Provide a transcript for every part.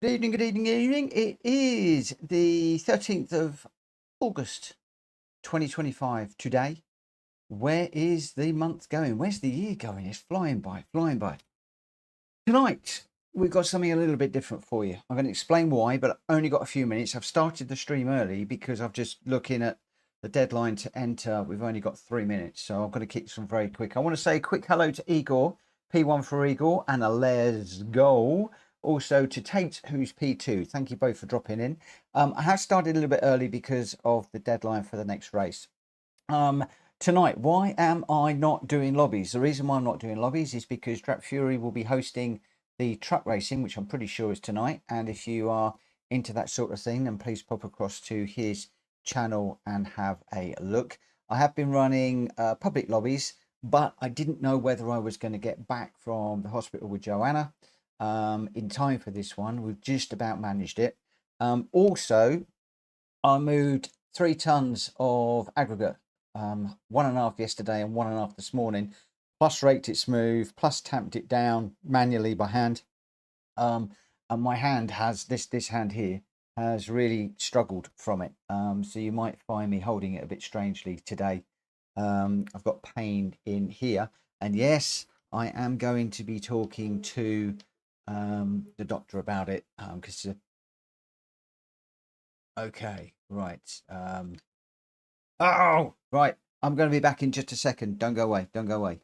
Good evening, good evening, good evening. It is the 13th of August 2025 today. Where is the month going? Where's the year going? It's flying by, flying by. Tonight, we've got something a little bit different for you. I'm going to explain why, but I only got a few minutes. I've started the stream early because I've just looking at the deadline to enter. We've only got 3 minutes, so I'm going to keep this one very quick. I want to say a quick hello to Igor, P1 for Igor, and a let's go. Also to Tate, who's P2. Thank you both for dropping in. I have started a little bit early because of the deadline for the next race. Tonight, why am I not doing lobbies? The reason why I'm not doing lobbies is because Drap Fury will be hosting the truck racing, which I'm pretty sure is tonight. And if you are into that sort of thing, then please pop across to his channel and have a look. I have been running public lobbies, but I didn't know whether I was going to get back from the hospital with Joanna in time for this one. We've just about managed it. Also, I moved 3 tons of aggregate, 1.5 yesterday and 1.5 this morning, plus raked it smooth, plus tamped it down manually by hand. And my hand has this hand here has really struggled from it, so you might find me holding it a bit strangely today. I've got pain in here, and yes, I am going to be talking to the doctor about it, because okay, right, oh right, I'm going to be back in just a second. Don't go away, don't go away.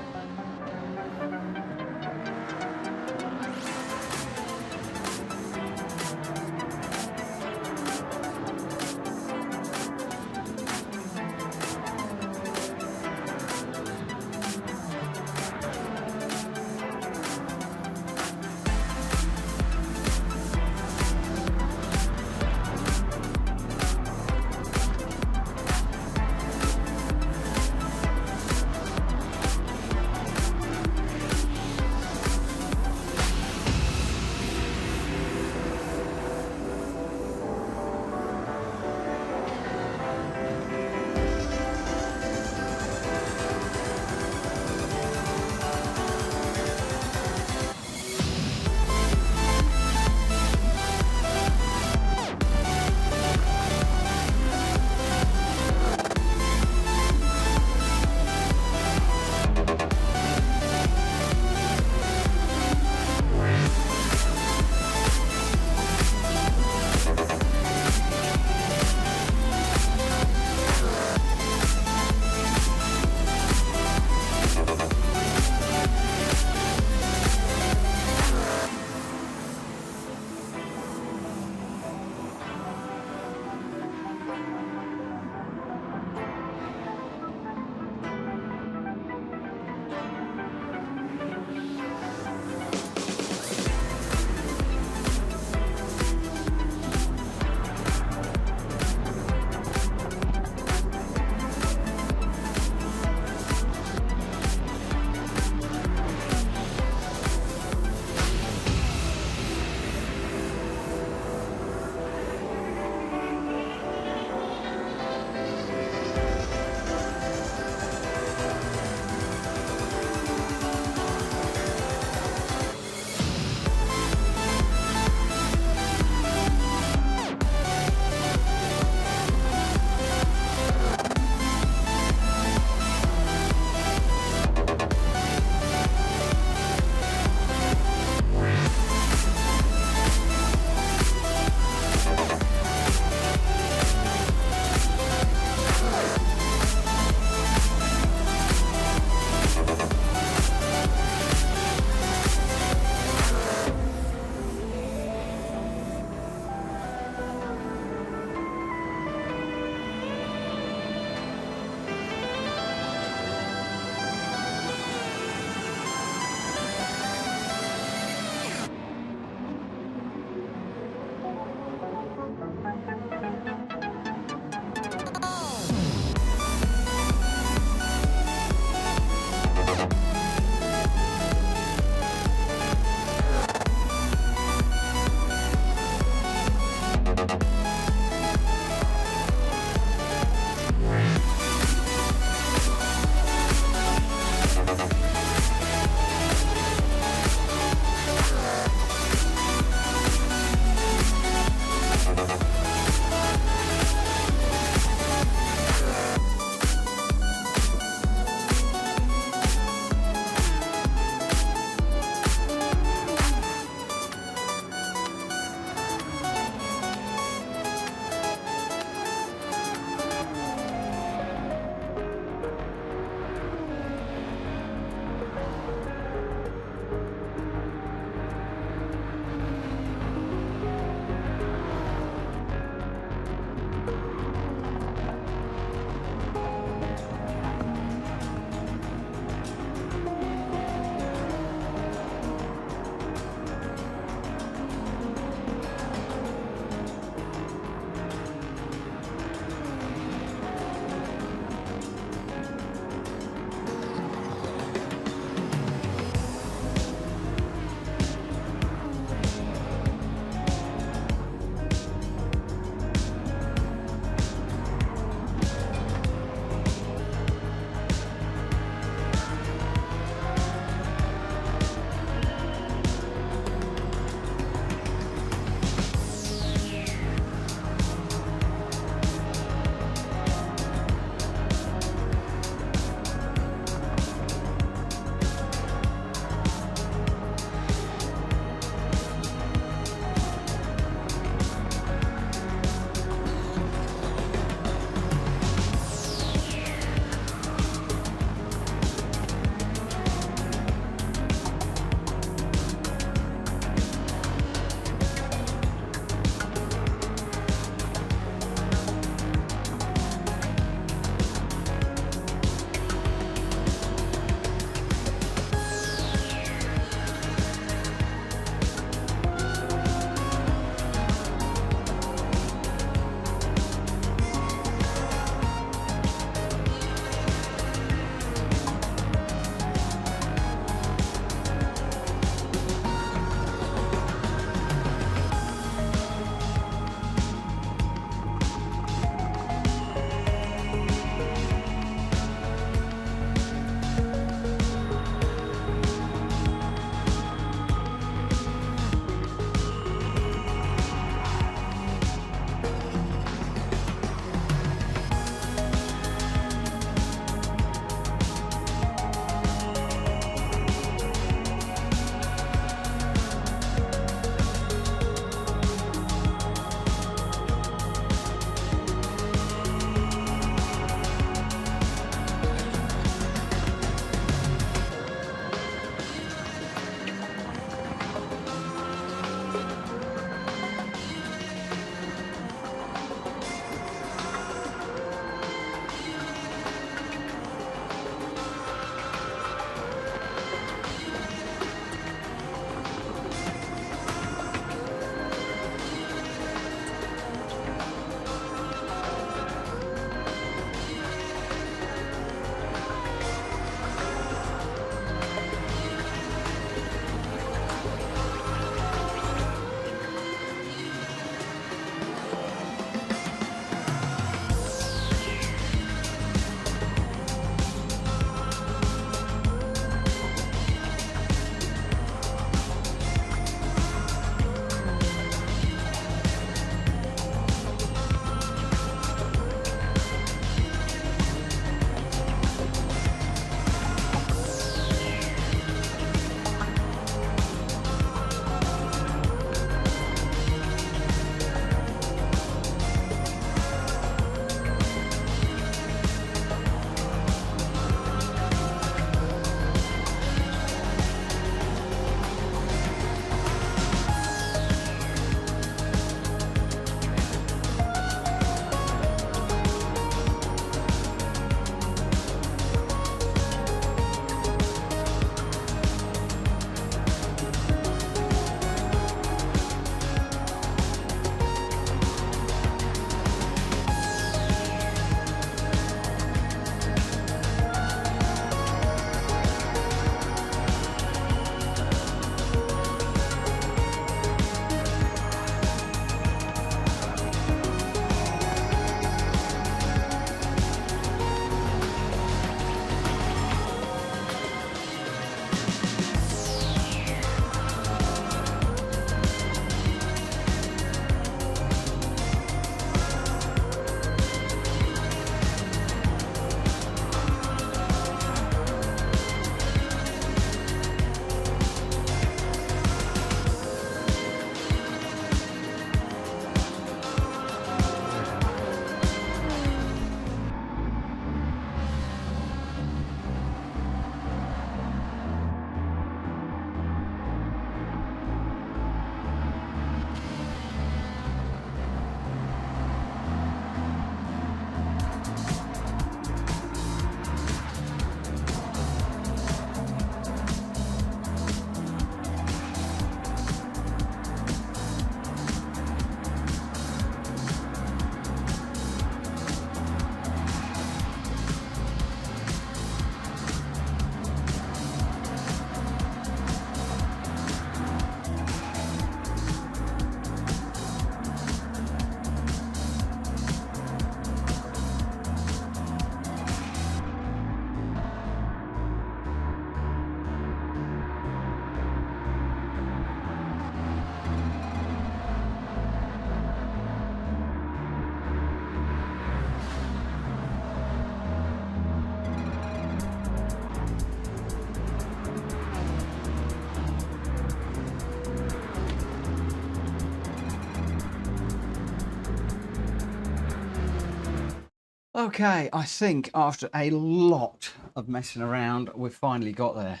Okay, I think after a lot of messing around, we've finally got there.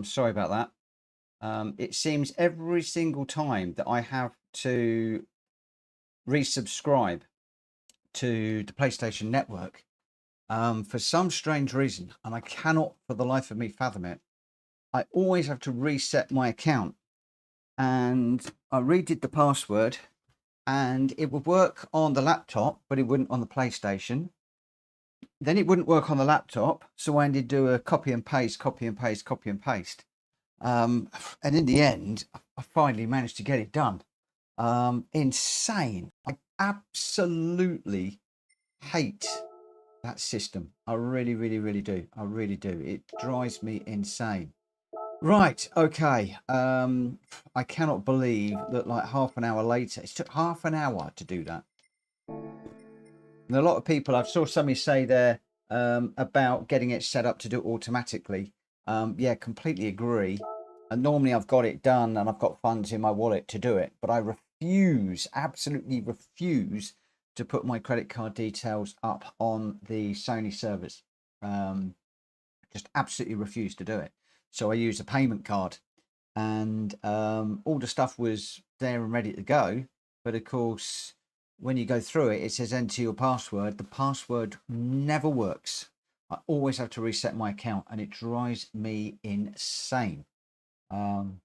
Sorry about that. It seems every single time that I have to resubscribe to the PlayStation Network, for some strange reason, and I cannot for the life of me fathom it, I always have to reset my account. And I redid the password, and it would work on the laptop, but it wouldn't on the PlayStation. Then it wouldn't work on the laptop, so I had to do a copy and paste, copy and paste, copy and paste. And in the end, I finally managed to get it done. Insane. I absolutely hate that system. I really, really, really do. I really do. It drives me insane. Right, okay. I cannot believe that like half an hour later, it took half an hour to do that. And a lot of people, I saw somebody say there about getting it set up to do it automatically. Yeah, completely agree. And normally I've got it done and I've got funds in my wallet to do it, but I refuse, absolutely refuse to put my credit card details up on the Sony servers. Just absolutely refuse to do it. So I use a payment card, and all the stuff was there and ready to go. But of course, when you go through it, it says enter your password. The password never works. I always have to reset my account, and it drives me insane. And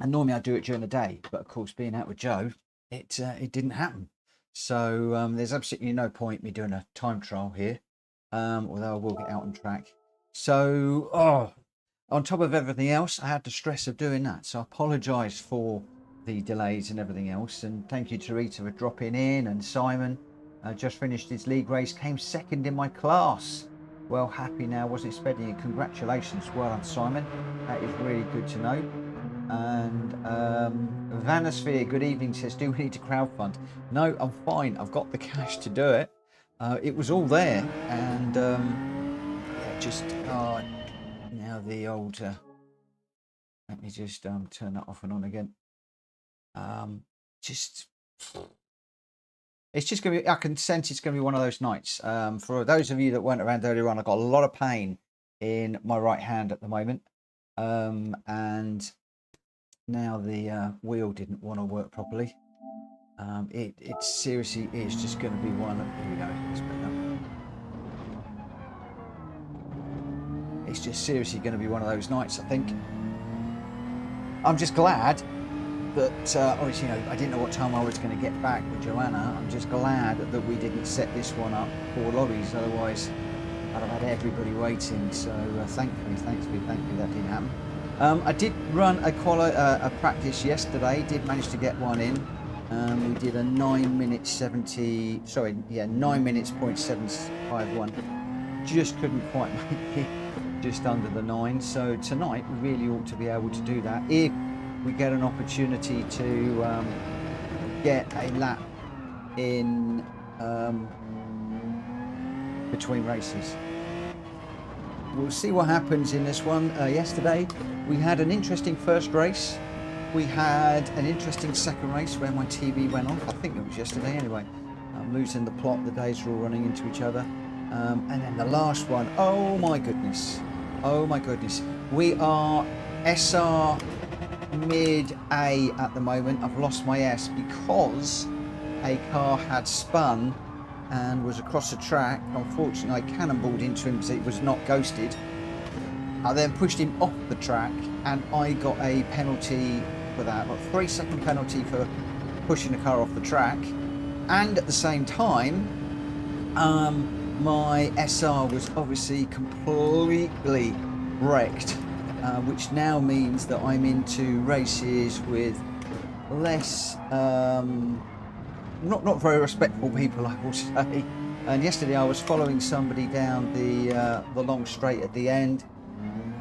normally I do it during the day, but of course, being out with Joe, it didn't happen. So there's absolutely no point me doing a time trial here, although I will get out on track. So, on top of everything else, I had the stress of doing that. So I apologise for the delays and everything else. And thank you to Rita for dropping in. And Simon just finished his league race, came second in my class. Well, happy now, wasn't expecting it. Congratulations. Well done, Simon. That is really good to know. And Vanosphere, good evening, says, do we need to crowdfund? No, I'm fine. I've got the cash to do it. It was all there. And just now the old let me just turn that off and on again. It's just gonna be, I can sense it's gonna be one of those nights. For those of you that weren't around earlier on, I've got a lot of pain in my right hand at the moment, and now the wheel didn't want to work properly. It seriously is just going to be one. Here we go. Let's put it up. It's just seriously going to be one of those nights, I think. I'm just glad that, obviously, I didn't know what time I was going to get back with Joanna. I'm just glad that we didn't set this one up for lobbies. Otherwise, I'd have had everybody waiting. So thankfully, that didn't happen. I did run a practice yesterday. Did manage to get one in. We did a 9 minutes 70. Sorry, yeah, 9 minutes .751. Just couldn't quite make it. Just under the 9. So tonight we really ought to be able to do that if we get an opportunity to get a lap in between races. We'll see what happens in this one. Yesterday we had an interesting first race. We had an interesting second race where my TV went off. I think it was yesterday anyway. I'm losing the plot. The days are all running into each other. And then the last one, oh my goodness, we are SR mid A at the moment. I've lost my S because a car had spun and was across the track. Unfortunately, I cannonballed into him because it was not ghosted. I then pushed him off the track and I got a penalty for that, like 3-second penalty for pushing the car off the track. And at the same time, my SR was obviously completely wrecked, which now means that I'm into races with less, not very respectful people, I will say. And yesterday I was following somebody down the long straight at the end,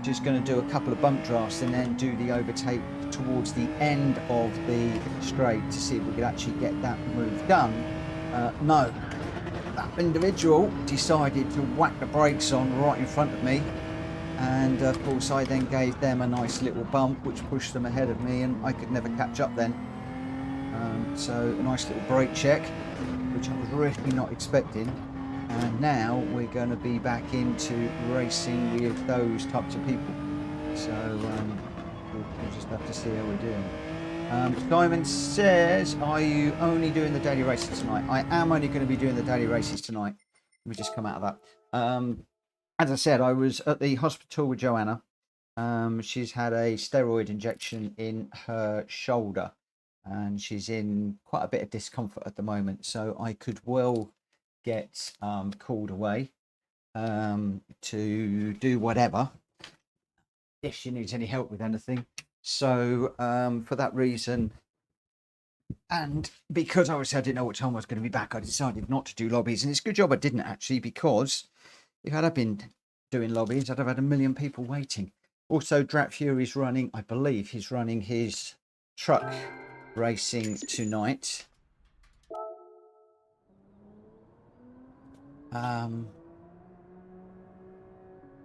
just going to do a couple of bump drafts and then do the overtake towards the end of the straight to see if we could actually get that move done. No. That individual decided to whack the brakes on right in front of me, and of course I then gave them a nice little bump which pushed them ahead of me and I could never catch up then. So a nice little brake check, which I was really not expecting. And now we're going to be back into racing with those types of people. So we'll just have to see how we're doing. Simon says, are you only doing the daily races tonight? I am only going to be doing the daily races tonight. Let me just come out of that. As I said, I was at the hospital with Joanna. She's had a steroid injection in her shoulder, and she's in quite a bit of discomfort at the moment. So I could well get called away to do whatever if she needs any help with anything. So for that reason, and because I didn't know what time I was going to be back, I decided not to do lobbies. And it's a good job I didn't, actually, because if I'd have been doing lobbies, I'd have had 1 million people waiting. Also, Drat Fury's running, I believe he's running his truck racing tonight.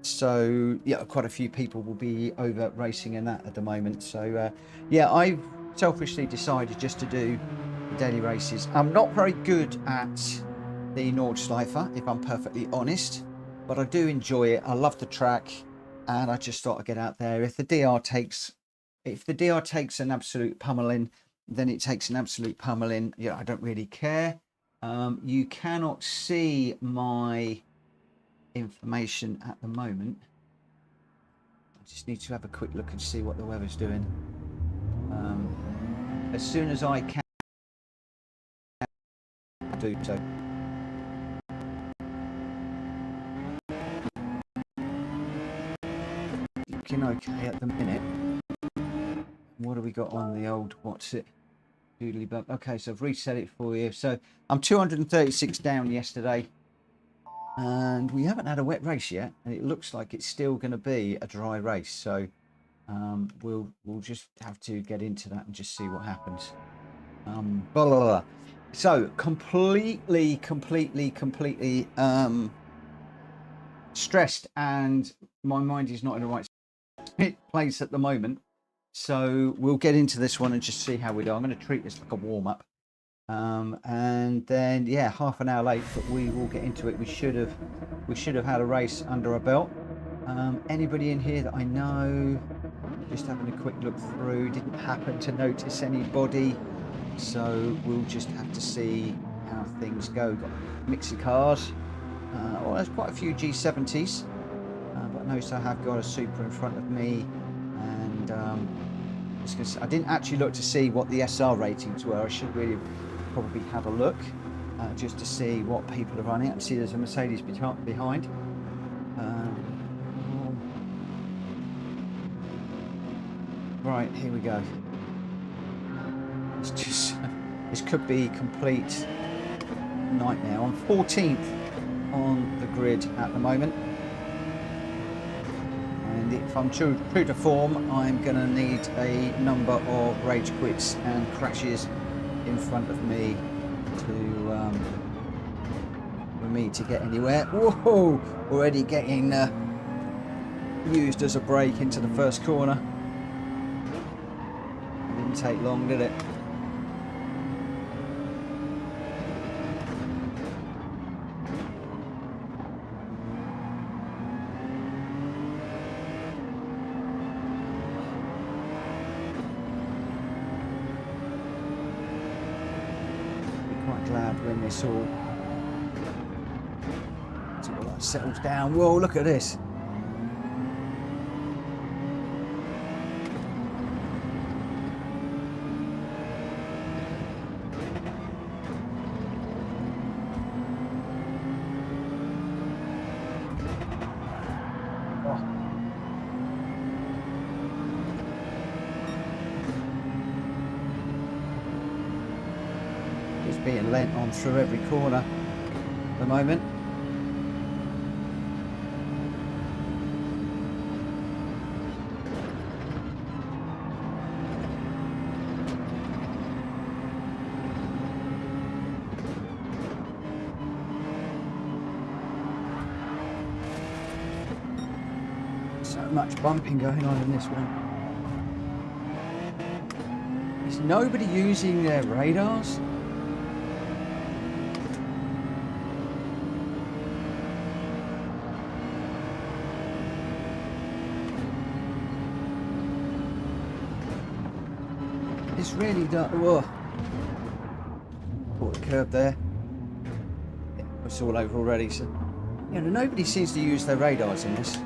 So yeah, quite a few people will be over racing in that at the moment. So yeah, I've selfishly decided just to do the daily races. I'm not very good at the Nordschleife, if I'm perfectly honest, but I do enjoy it. I love the track, and I just thought I'd get out there. If the DR takes an absolute pummeling, then it takes an absolute pummeling. Yeah, I don't really care. You cannot see my information at the moment. I just need to have a quick look and see what the weather's doing. As soon as I can do so. Looking okay at the minute. What have we got on the old, what's it? Doodly bug. Okay, so I've reset it for you. So I'm 236 down yesterday, and we haven't had a wet race yet, and it looks like it's still going to be a dry race. So we'll just have to get into that and just see what happens. Blah, blah, blah. So completely stressed, and my mind is not in the right place at the moment. So we'll get into this one and just see how we do. I'm going to treat this like a warm-up, and then yeah, half an hour late, but we will get into it. We should have had a race under our belt. Anybody in here that I know? Just having a quick look through, didn't happen to notice anybody, so we'll just have to see how things go. Got a mix of cars. Well, there's quite a few G70s, but I notice I have got a Super in front of me, and I didn't actually look to see what the SR ratings were. I should really probably have a look just to see what people are running. I can see there's a Mercedes behind. Right, here we go. It's just, this could be complete nightmare. I'm 14th on the grid at the moment, and if I'm true to form, I'm going to need a number of rage quits and crashes in front of me for me to get anywhere. Whoa! Already getting used as a brake into the first corner. Didn't take long, did it? Quite glad when this all settles down. Whoa, look at this. Being lent on through every corner at the moment. So much bumping going on in this one. It's nobody using their radars? It's really dark. Whoa. Caught the curb there. Yeah, it's all over already. So, you know, nobody seems to use their radars in this.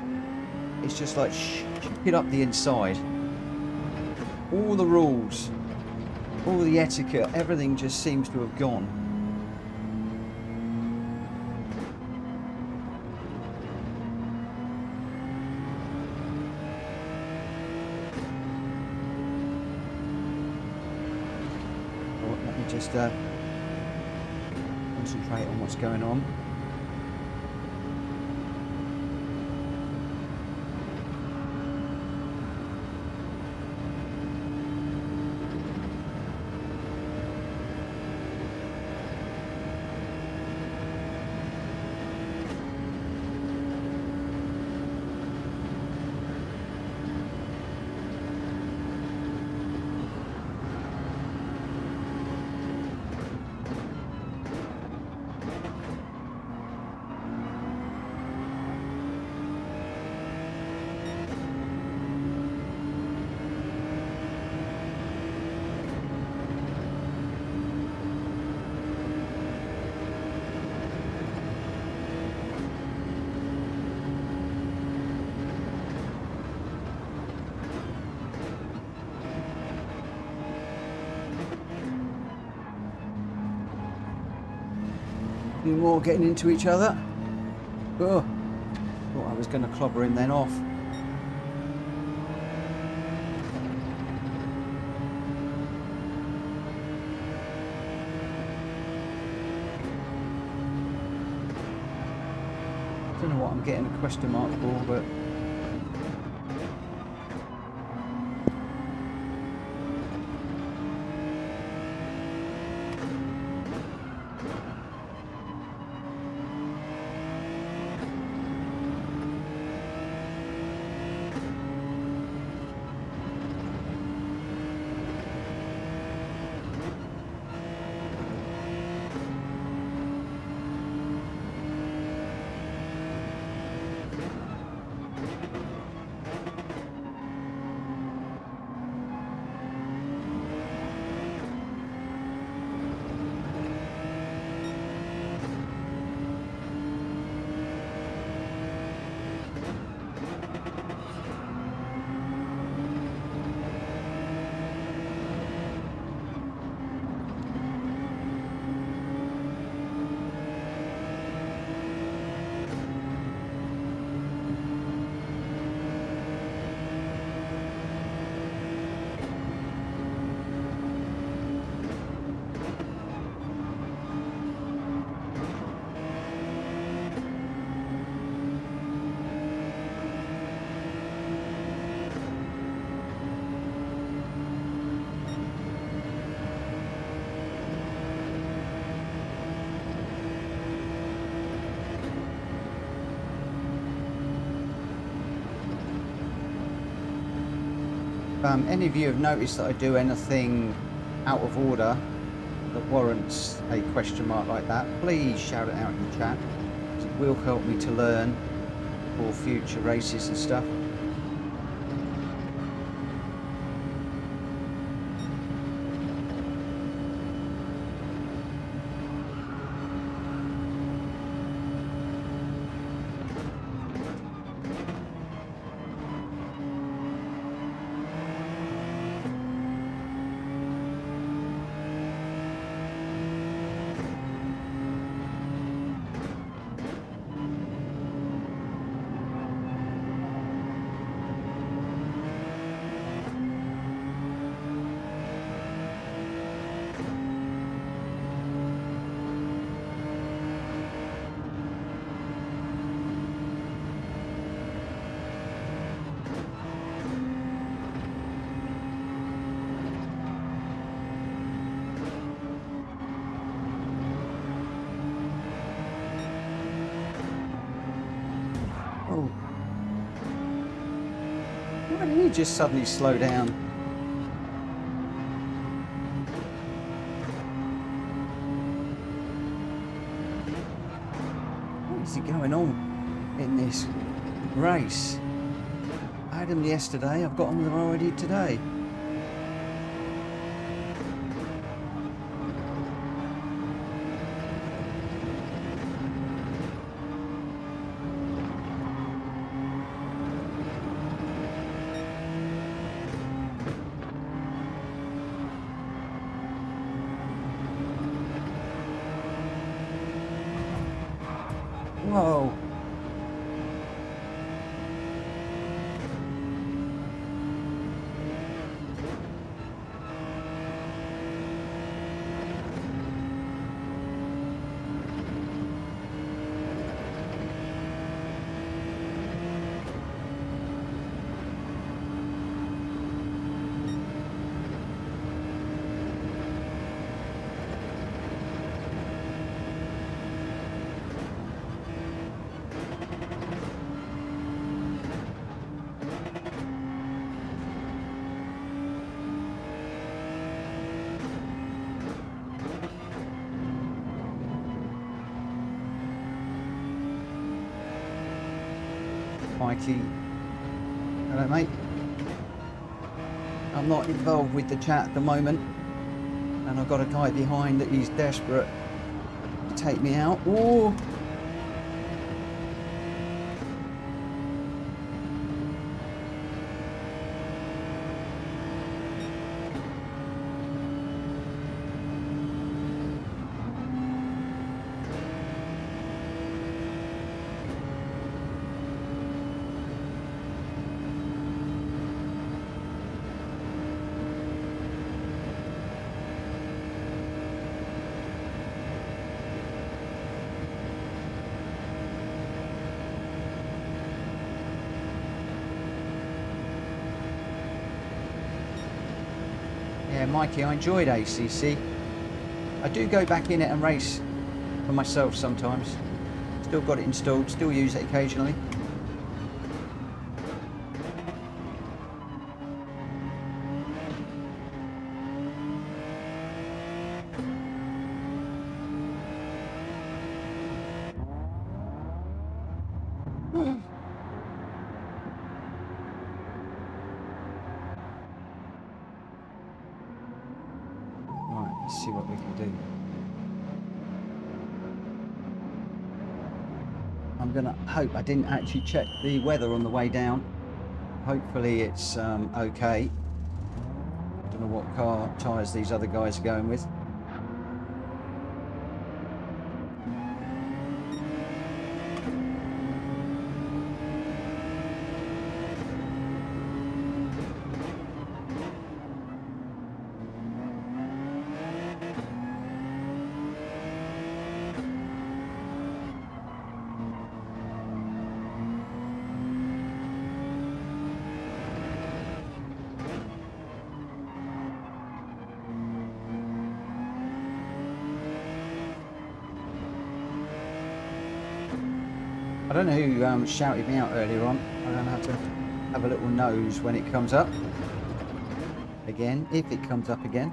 It's just like keep it up the inside. All the rules, all the etiquette, everything just seems to have gone. Let me just concentrate on what's going on. A few more getting into each other. Oh, thought I was going to clobber him then off. Don't know what I'm getting a question mark for, but any of you have noticed that I do anything out of order that warrants a question mark like that, please shout it out in the chat. It will help me to learn for future races and stuff. Oh. Why did he just suddenly slow down? crazy going on in this race. I had them yesterday, I've got them already today. Whoa. Mikey, hello mate. I'm not involved with the chat at the moment, and I've got a guy behind that he's desperate to take me out. Oh, yeah, Mikey, I enjoyed ACC. I do go back in it and race for myself sometimes. Still got it installed, still use it occasionally. Let's see what we can do. I'm gonna hope I didn't actually check the weather on the way down. Hopefully it's okay. I don't know what car tyres these other guys are going with. I don't know who shouted me out earlier on. I'm going to have a little nose when it comes up. Again, if it comes up again.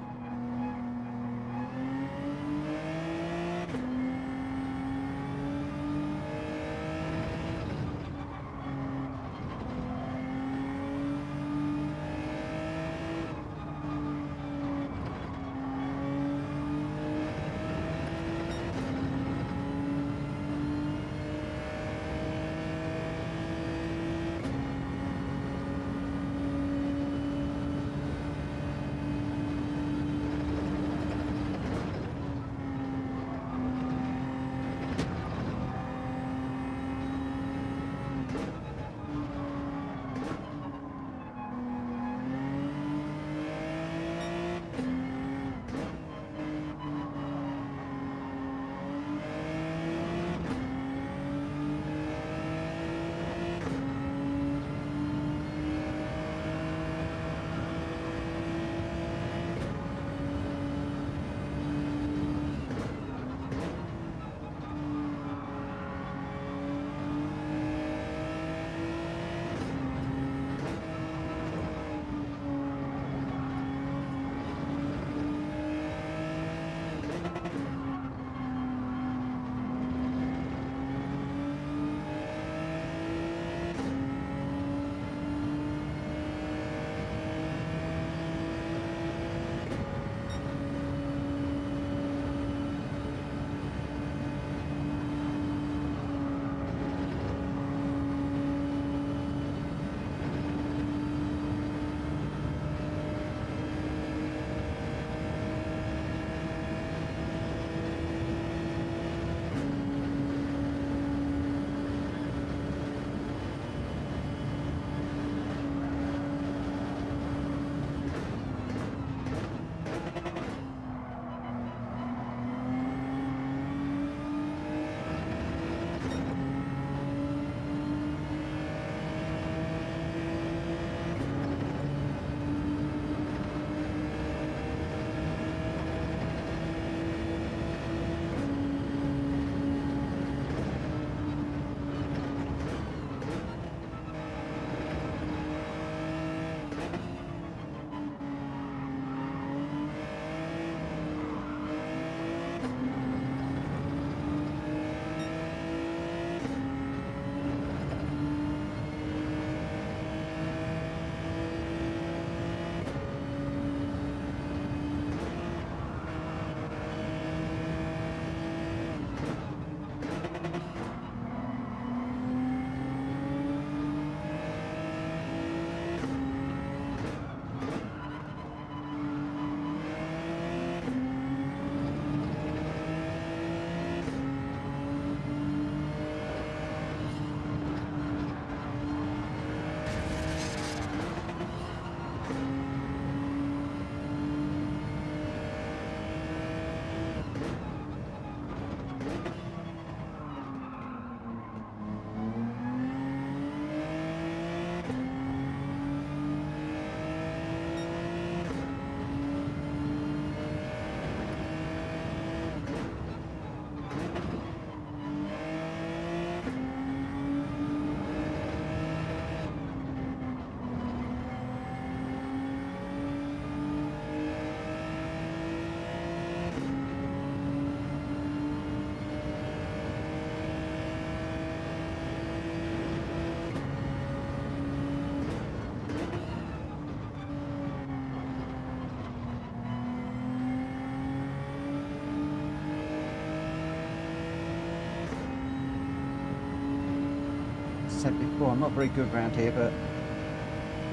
said before, I'm not very good around here, but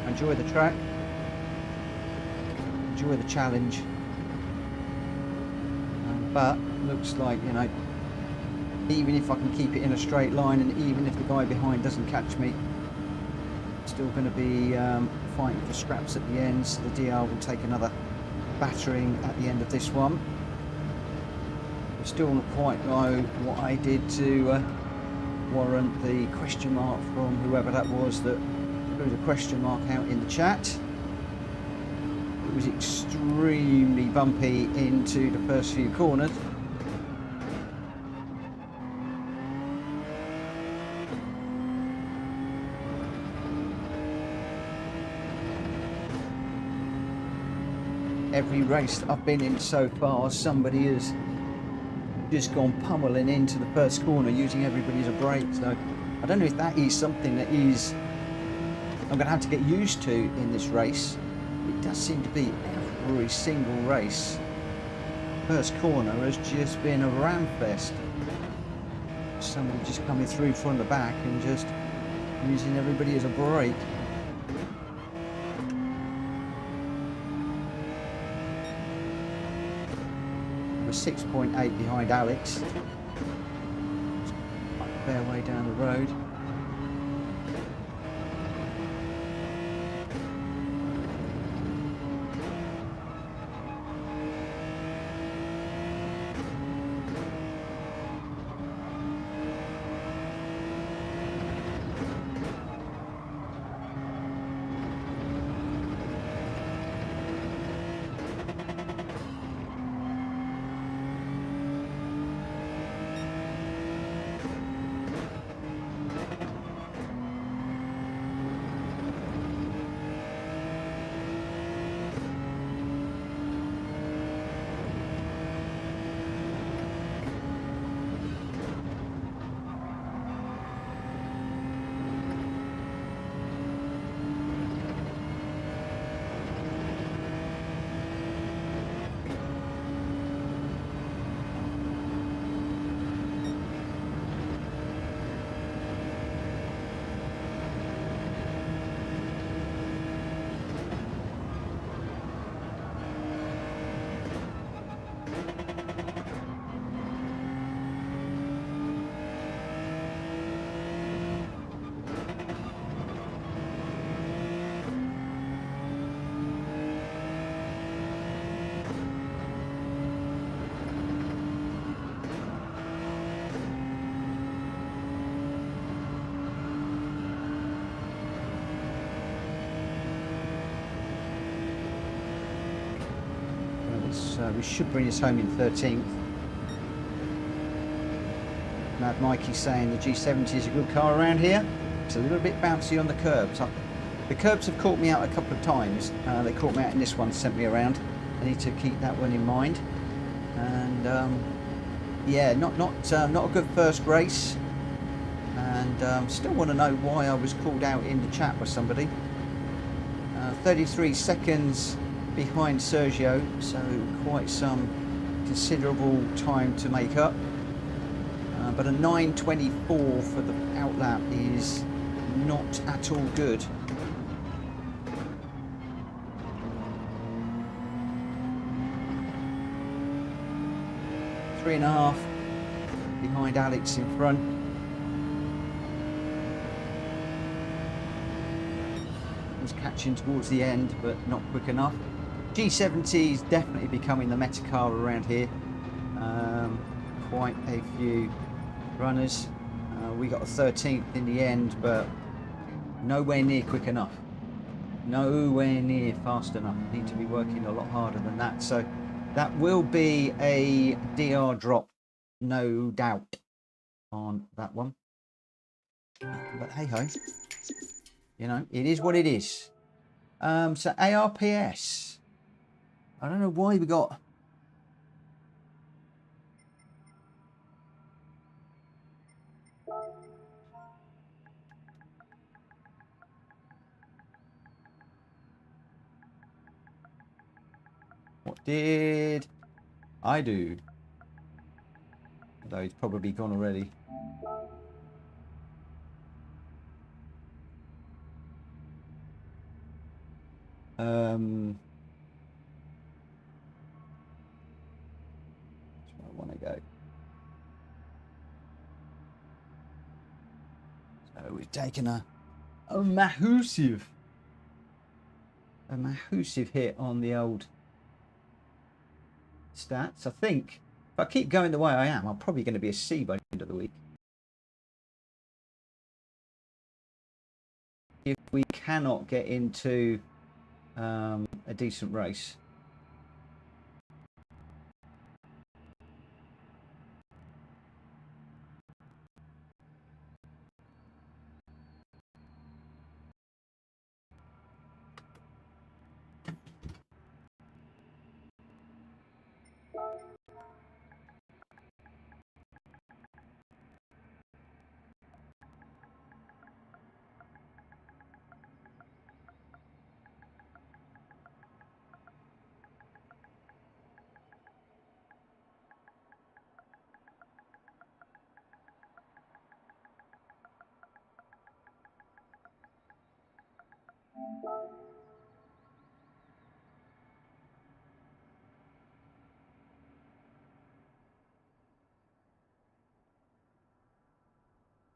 I enjoy the track, enjoy the challenge. But looks like, you know, even if I can keep it in a straight line, and even if the guy behind doesn't catch me, I'm still going to be fighting for scraps at the end. So the DR will take another battering at the end of this one. I still don't quite know what I did to warrant the question mark from whoever that was that threw the question mark out in the chat. It was extremely bumpy into the first few corners. Every race that I've been in so far, somebody has just gone pummeling into the first corner using everybody as a brake. So I don't know if that is something that is I'm going to have to get used to in this race. It does seem to be every single race. First corner has just been a ram fest. Somebody just coming through from the back and just using everybody as a brake. We're 6.8 behind Alex. Fair way down the road. We should bring us home in 13th. Mad Mikey's saying the G70 is a good car around here. It's a little bit bouncy on the curbs. The curbs have caught me out a couple of times. They caught me out in this one, sent me around. I need to keep that one in mind. And yeah, not a good first race. And still want to know why I was called out in the chat by somebody. 33 seconds behind Sergio, so quite some considerable time to make up. But a 9:24 for the outlap is not at all good. Three and a half behind Alex in front. Was catching towards the end, but not quick enough. G70 is definitely becoming the meta car around here. Quite a few runners. We got a 13th in the end, but nowhere near quick enough. Nowhere near fast enough. Need to be working a lot harder than that. So that will be a DR drop, no doubt, on that one. But hey ho, you know, it is what it is. So ARPS. I don't know why we got. What did I do? Although he's probably gone already. where I want to go. So we've taken a massive hit on the old stats. I think if I keep going the way I am, I'm probably going to be a C by the end of the week. If we cannot get into a decent race.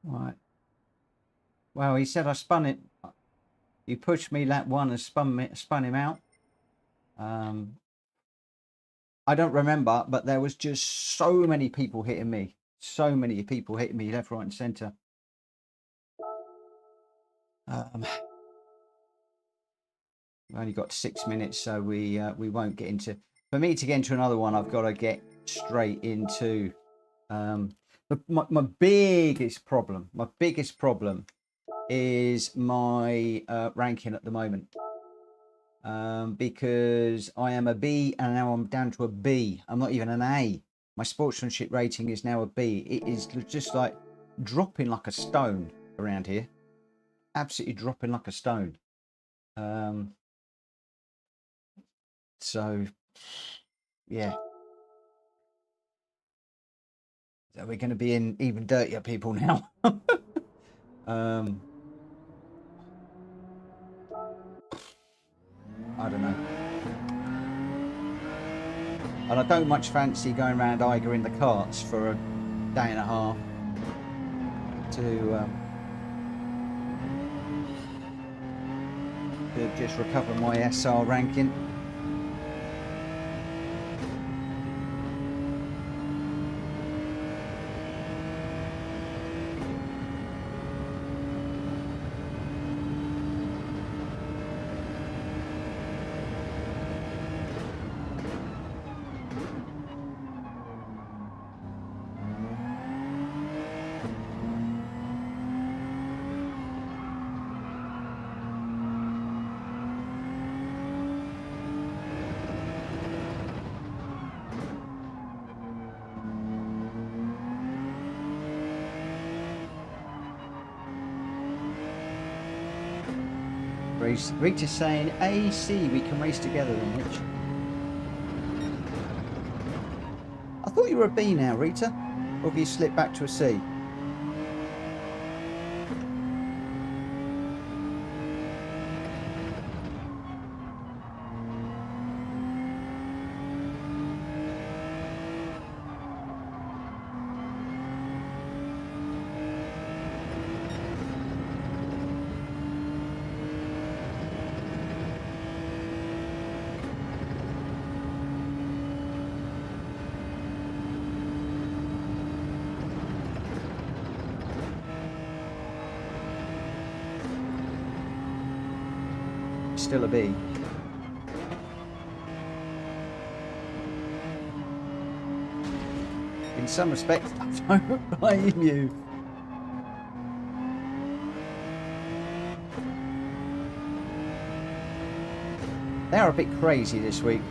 Right. Well, he said I spun it. He pushed me lap one and spun him out. I don't remember, but there was just so many people hitting me. So many people hitting me left, right, and centre. We've only got 6 minutes, so we won't get into. For me to get into another one, I've got to get straight into. My biggest problem is my ranking at the moment, because I am a B and now I'm down to a B. I'm not even an A. My sportsmanship rating is now a B. It is just like dropping like a stone around here. Absolutely dropping like a stone. So yeah. So we're going to be in even dirtier people now. I don't know. And I don't much fancy going around Eiger in the carts for a day and a half to just recover my SR ranking. Rita's saying AC, we can race together then, Rich. I thought you were a B now, Rita. Or have you slipped back to a C? Still a B. In some respects, I don't blame you. They are a bit crazy this week.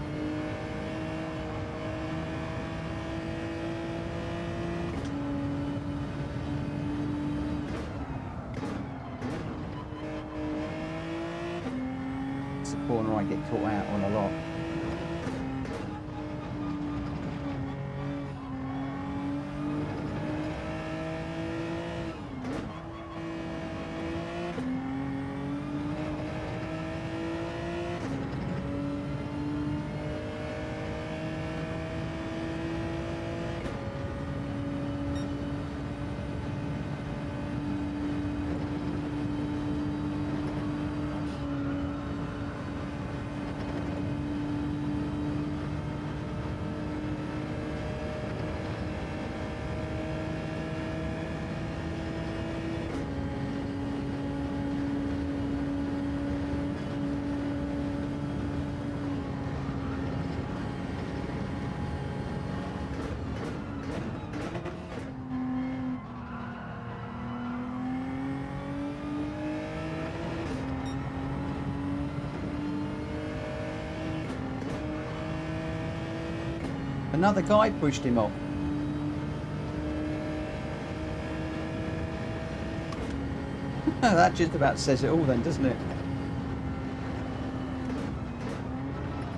Corner I get caught out on a lot. Another guy pushed him off. That just about says it all then, doesn't it?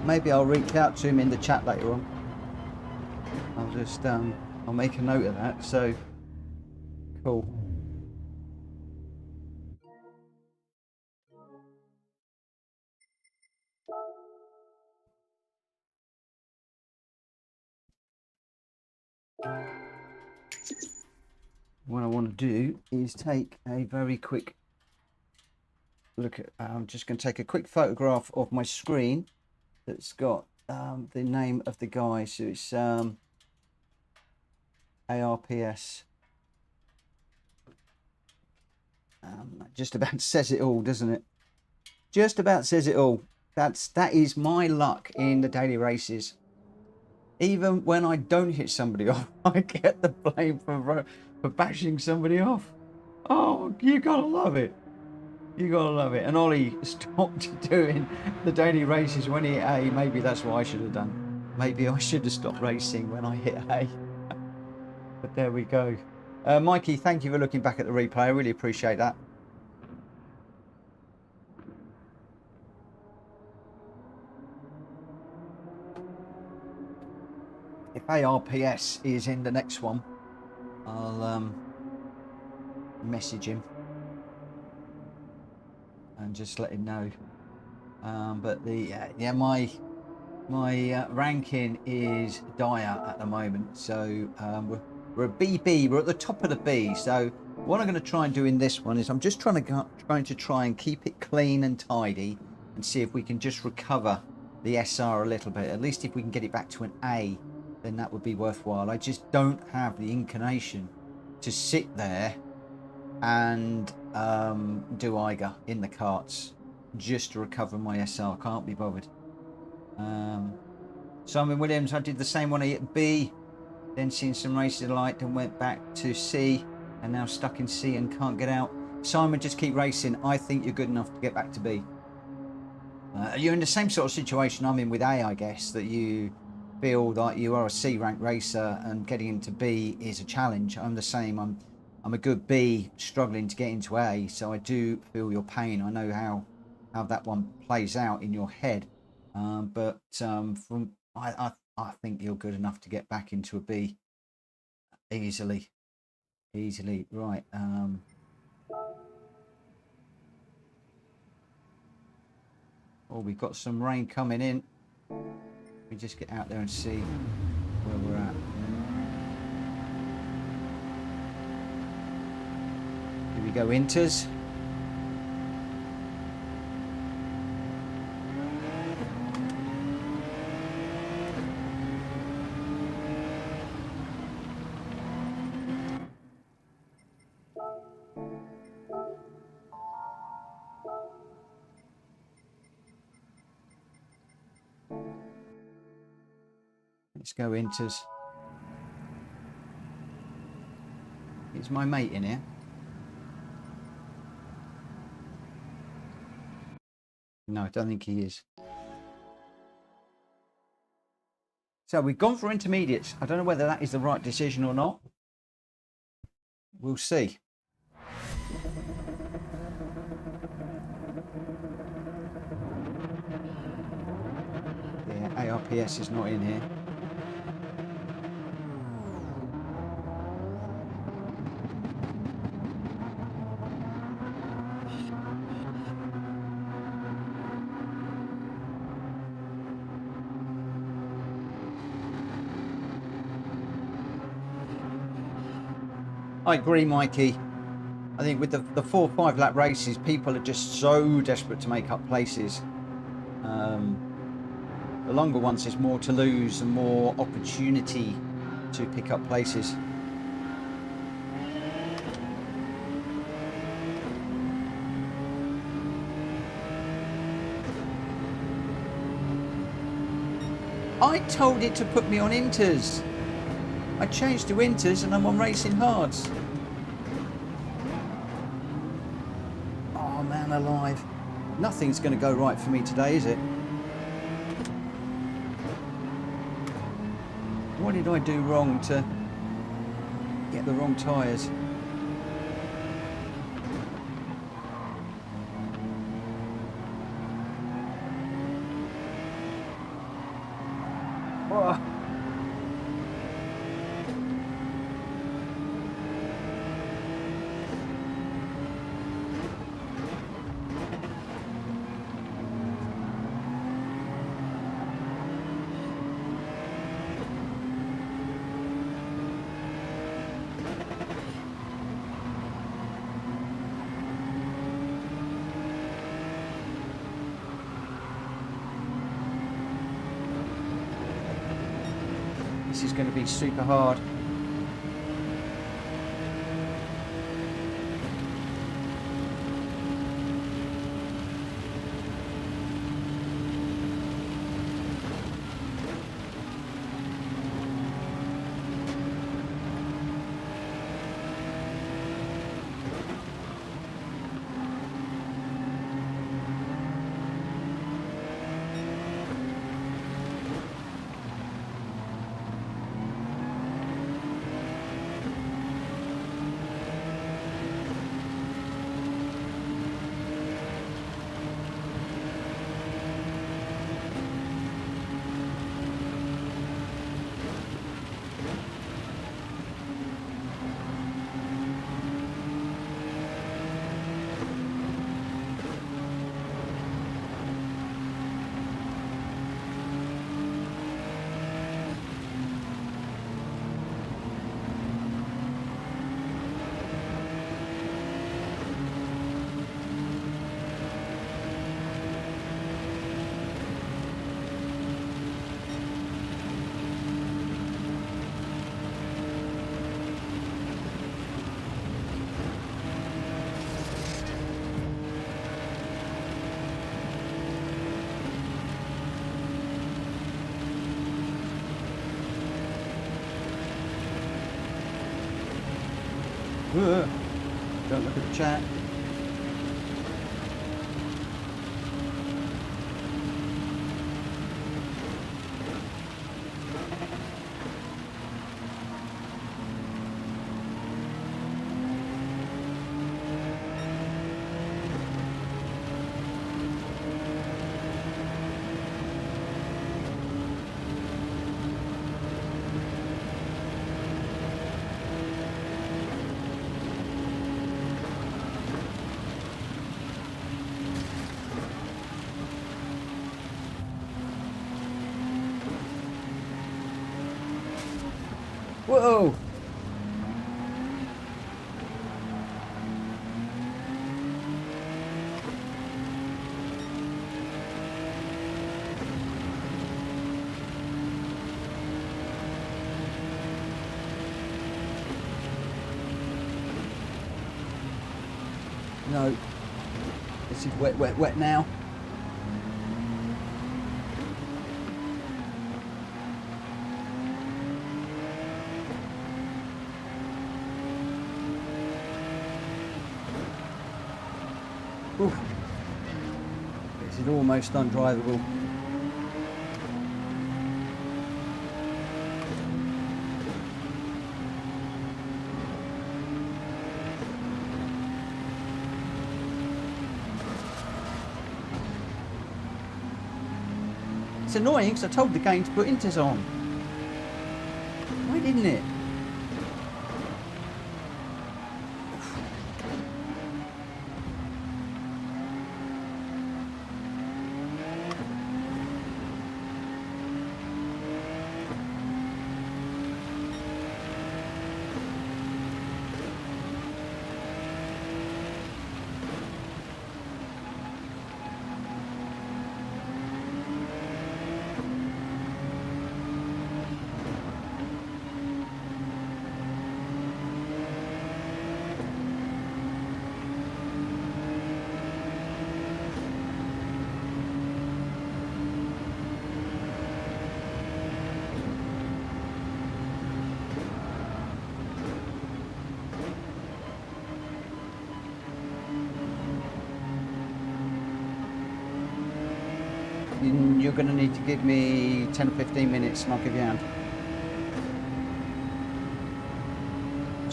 Maybe I'll reach out to him in the chat later on. I'll just I'll make a note of that. So cool. What I want to do is take a very quick look at, I'm just going to take a quick photograph of my screen that's got the name of the guy. So it's ARPS. Just about says it all, doesn't it? Just about says it all. That is my luck in the daily races. Even when I don't hit somebody off, I get the blame for bashing somebody off. Oh, you gotta love it. You gotta love it. And Ollie stopped doing the daily races when he hit A. Maybe that's what I should have done. Maybe I should have stopped racing when I hit A. But there we go. Mikey, thank you for looking back at the replay. I really appreciate that. If ARPS is in the next one, I'll message him and just let him know. But the yeah, my ranking is dire at the moment. So we're a BB. We're at the top of the B. So what I'm going to try and do in this one is I'm just trying to try and keep it clean and tidy and see if we can just recover the SR a little bit. At least if we can get it back to an A, then that would be worthwhile. I just don't have the inclination to sit there and do Eiger in the karts just to recover my SR. Can't be bothered. Simon Williams, I did the same one at B, then seen some races light and went back to C, and now stuck in C and can't get out. Simon, just keep racing. I think you're good enough to get back to B. You're in the same sort of situation I'm in with A, I guess, that you feel like you are a C rank racer and getting into B is a challenge. I'm the same. I'm a good B struggling to get into A, so I do feel your pain. I know how that one plays out in your head, but I think you're good enough to get back into a B easily. Right. Oh, we've got some rain coming in. We just get out there and see where we're at. Here we go, Inters. Let's go, Inters. Is my mate in here? No, I don't think he is. So we've gone for intermediates. I don't know whether that is the right decision or not. We'll see. Yeah, ARPS is not in here. I agree, Mikey. I think with the 4 or 5 lap races, people are just so desperate to make up places. The longer ones, there's more to lose and more opportunity to pick up places. I told it to put me on Inters. I changed to Inters and I'm on Racing Hards. Oh man alive. Nothing's going to go right for me today, is it? did I do wrong to get the wrong tyres? Oh. This is going to be super hard. Don't look at the chat. Whoa! No. This is wet, wet, wet now. Oof. This is almost undrivable. It's annoying because I told the game to put inters on. Why didn't it? You're going to need to give me 10 or 15 minutes and I'll give you a hand.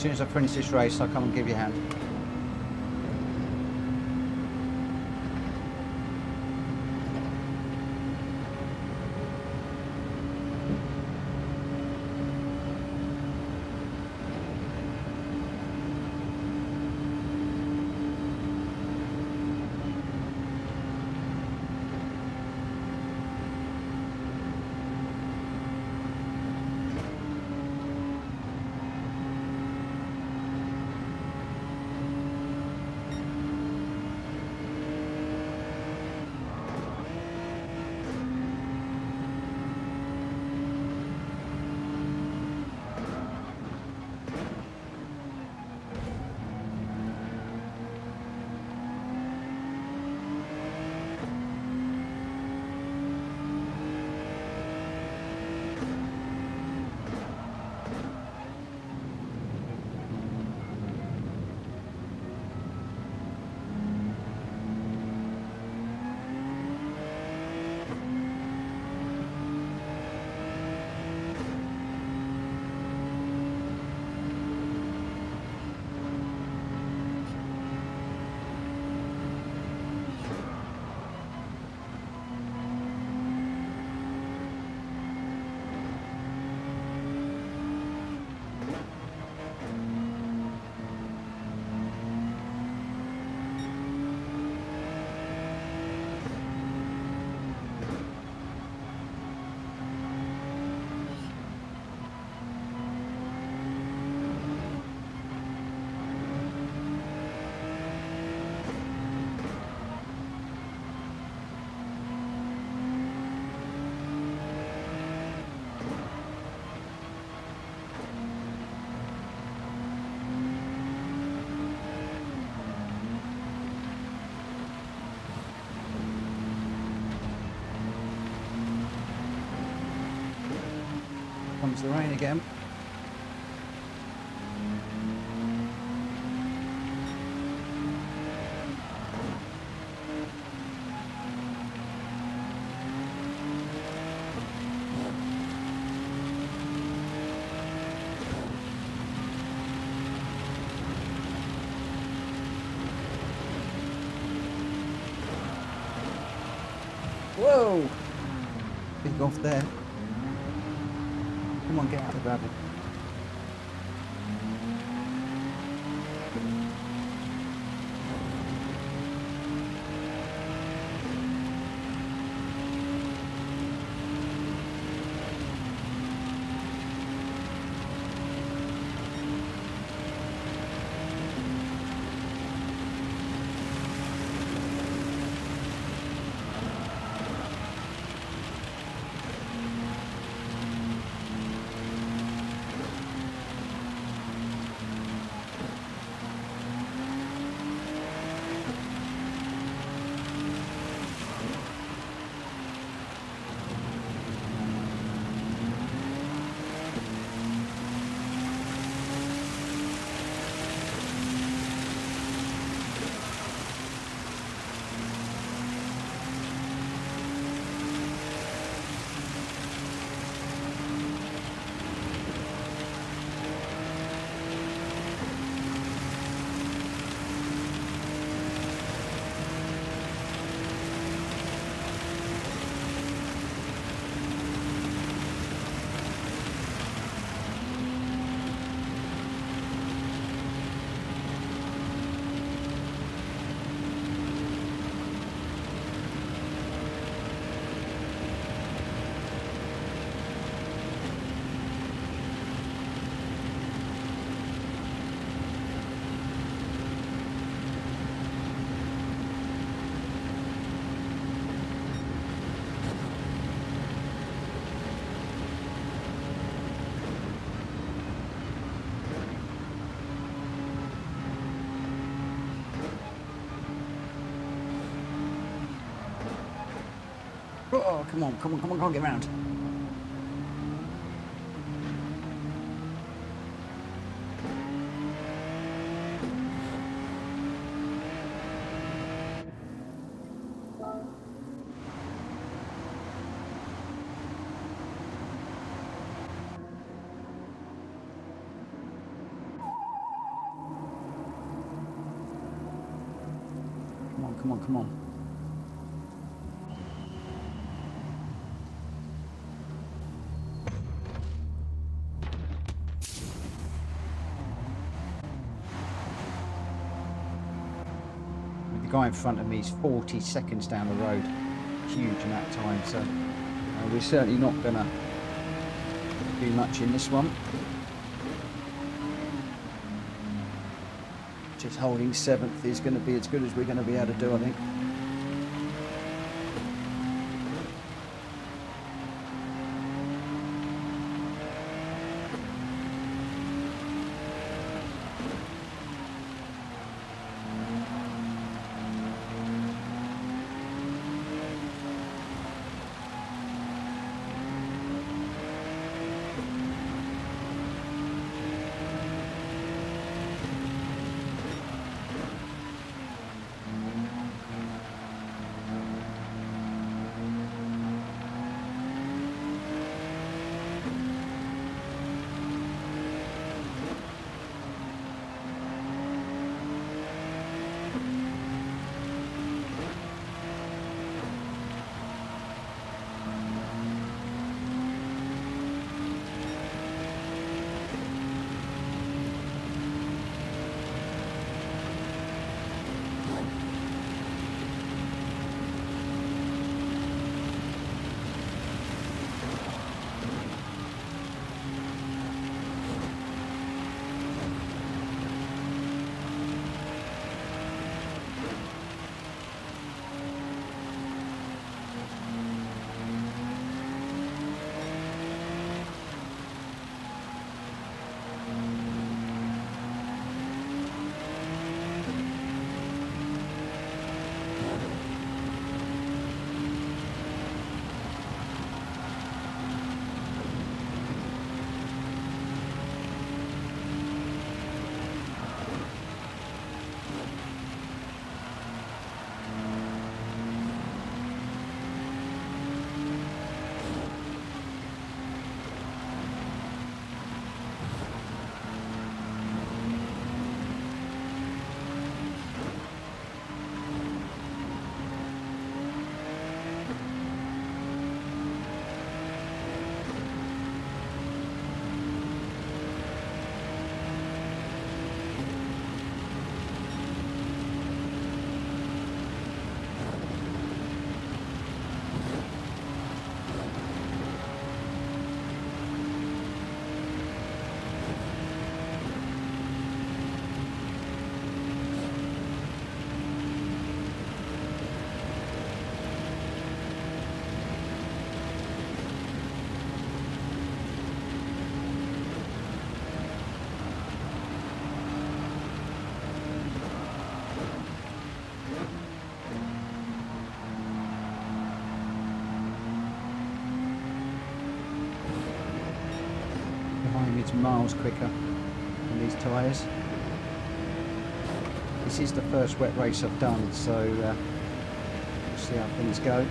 soon as I finish this race, I'll come and give you a hand. Comes the rain again. Whoa! Big off there. Come on, get out of the gravel. Oh, come on, come on, come on, come on, get round. come on, come on. The guy in front of me is 40 seconds down the road. Huge amount of time, so we're certainly not going to do much in this one. Just holding 7th is going to be as good as we're going to be able to do, I think. It's miles quicker on these tyres. This is the first wet race I've done, so we'll see how things go.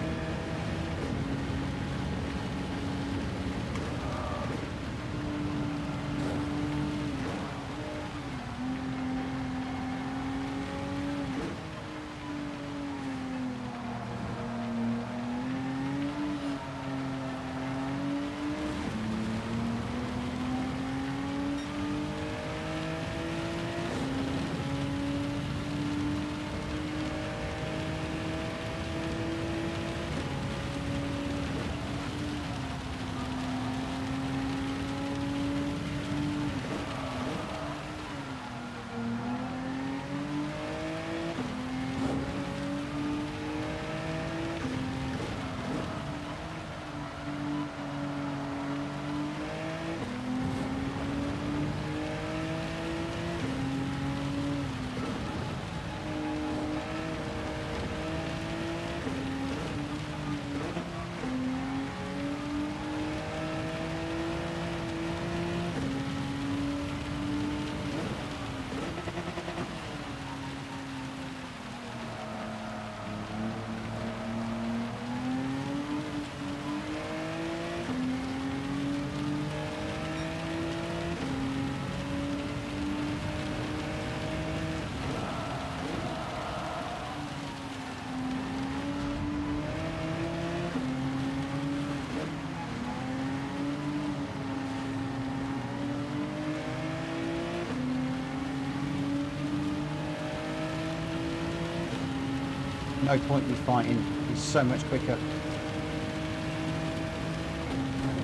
No point in me fighting. He's so much quicker.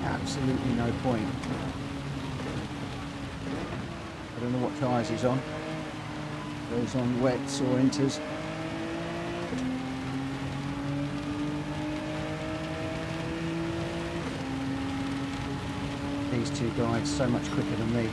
Absolutely no point. I don't know what tyres he's on. Those on wets or inters. These two guys so much quicker than me.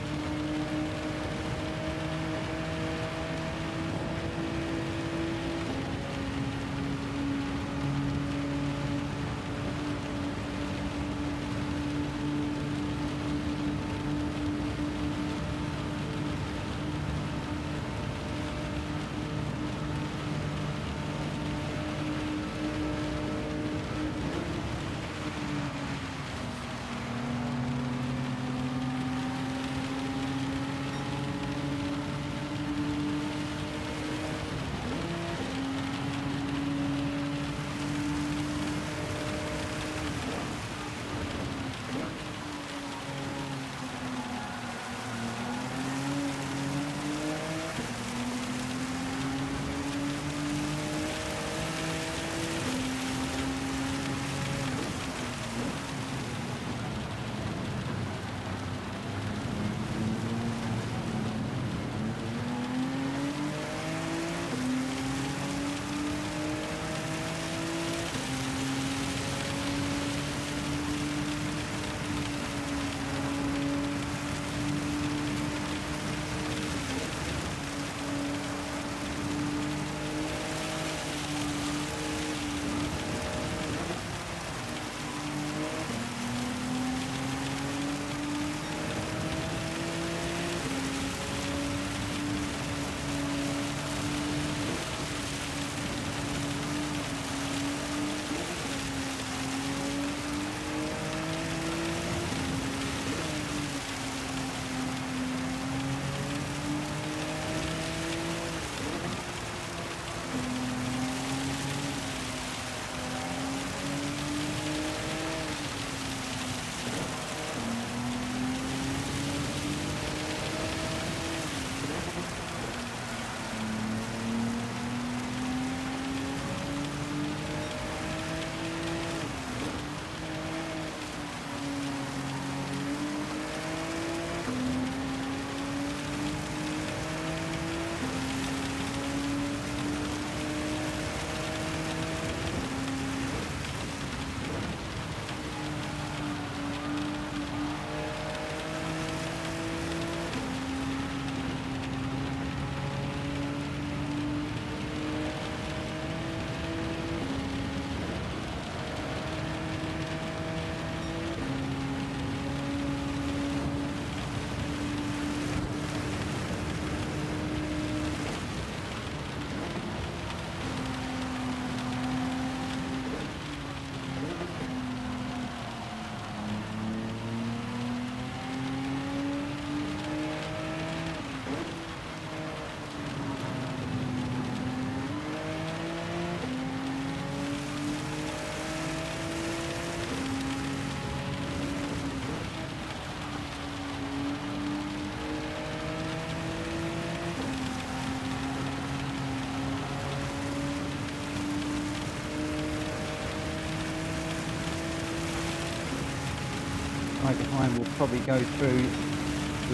Right behind will probably go through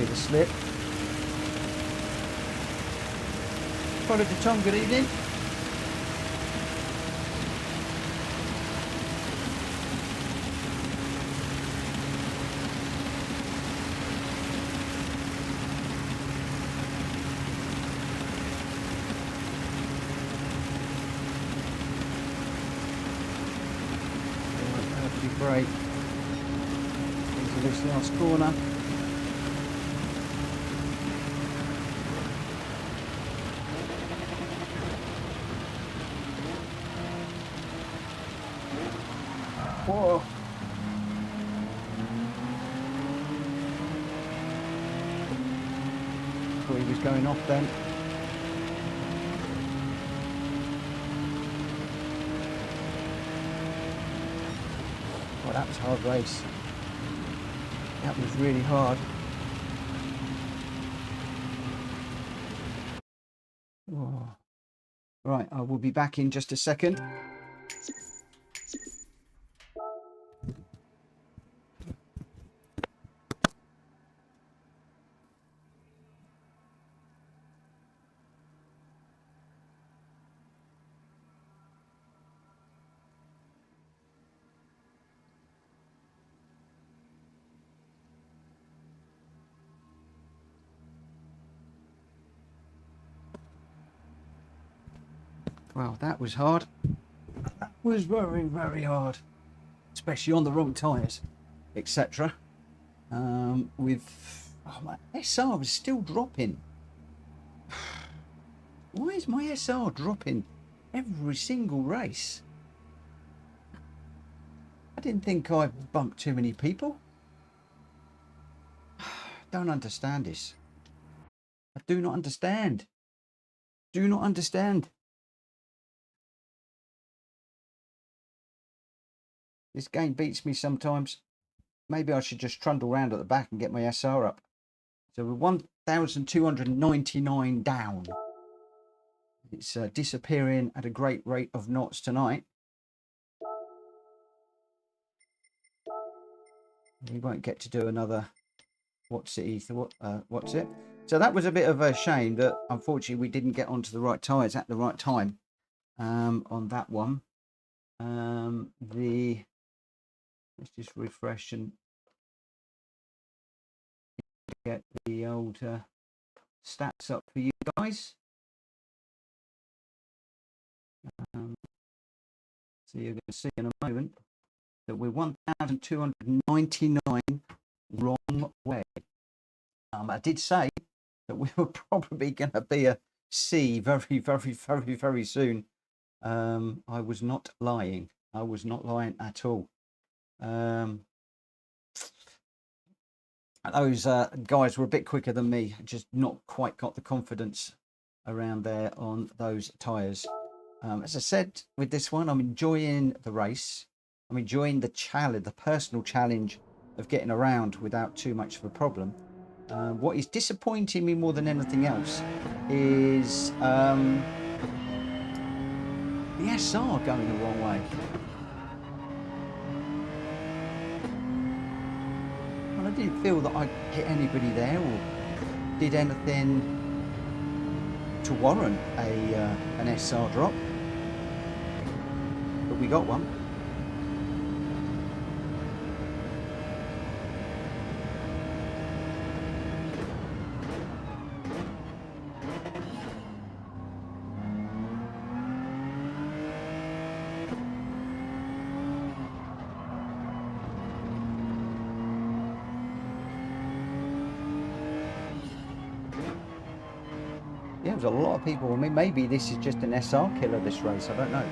with a slip. Follow to Tom, good evening. That'd be great. Into this last corner. Whoa. Thought he was going off then. Oh, that was a hard race. That was really hard. Oh. Right, I will be back in just a second. Well, that was hard. That was very, very hard. Especially on the wrong tyres, etc. With... Oh, my SR is still dropping. Why is my SR dropping every single race? I didn't think I bumped too many people. Don't understand this. I do not understand. Do not understand. This game beats me sometimes. Maybe I should just trundle around at the back and get my SR up. So we're 1,299 down. It's disappearing at a great rate of knots tonight. We won't get to do another what's it, Ether? What's it? So that was a bit of a shame that unfortunately we didn't get onto the right tyres at the right time on that one. Let's just refresh and get the old stats up for you guys. So you're going to see in a moment that we're 1,299 wrong way. I did say that we were probably going to be a C very, very, very, very soon. I was not lying. I was not lying at all. Those guys were a bit quicker than me. Just not quite got the confidence around there on those tyres. As I said, with this one, I'm enjoying the race. I'm enjoying the challenge, the personal challenge of getting around without too much of a problem. What is disappointing me more than anything else is the SR going the wrong way. And I didn't feel that I hit anybody there or did anything to warrant an SR drop. But we got one. Yeah, there's a lot of people. I mean, maybe this is just an SR killer, this race. I don't know.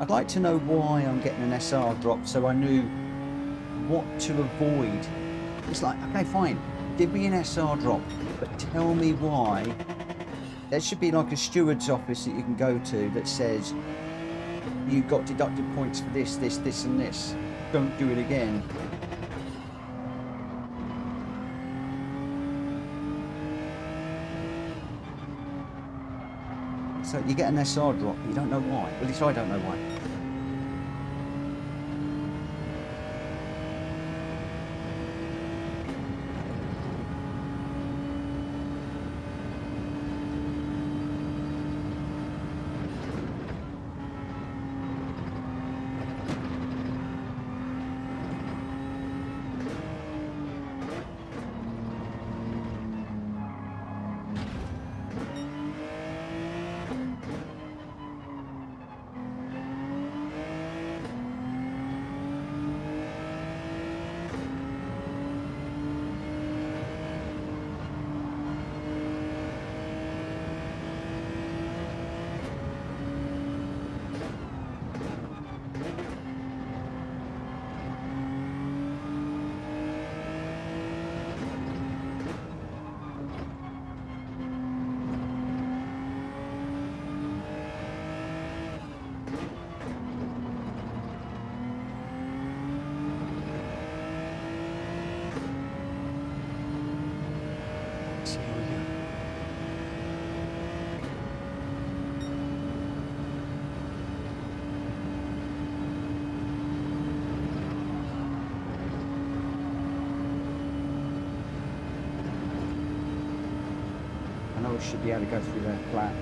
I'd like to know why I'm getting an SR drop so I knew what to avoid. It's like, okay, fine. Give me an SR drop, but tell me why. There should be like a steward's office that you can go to that says, you got deducted points for this, this, this, and this. Don't do it again. So you get an SR drop, you don't know why. At least I don't know why. should be able to go through there flat.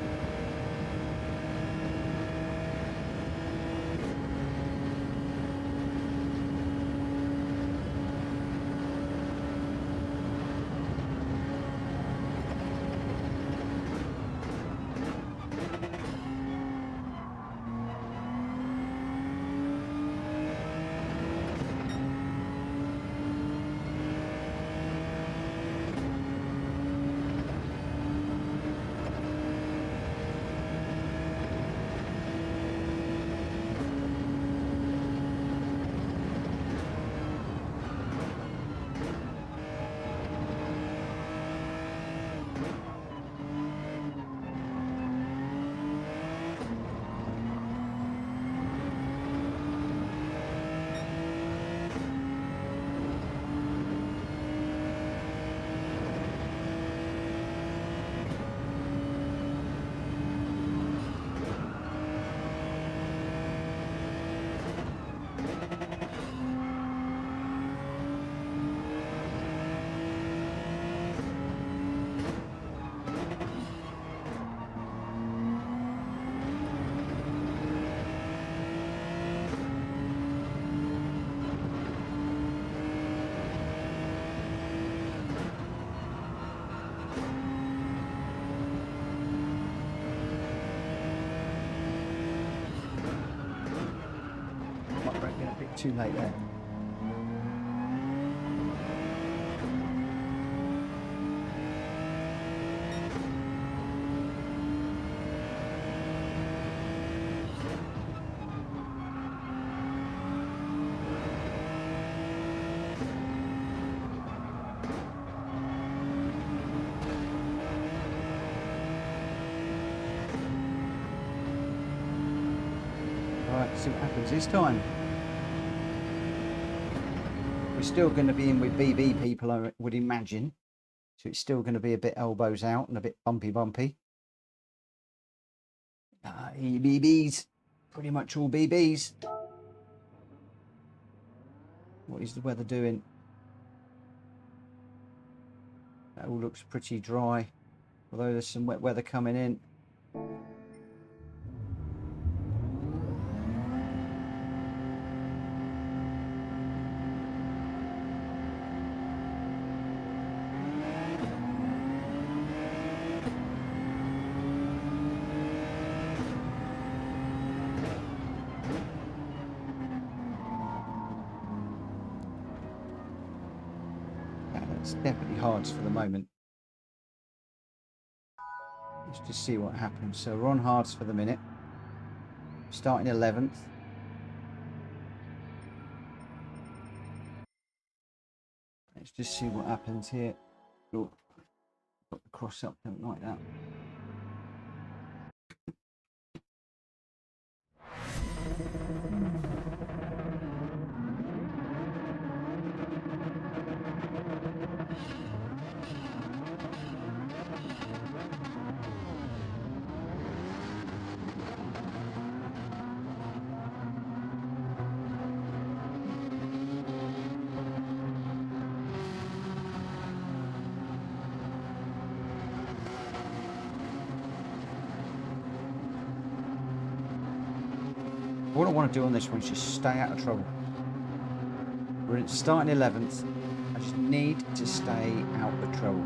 Too late there. Right, see what happens this time. We're still going to be in with BB people, I would imagine. So it's still going to be a bit elbows out and a bit bumpy. BBs. Pretty much all BBs. What is the weather doing? That all looks pretty dry. Although there's some wet weather coming in. It's definitely hards for the moment. Let's just see what happens. So we're on hards for the minute. Starting 11th. Let's just see what happens here. Oh, got the cross up, don't like that. What I want to do on this one is just stay out of trouble. We're starting 11th. I just need to stay out of trouble.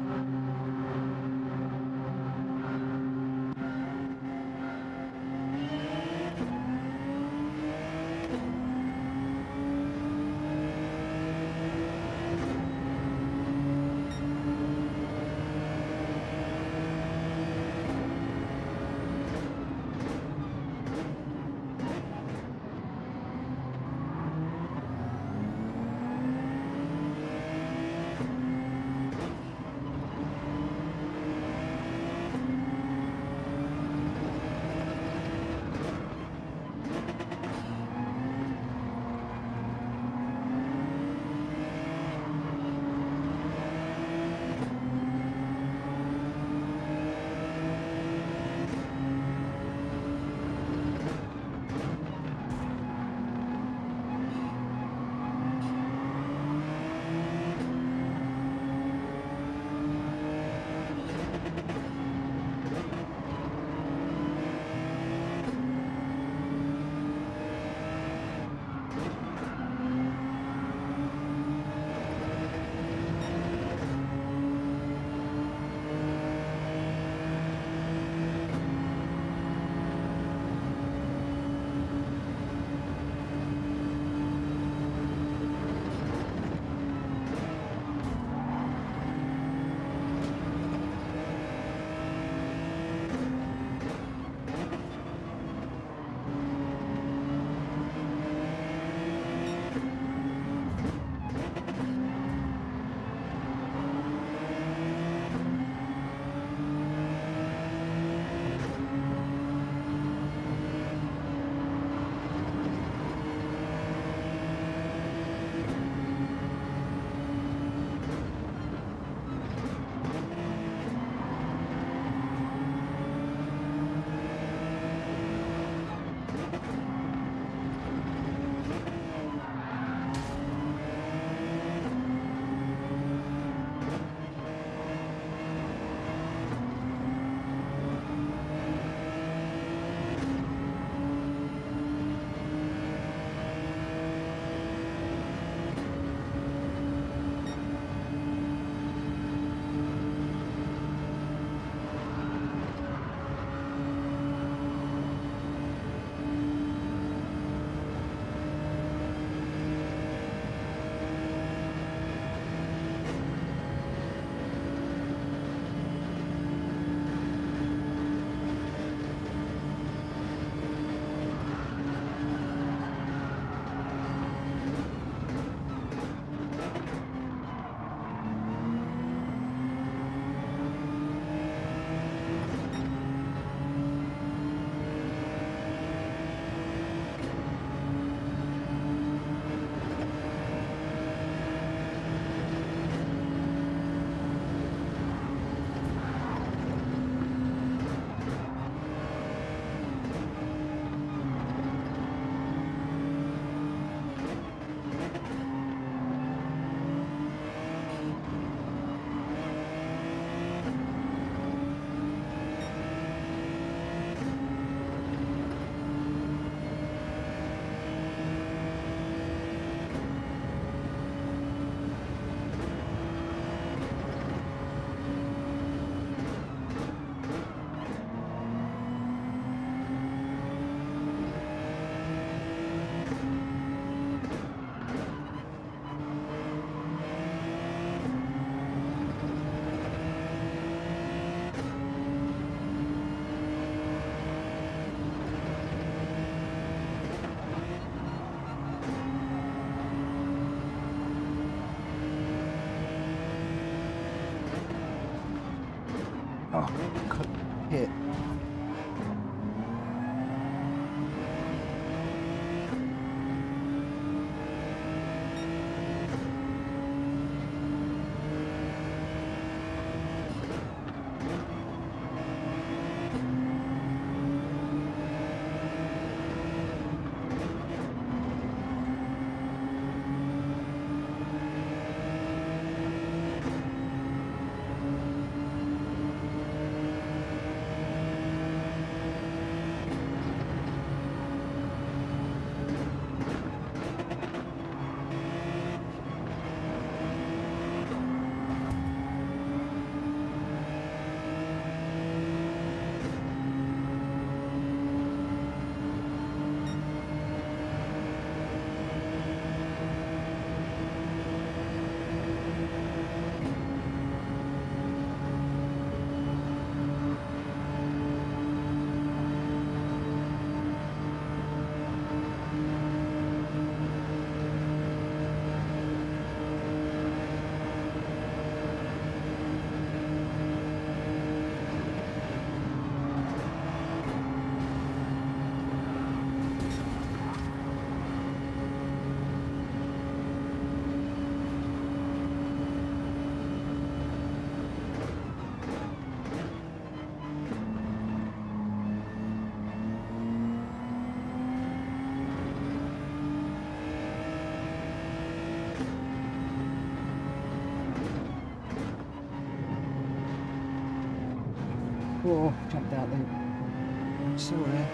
Oh, jumped out there. It's still there.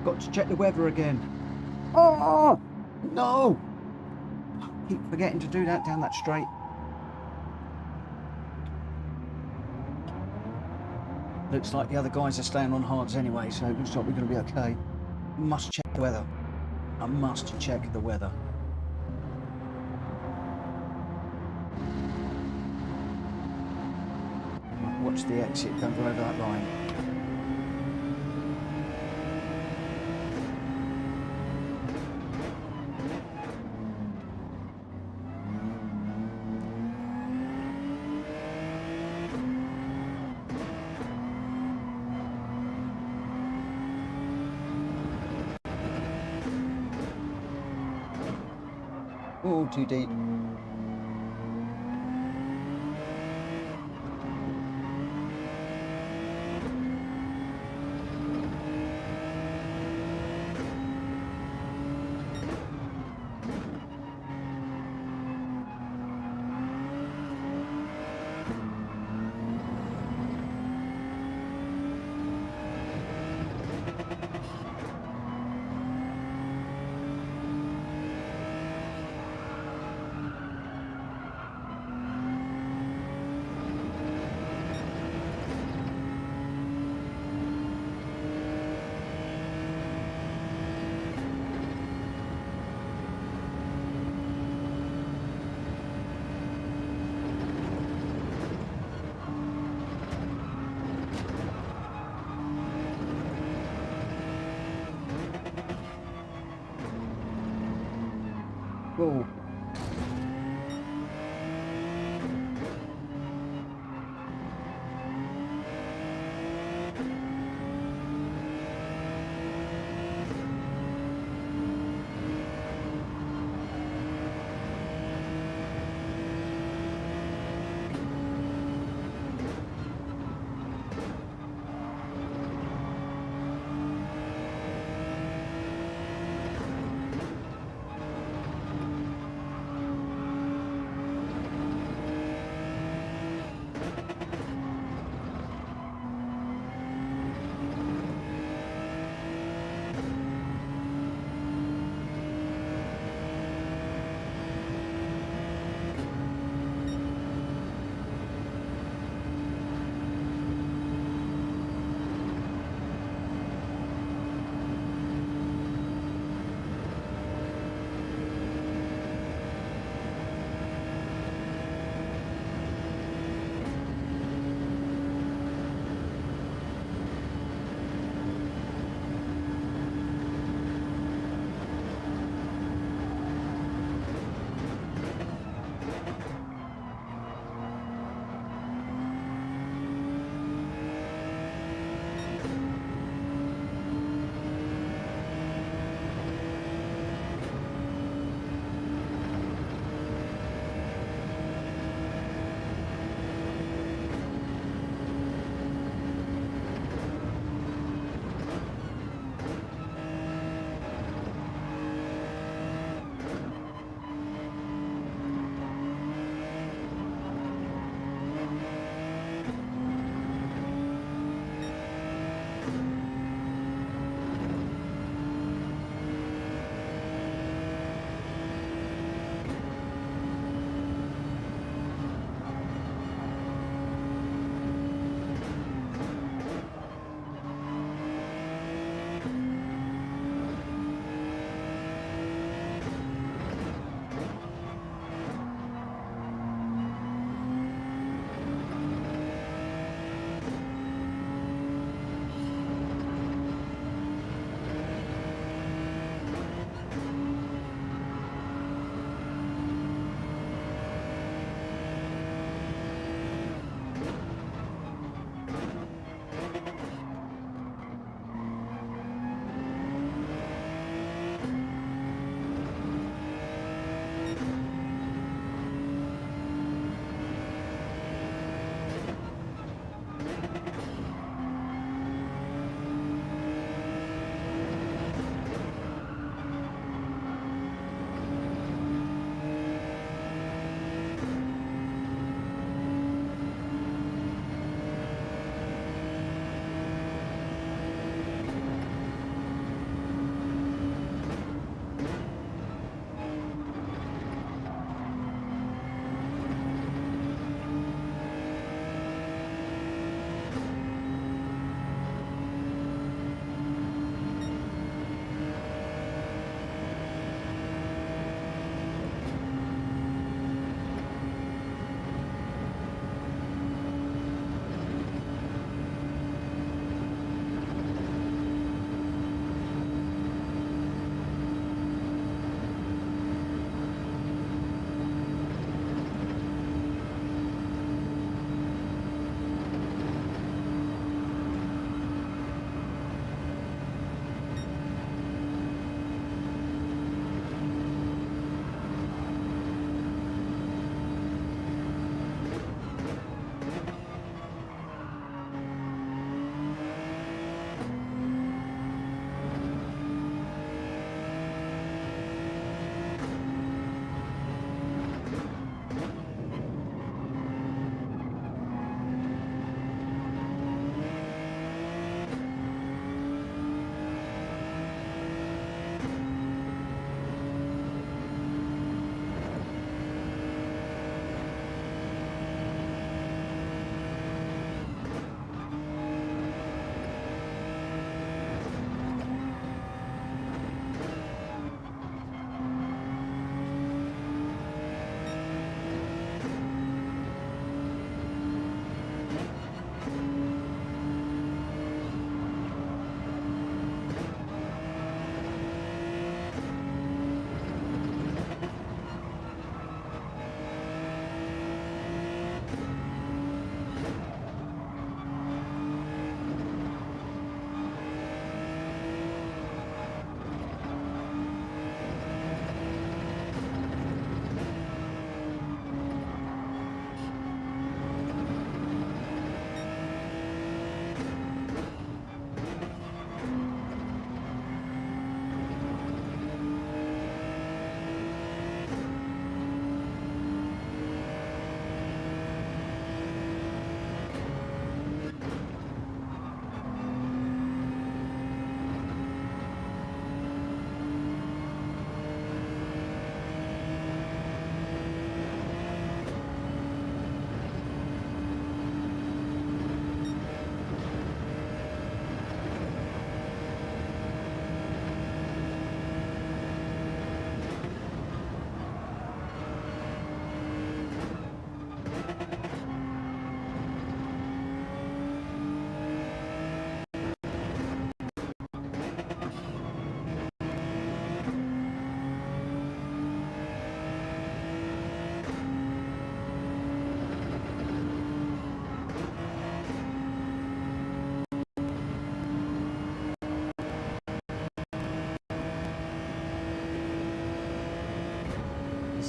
Got to check the weather again. Oh no! Keep forgetting to do that down that straight. Looks like the other guys are staying on hards anyway, so it looks like we're going to be okay. Must check the weather. I must check the weather. Right, watch the exit, don't go over that line. Oh, too deep. Oh.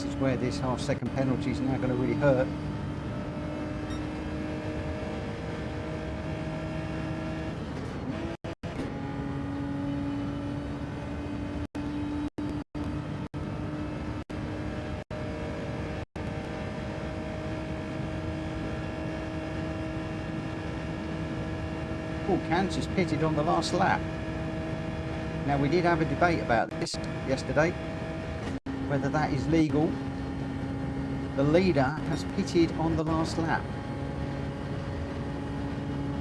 this is where this half-second penalty is now going to really hurt. Paul Cantor's pitted on the last lap. Now, we did have a debate about this yesterday, whether that is legal. The leader has pitted on the last lap.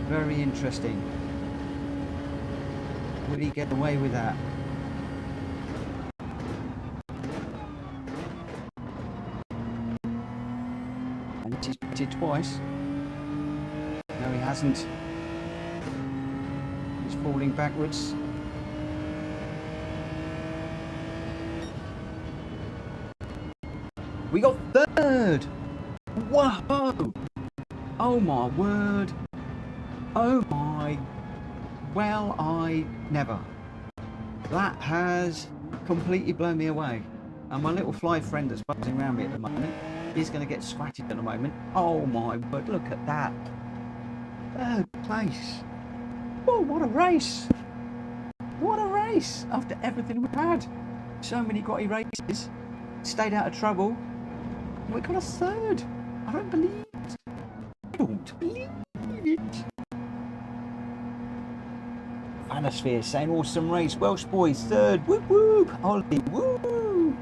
Very interesting. Will he get away with that? And he's pitted twice. No, he hasn't. He's falling backwards. We got third! Whoa! Oh my word! Oh my... Well, I never. That has completely blown me away. And my little fly friend that's buzzing around me at the moment is going to get scratched in a moment. Oh my word, look at that. Third place. Oh, what a race! What a race! After everything we've had. So many grotty races. Stayed out of trouble. We got a third. I don't believe it. I don't believe it. Vanosphere saying awesome race. Welsh boys third. Whoop whoop. Ollie woo.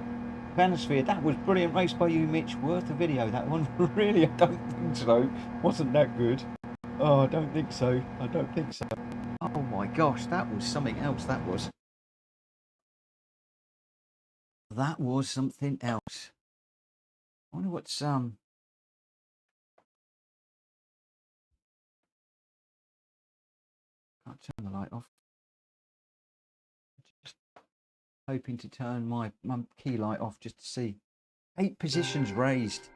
Vanosphere, that was brilliant race by you, Mitch. Worth a video. That one really, I don't think so. Wasn't that good? Oh, I don't think so. I don't think so. Oh my gosh, that was something else. That was. That was something else. I wonder what's can't turn the light off. Just hoping to turn my key light off just to see. 8 positions raised.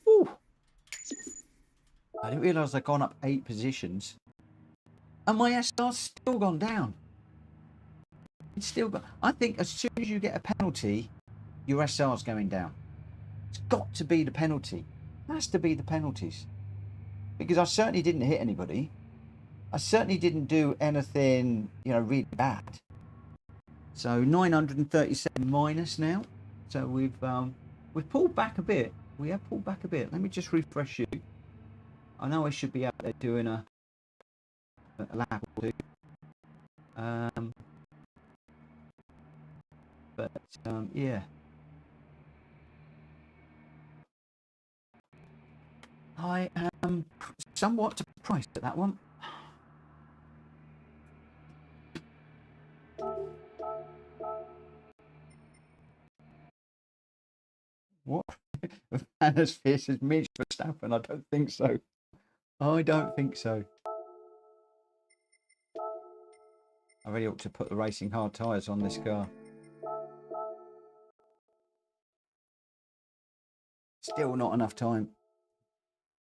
Ooh. I didn't realise I'd gone up 8 positions. And my SR's still gone down. It's still got. I think as soon as you get a penalty, your SR's going down. It's got to be the penalty. It has to be the penalties. Because I certainly didn't hit anybody. I certainly didn't do anything, you know, really bad. So 937 minus now. So we've pulled back a bit. We have pulled back a bit. Let me just refresh you. I know I should be out there doing a lap or two. Yeah. I am somewhat surprised at that one. What? As fierce as Mitch Verstappen? I don't think so. I don't think so. I really ought to put the racing hard tyres on this car. Still not enough time.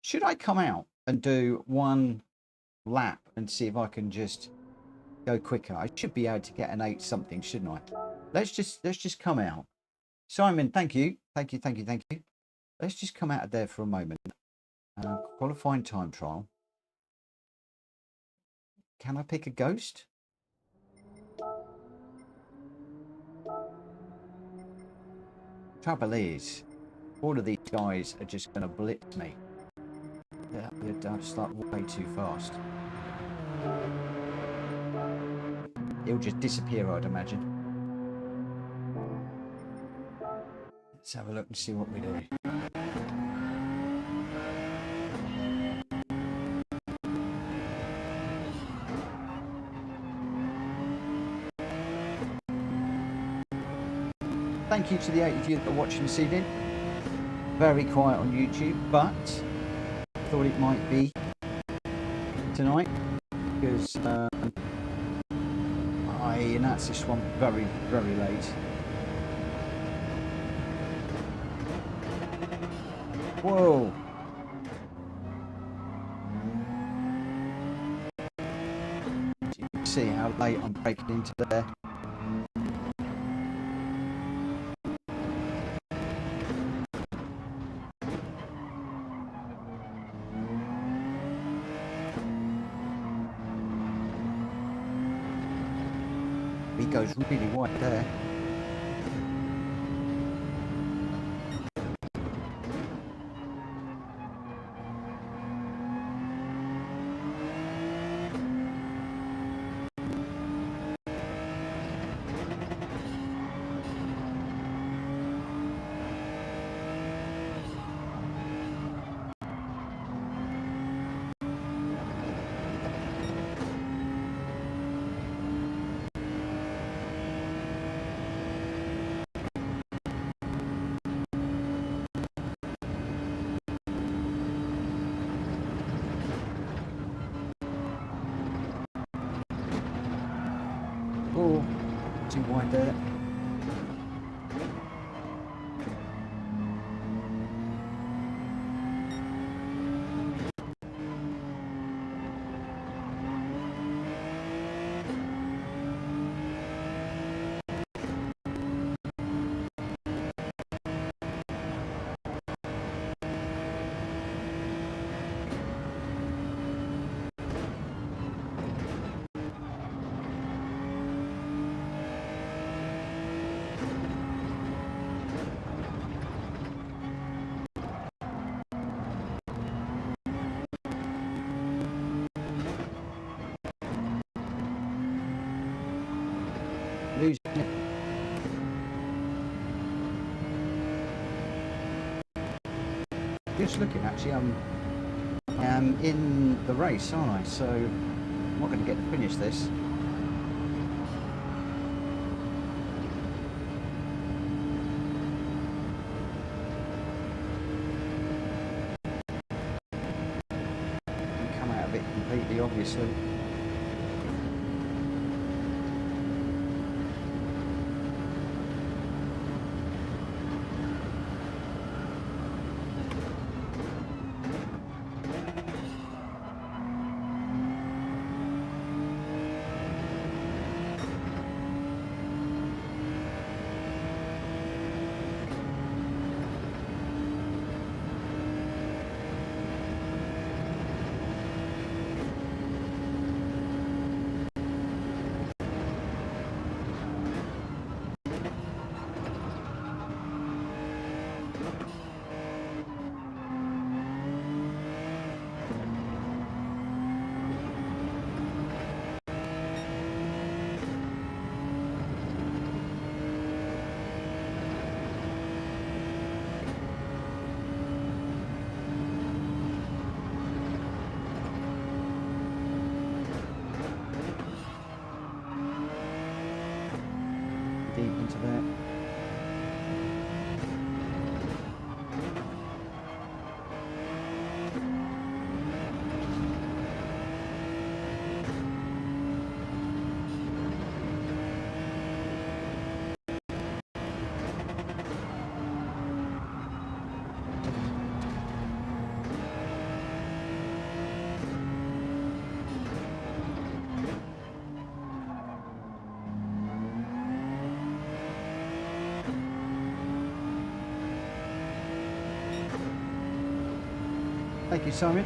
Should I come out and do one lap and see if I can just go quicker? I should be able to get an 8 something, shouldn't I? Let's just come out. Simon, thank you. Thank you. Let's just come out of there for a moment. Qualifying time trial. Can I pick a ghost? Trouble is, all of these guys are just going to blitz me. They'll start way too fast. It'll just disappear, I'd imagine. Let's have a look and see what we do. Thank you to the 8 of you that are watching this evening. Very quiet on YouTube, but I thought it might be tonight because I announced this one very, very late. Whoa! You can see how late I'm breaking into there. He goes really wide there. Oh, too wide there. Losing it. Just looking, actually, I'm in the race, aren't I? So I'm not going to get to finish this. Come out of it completely, obviously. Deep into there. Thank you, Simon.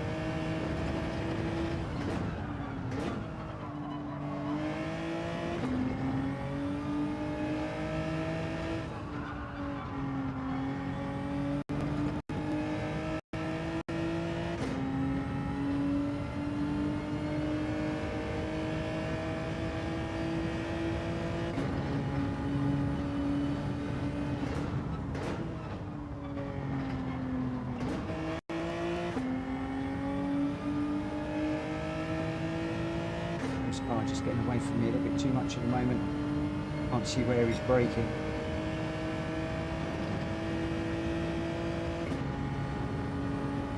This car just getting away from me a little bit too much at the moment. Can't see where he's braking.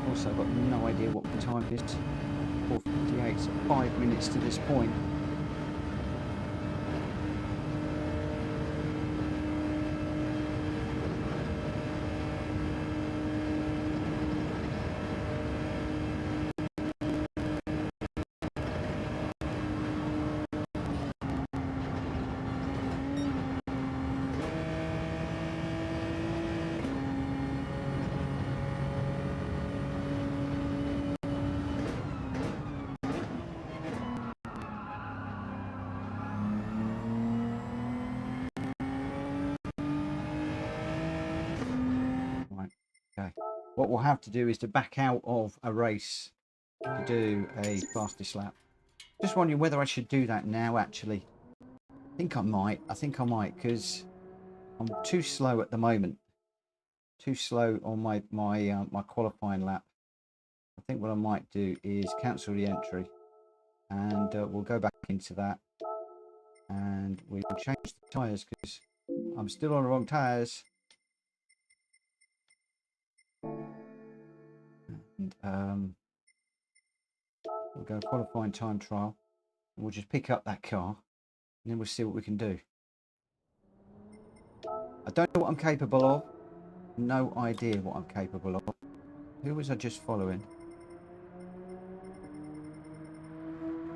Also, I've got no idea what the time is. 4:58, so 5 minutes to this point. what we'll have to do is to back out of a race to do a fastest lap. Just wondering whether I should do that now, actually. I think I might, because I'm too slow at the moment. Too slow on my qualifying lap. I think what I might do is cancel the entry, and we'll go back into that, and we'll change the tyres because I'm still on the wrong tyres. And we'll go qualifying time trial, and we'll just pick up that car, and then we'll see what we can do. I don't know what I'm capable of. No idea what I'm capable of. Who was I just following?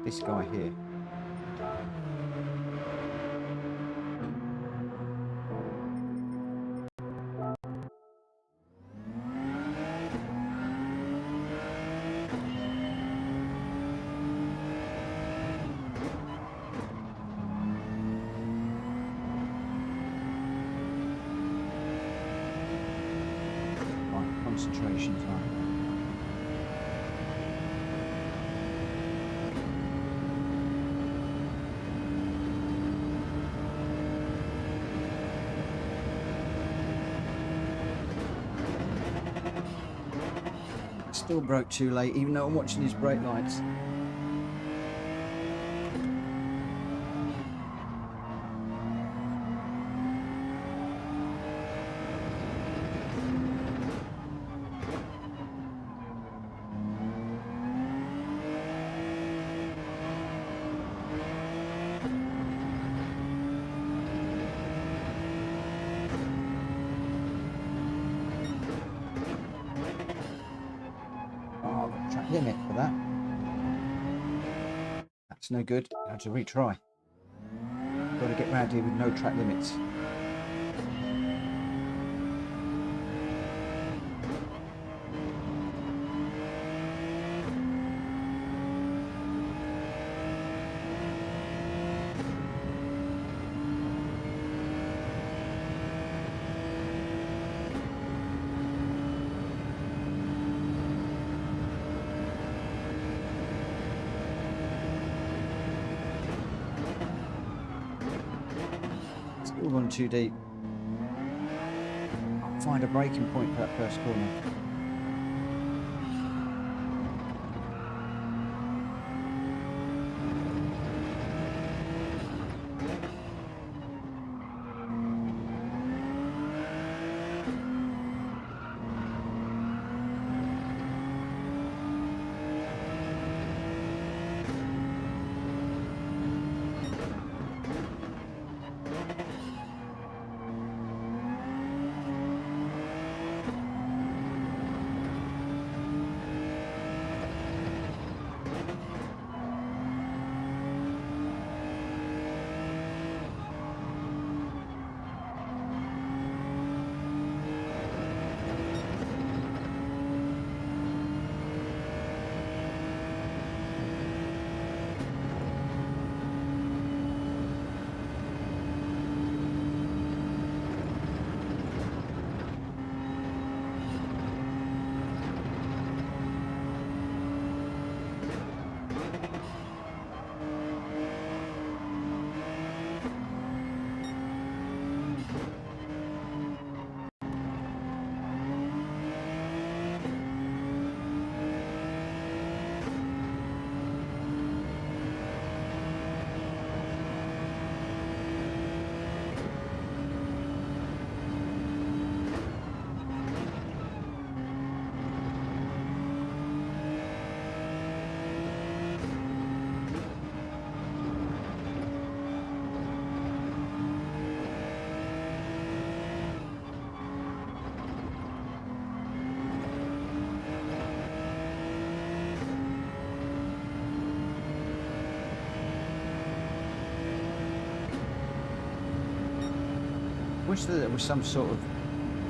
This guy here. Right, concentration time. Still broke too late, even though I'm watching his brake lights. Limit for that. That's no good. I have to retry. Got to get round here with no track limits. Still gone too deep. I'll find a braking point for that first corner. Wish that there was some sort of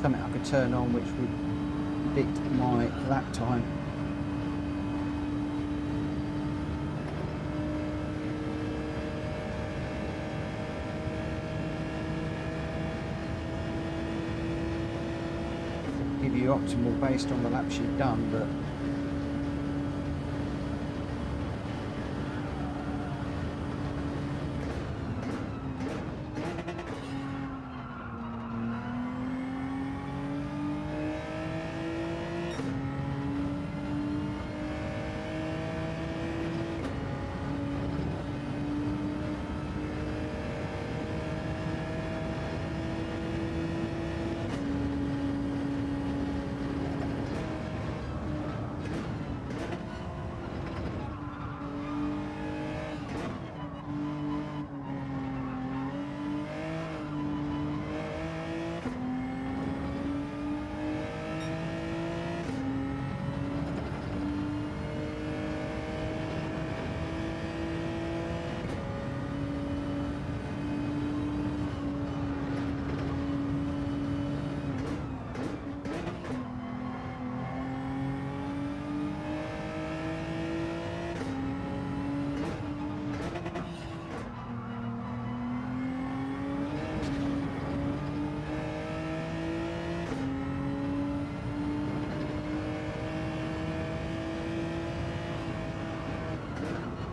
something I could turn on which would predict my lap time. give you optimal based on the laps you've done, but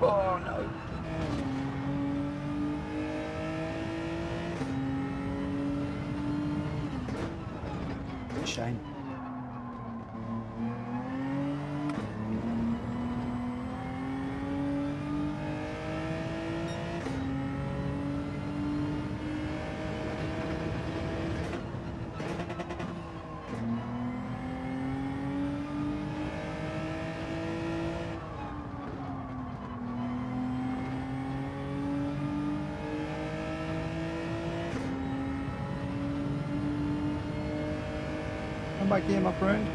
oh no. Shame. Come back here, my friend.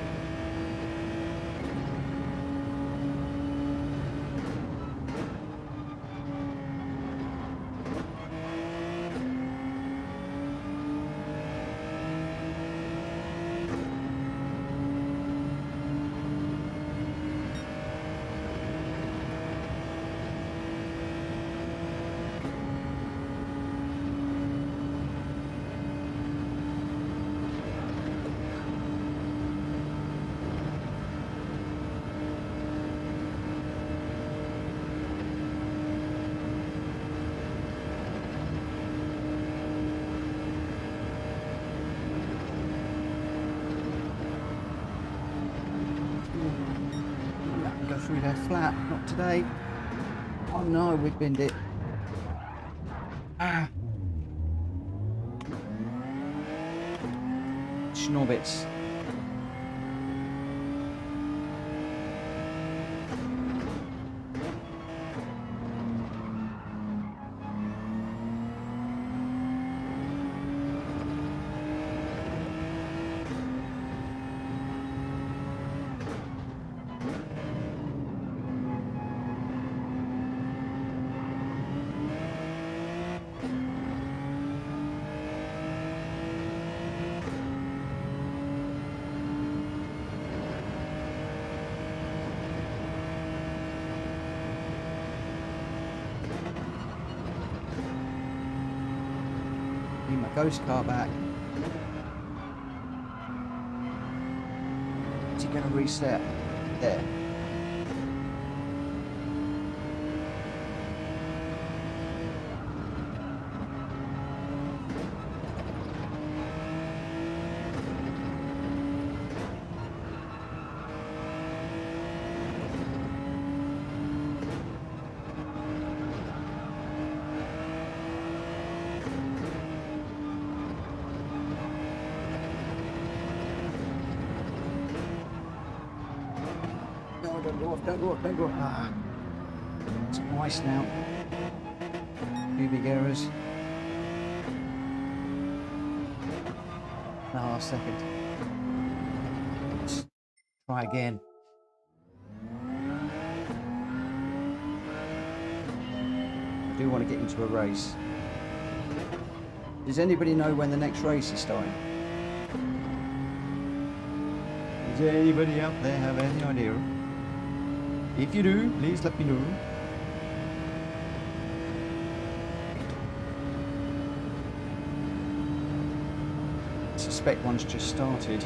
Through there flat, not today. Oh no, we've binned it. Ah. Schnorbits. Need my ghost car back. Is he going to reset? There. Don't go off, don't go off. Ah, it's twice now. Two big errors. No, last second. Let's try again. I do want to get into a race. Does anybody know when the next race is starting? Does anybody out there have any idea? If you do, please let me know. I suspect one's just started.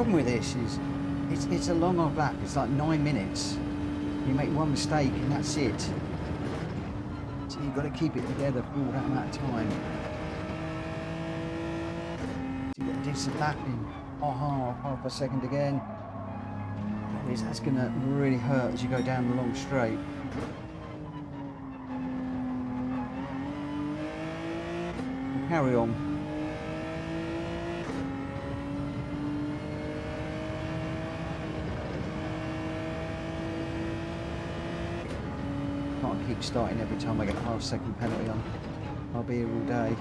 Problem with this is it's a long old lap. It's like 9 minutes. You make one mistake and that's it. So you've got to keep it together for all that amount of time. So you've got to do some lapping. Half a second again. That's going to really hurt as you go down the long straight. We'll carry on. Can't keep starting every time I get a half-second penalty on. I'll be here all day.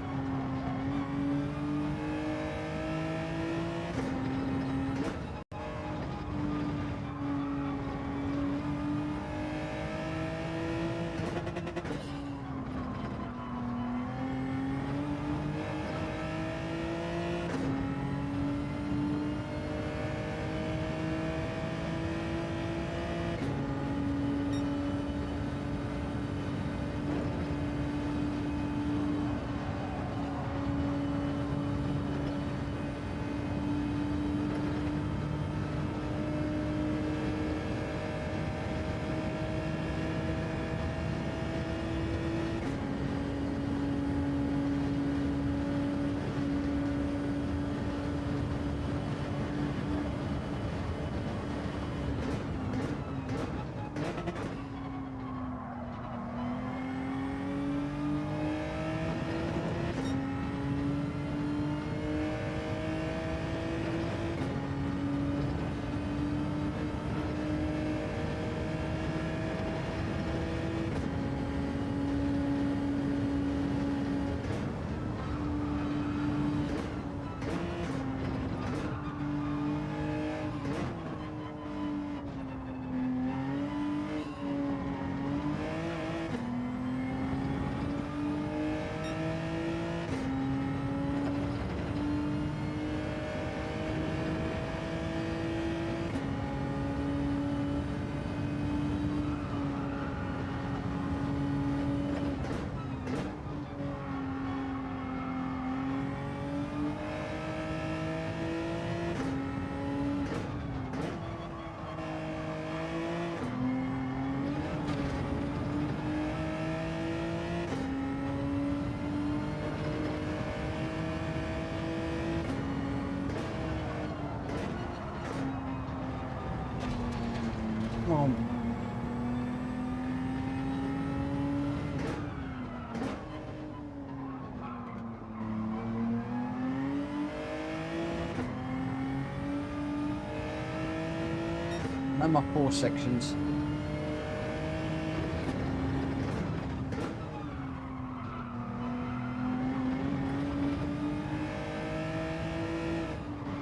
And my 4 sections.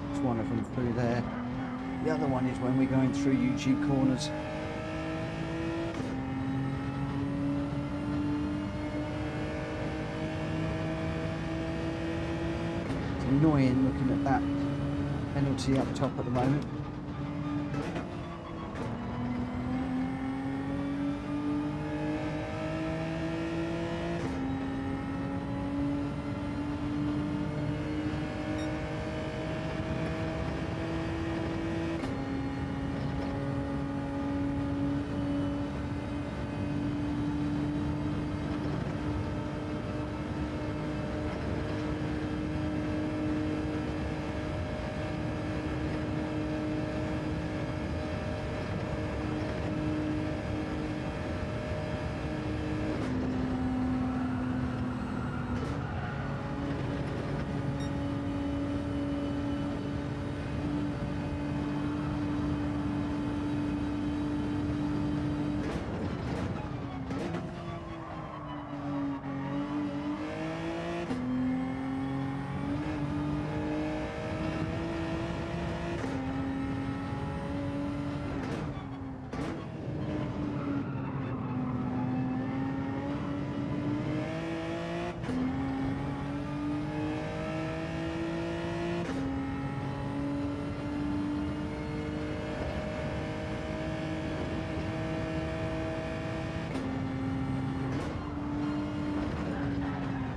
There's one of them through there. The other one is when we're going through YouTube corners. It's annoying looking at that penalty up top at the moment.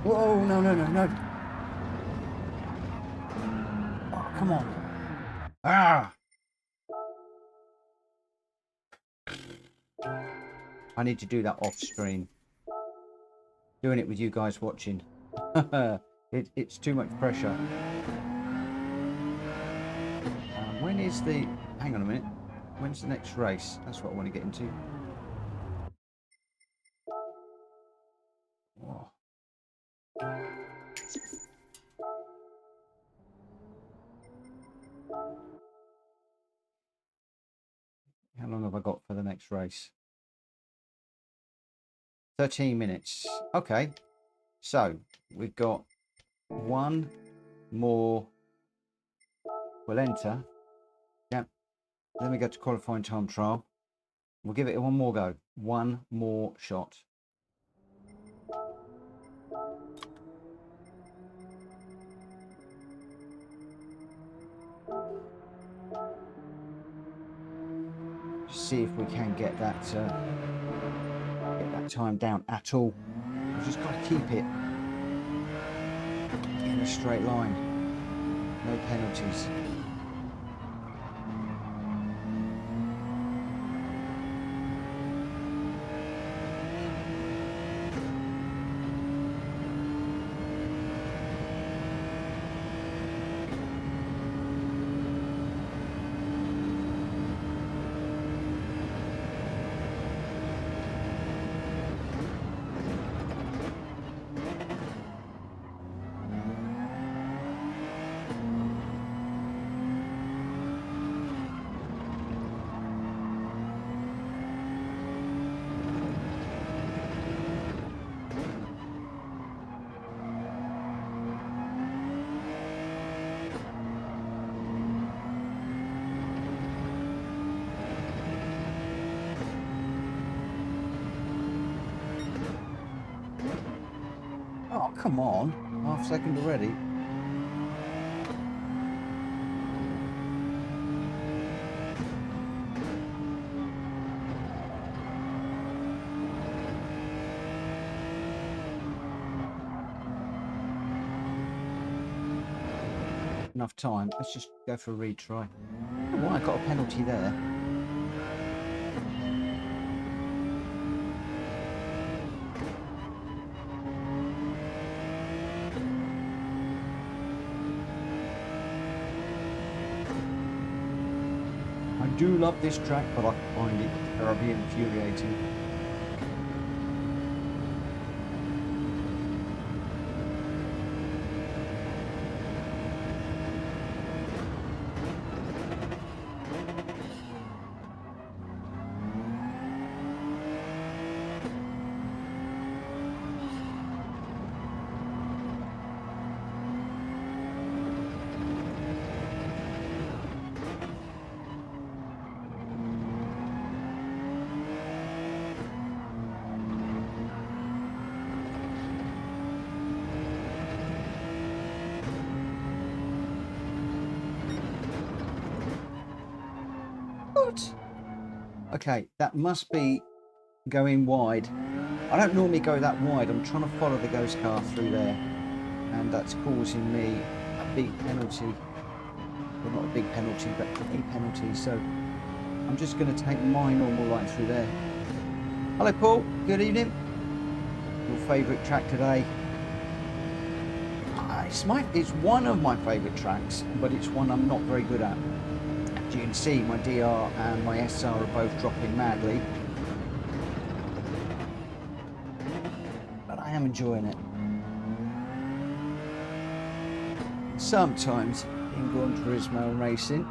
Whoa, no. Oh, come on. Ah! I need to do that off screen. Doing it with you guys watching. It's too much pressure. When is the... Hang on a minute. When's the next race? That's what I want to get into. Oh. How long have I got for the next race? 13 minutes. Okay. So, we've got one more. We'll enter. Yep. Then we go to qualifying time trial. We'll give it one more go. One more shot. Just see if we can get that time down at all. We've just got to keep it in a straight line. No penalties. Oh, come on. Half second already. Enough time. Let's just go for a retry. Oh, I got a penalty there. I do love this track, but I find it terribly infuriating. Okay, that must be going wide. I don't normally go that wide. I'm trying to follow the ghost car through there, and that's causing me a big penalty. Well, not a big penalty, but a penalty. So I'm just going to take my normal line through there. Hello, Paul. Good evening. Your favourite track today? It's one of my favourite tracks, but it's one I'm not very good at. As you can see, my DR and my SR are both dropping madly, but I am enjoying it. Sometimes in Gran Turismo racing,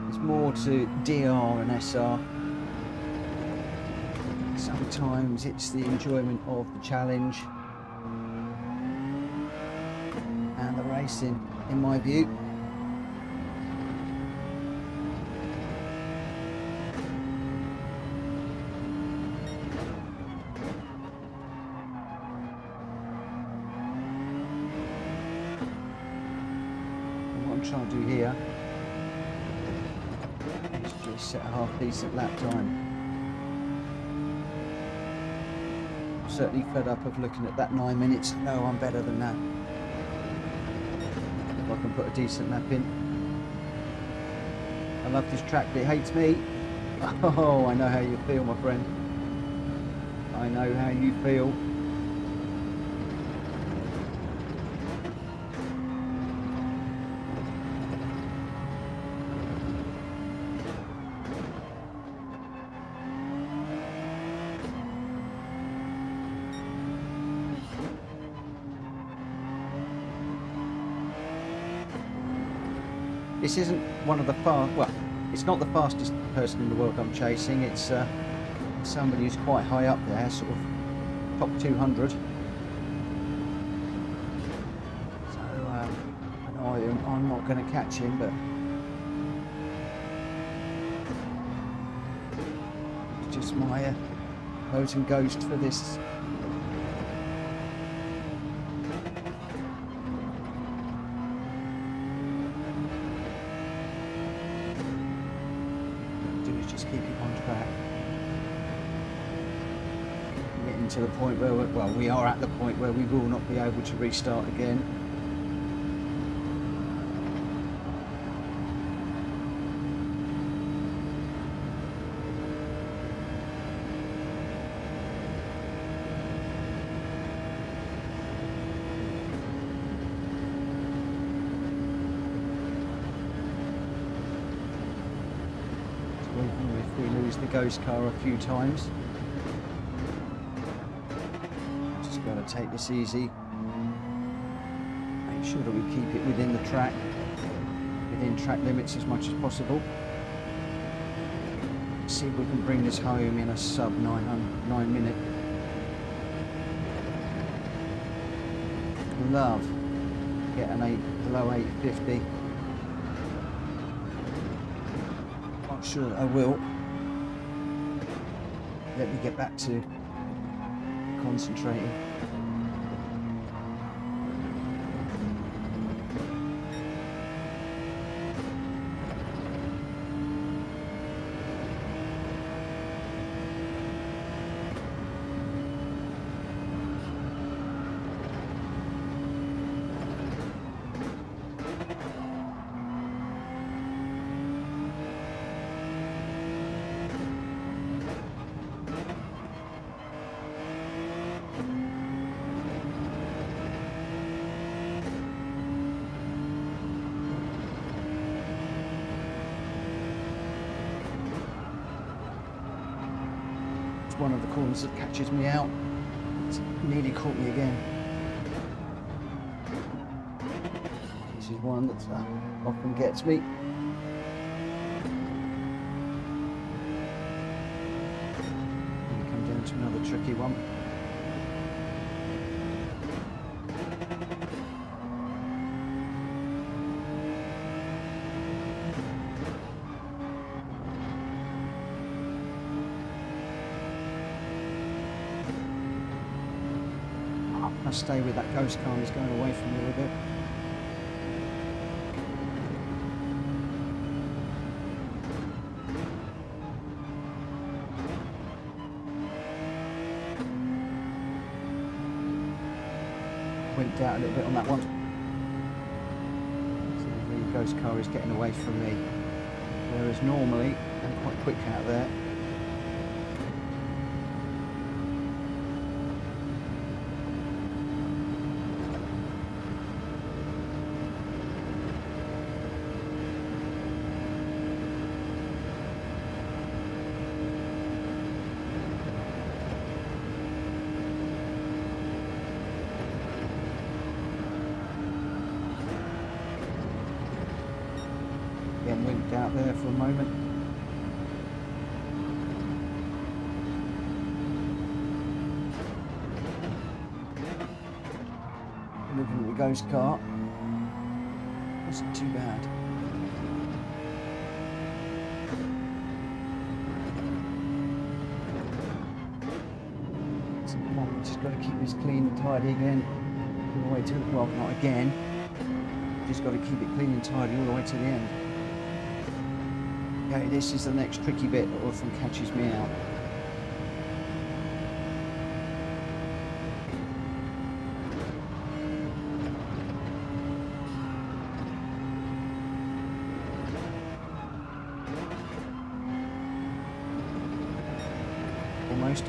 it's more to DR and SR. Sometimes it's the enjoyment of the challenge and the racing, in my view. Trying to do here is just set a half decent lap time. I'm certainly fed up of looking at that 9 minutes. No, I'm better than that. If I can put a decent lap in. I love this track, but it hates me. Oh, I know how you feel, my friend. I know how you feel. This isn't one of the well, it's not the fastest person in the world I'm chasing. It's somebody who's quite high up there, sort of top 200. So I know I'm not going to catch him, but it's just my goes and ghost for this. Just keep it on track. Getting to the point where we are at the point where we will not be able to restart again. If we lose the ghost car a few times, just got to take this easy. Make sure that we keep it within the track, within track limits as much as possible. See if we can bring this home in a sub 9 minute. Love get an below 850. Not sure that I will. Let me get back to concentrating. One of the corners that catches me out. It's nearly caught me again. This is one that often gets me. And come down to another tricky one. I stay with that ghost car, he's going away from me a little bit. Winked out a little bit on that one. So the ghost car is getting away from me. Whereas normally, I'm quite quick out there. Getting winked out there for a moment. Looking at the ghost car, wasn't too bad. So just got to keep this clean and tidy again, all the way to the, well, not again. Just got to keep it clean and tidy all the way to the end. Okay, this is the next tricky bit that often catches me out. almost.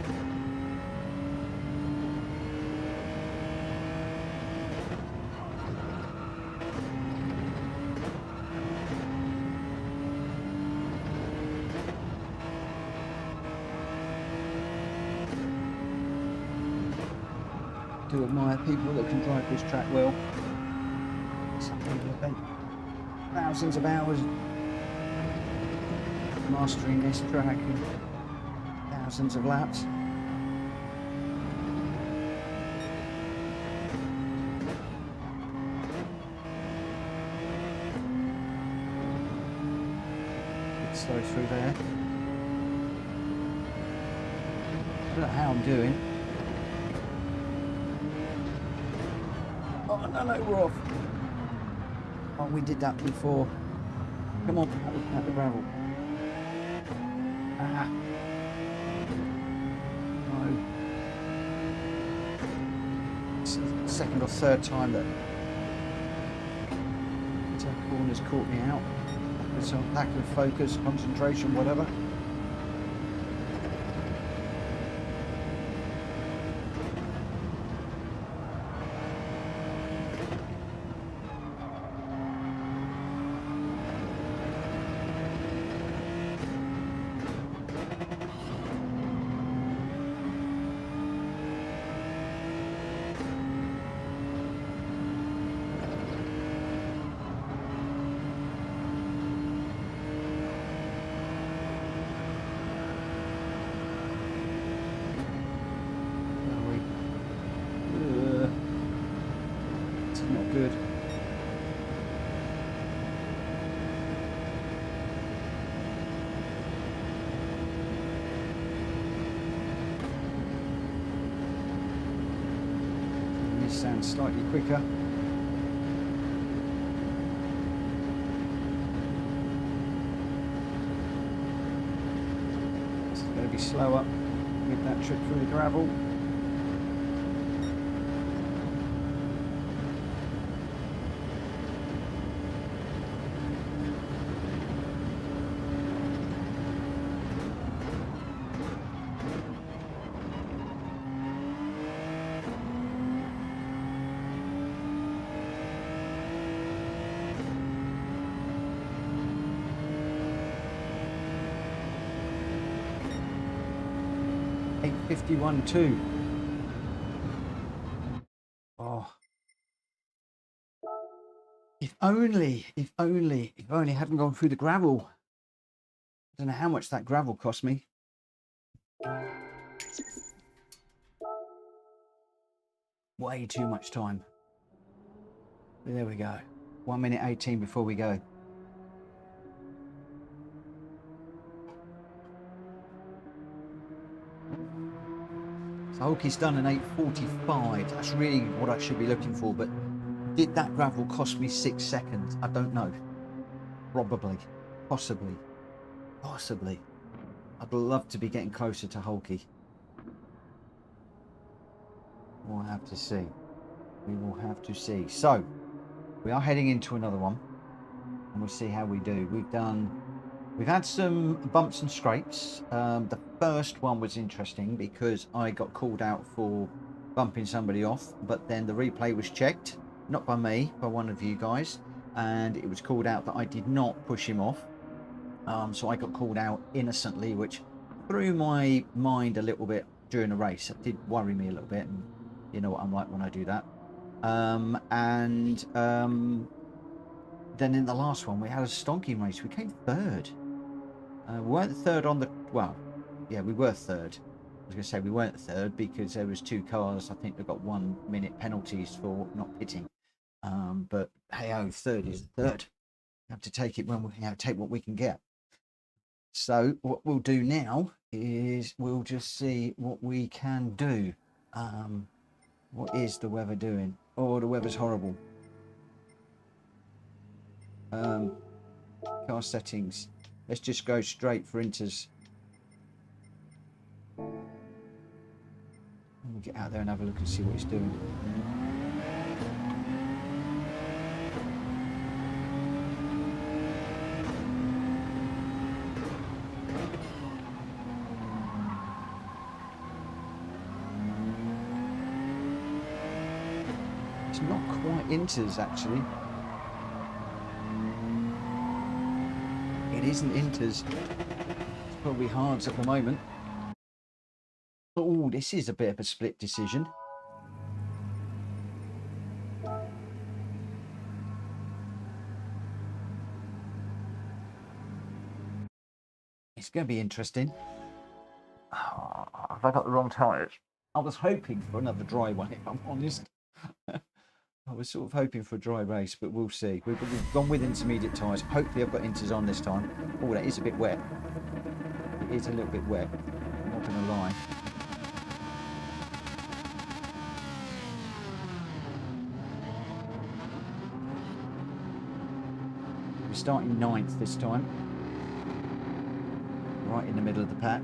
Do admire people that can drive this track well. Some people have spent thousands of hours mastering this track and thousands of laps. Bit slow through there. I don't know how I'm doing. Oh no, we're off. Oh, we did that before. Come on, at the gravel. Ah. No. It's the second or third time that corner's caught me out. With some lack of focus, concentration, whatever. Good. This sounds slightly quicker. It's going to be slower with that trip through the gravel. .51.2. Oh, if only I hadn't gone through the gravel. I don't know how much that gravel cost me. Way too much time. There we go. 1 minute 18 before we go. So Hulkie's done an 8:45. That's really what I should be looking for, but did that gravel cost me 6 seconds? I don't know. Probably. Possibly. I'd love to be getting closer to Hulkie. We'll have to see. We will have to see. So, we are heading into another one, and we'll see how we do. We've had some bumps and scrapes. The first one was interesting because I got called out for bumping somebody off, but then the replay was checked, not by me, by one of you guys, and it was called out that I did not push him off. So I got called out innocently, which threw my mind a little bit during the race. It did worry me a little bit, and you know what I'm like when I do that. Then in the last one, we had a stonking race. We came third. We weren't third on the... Well, yeah, we were third. I was going to say we weren't third because there was 2 cars, I think, that got 1 minute penalties for not pitting. But hey-oh, third is third. We have to take it when we take what we can get. So what we'll do now is we'll just see what we can do. What is the weather doing? Oh, the weather's horrible. Car settings. Let's just go straight for inters. We'll get out there and have a look and see what he's doing. It's not quite inters actually. It isn't inters. It's probably hards at the moment. Oh, this is a bit of a split decision. It's going to be interesting. Oh, have I got the wrong tyres? I was hoping for another dry one, if I'm honest. I was sort of hoping for a dry race, but we'll see. We've gone with intermediate tyres. Hopefully I've got inters on this time. Oh, that is a bit wet. It is a little bit wet. I'm not going to lie. We're starting 9th this time. Right in the middle of the pack.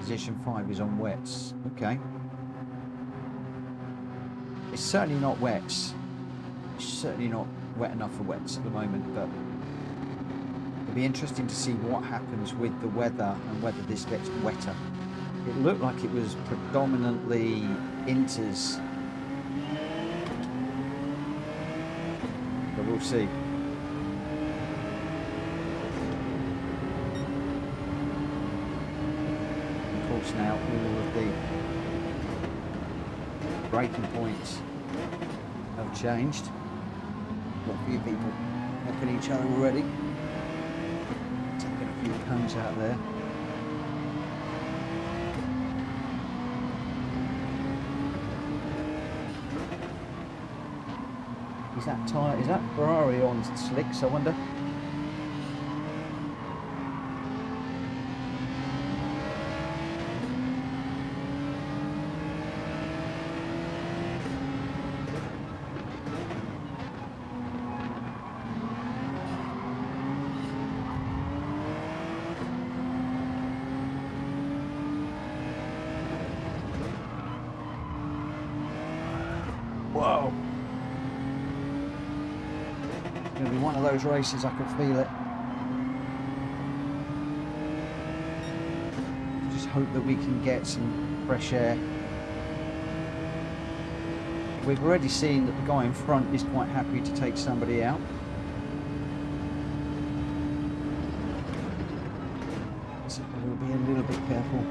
Position 5 is on wets. Okay. It's certainly not wets. It's certainly not wet enough for wets at the moment, but it'll be interesting to see what happens with the weather and whether this gets wetter. It looked like it was predominantly inters, but we'll see. Of course, now all of the braking points have changed. Got a few people helping each other already. Taking a few cones out there. Is that tyre? Is that Ferrari on slicks? I wonder. Whoa! It's going to be one of those races, I can feel it. Just hope that we can get some fresh air. We've already seen that the guy in front is quite happy to take somebody out. So we'll be a little bit careful.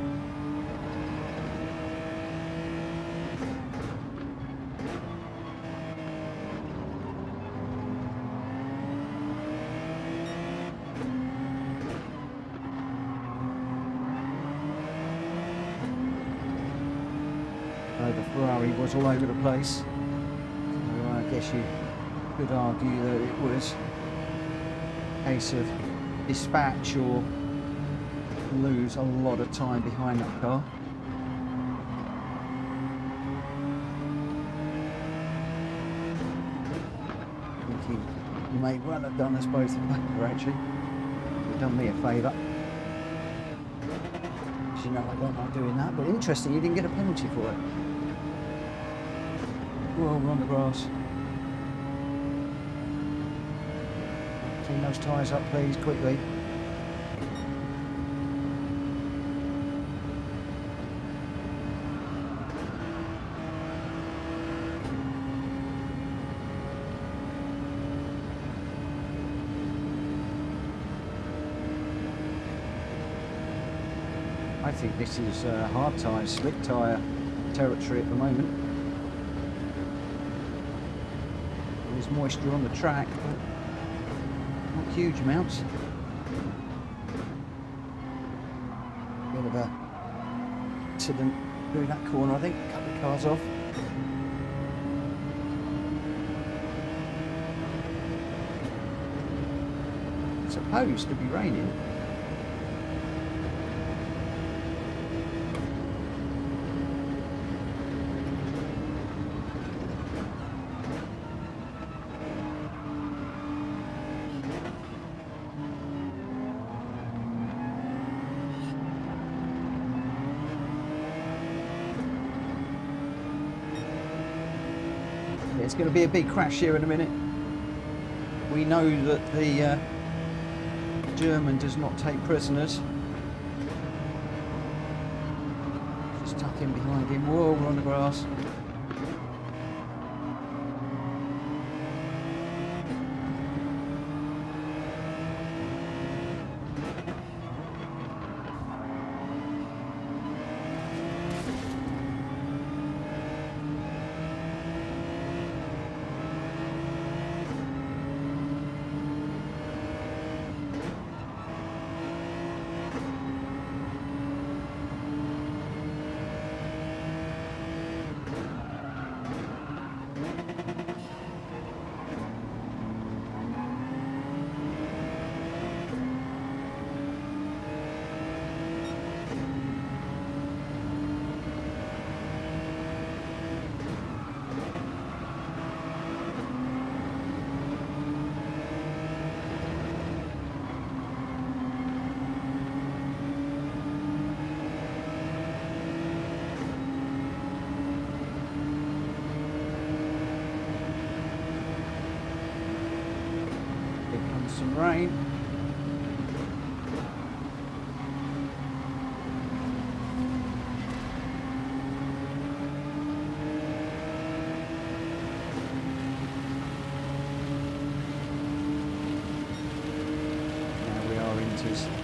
The Ferrari was all over the place, so I guess you could argue that it was a case of dispatch or lose a lot of time behind that car. I think he may well have done us both a favour actually. He's done me a favour. You know, I don't like doing that, but interesting, you didn't get a penalty for it. Whoa, we're on the grass. Clean those tyres up, please, quickly. I think this is hard tyre, slick tyre territory at the moment. There's moisture on the track, but not huge amounts. Bit of a accident through that corner, I think. A couple of cars off. It's supposed to be raining. It's going to be a big crash here in a minute. We know that the German does not take prisoners. Just tuck in behind him. Whoa, we're on the grass. some rain. Now we are into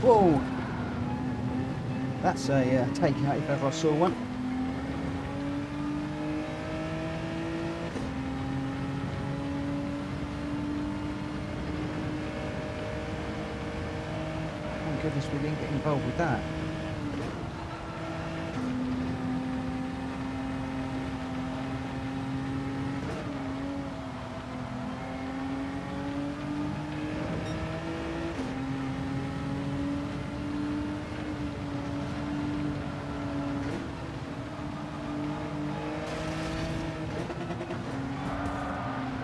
whoa! That's a takeout if ever I saw one. Thank goodness we didn't get involved with that.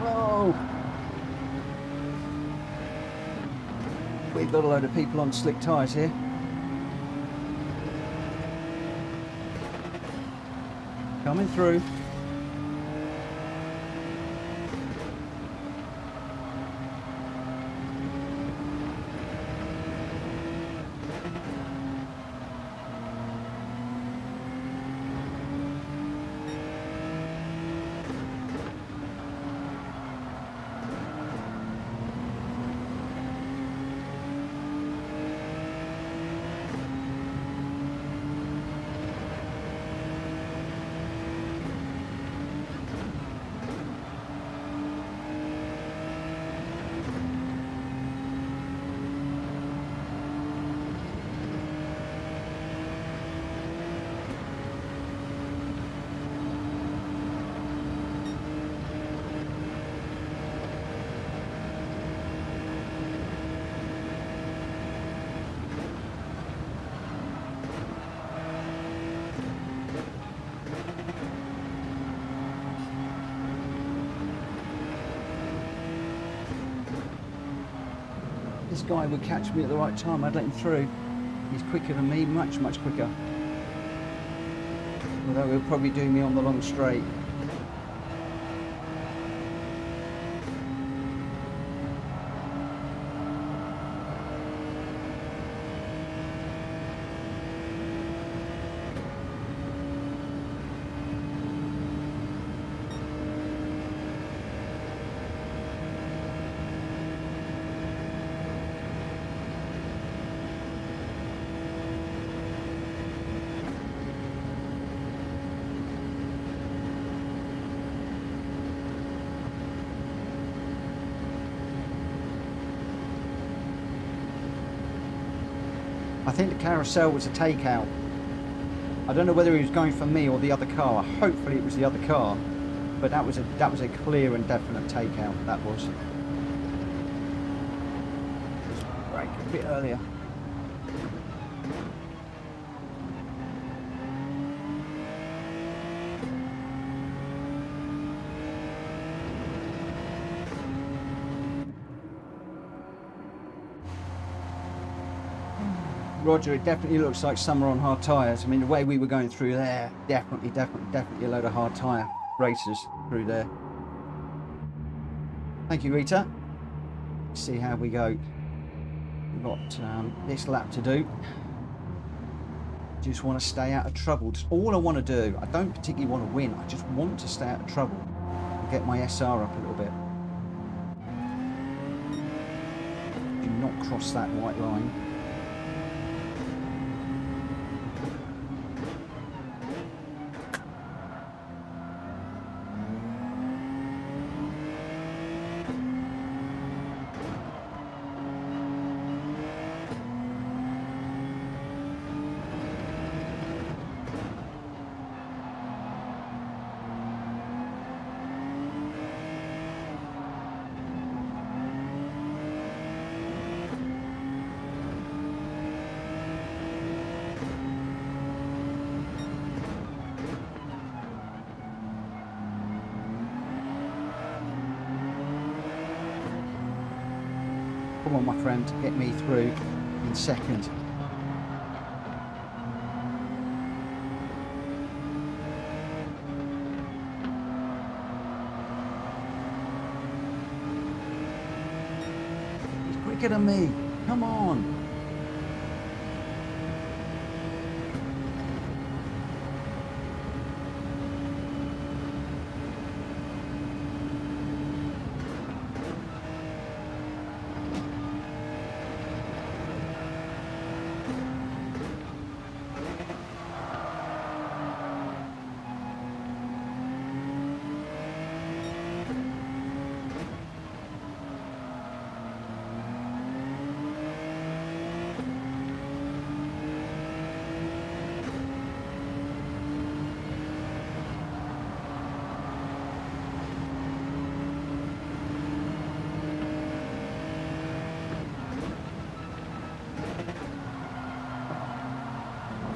Whoa! We've got a load of people on slick tyres here. Coming through. This guy would catch me at the right time, I'd let him through. He's quicker than me, much quicker. Although he'll probably do me on the long straight. I think the carousel was a takeout. I don't know whether he was going for me or the other car. Hopefully it was the other car, but that was a clear and definite takeout. That was. Brake a bit earlier. Roger, it definitely looks like summer on hard tyres. I mean, the way we were going through there, definitely a load of hard tyre racers through there. Thank you, Rita. Let's see how we go. We've got this lap to do. Just want to stay out of trouble. That's all I want to do. I don't particularly want to win. I just want to stay out of trouble and get my SR up a little bit. Do not cross that white line. Come on, my friend, get me through in second. He's quicker than me. Come on.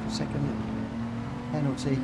Second penalty.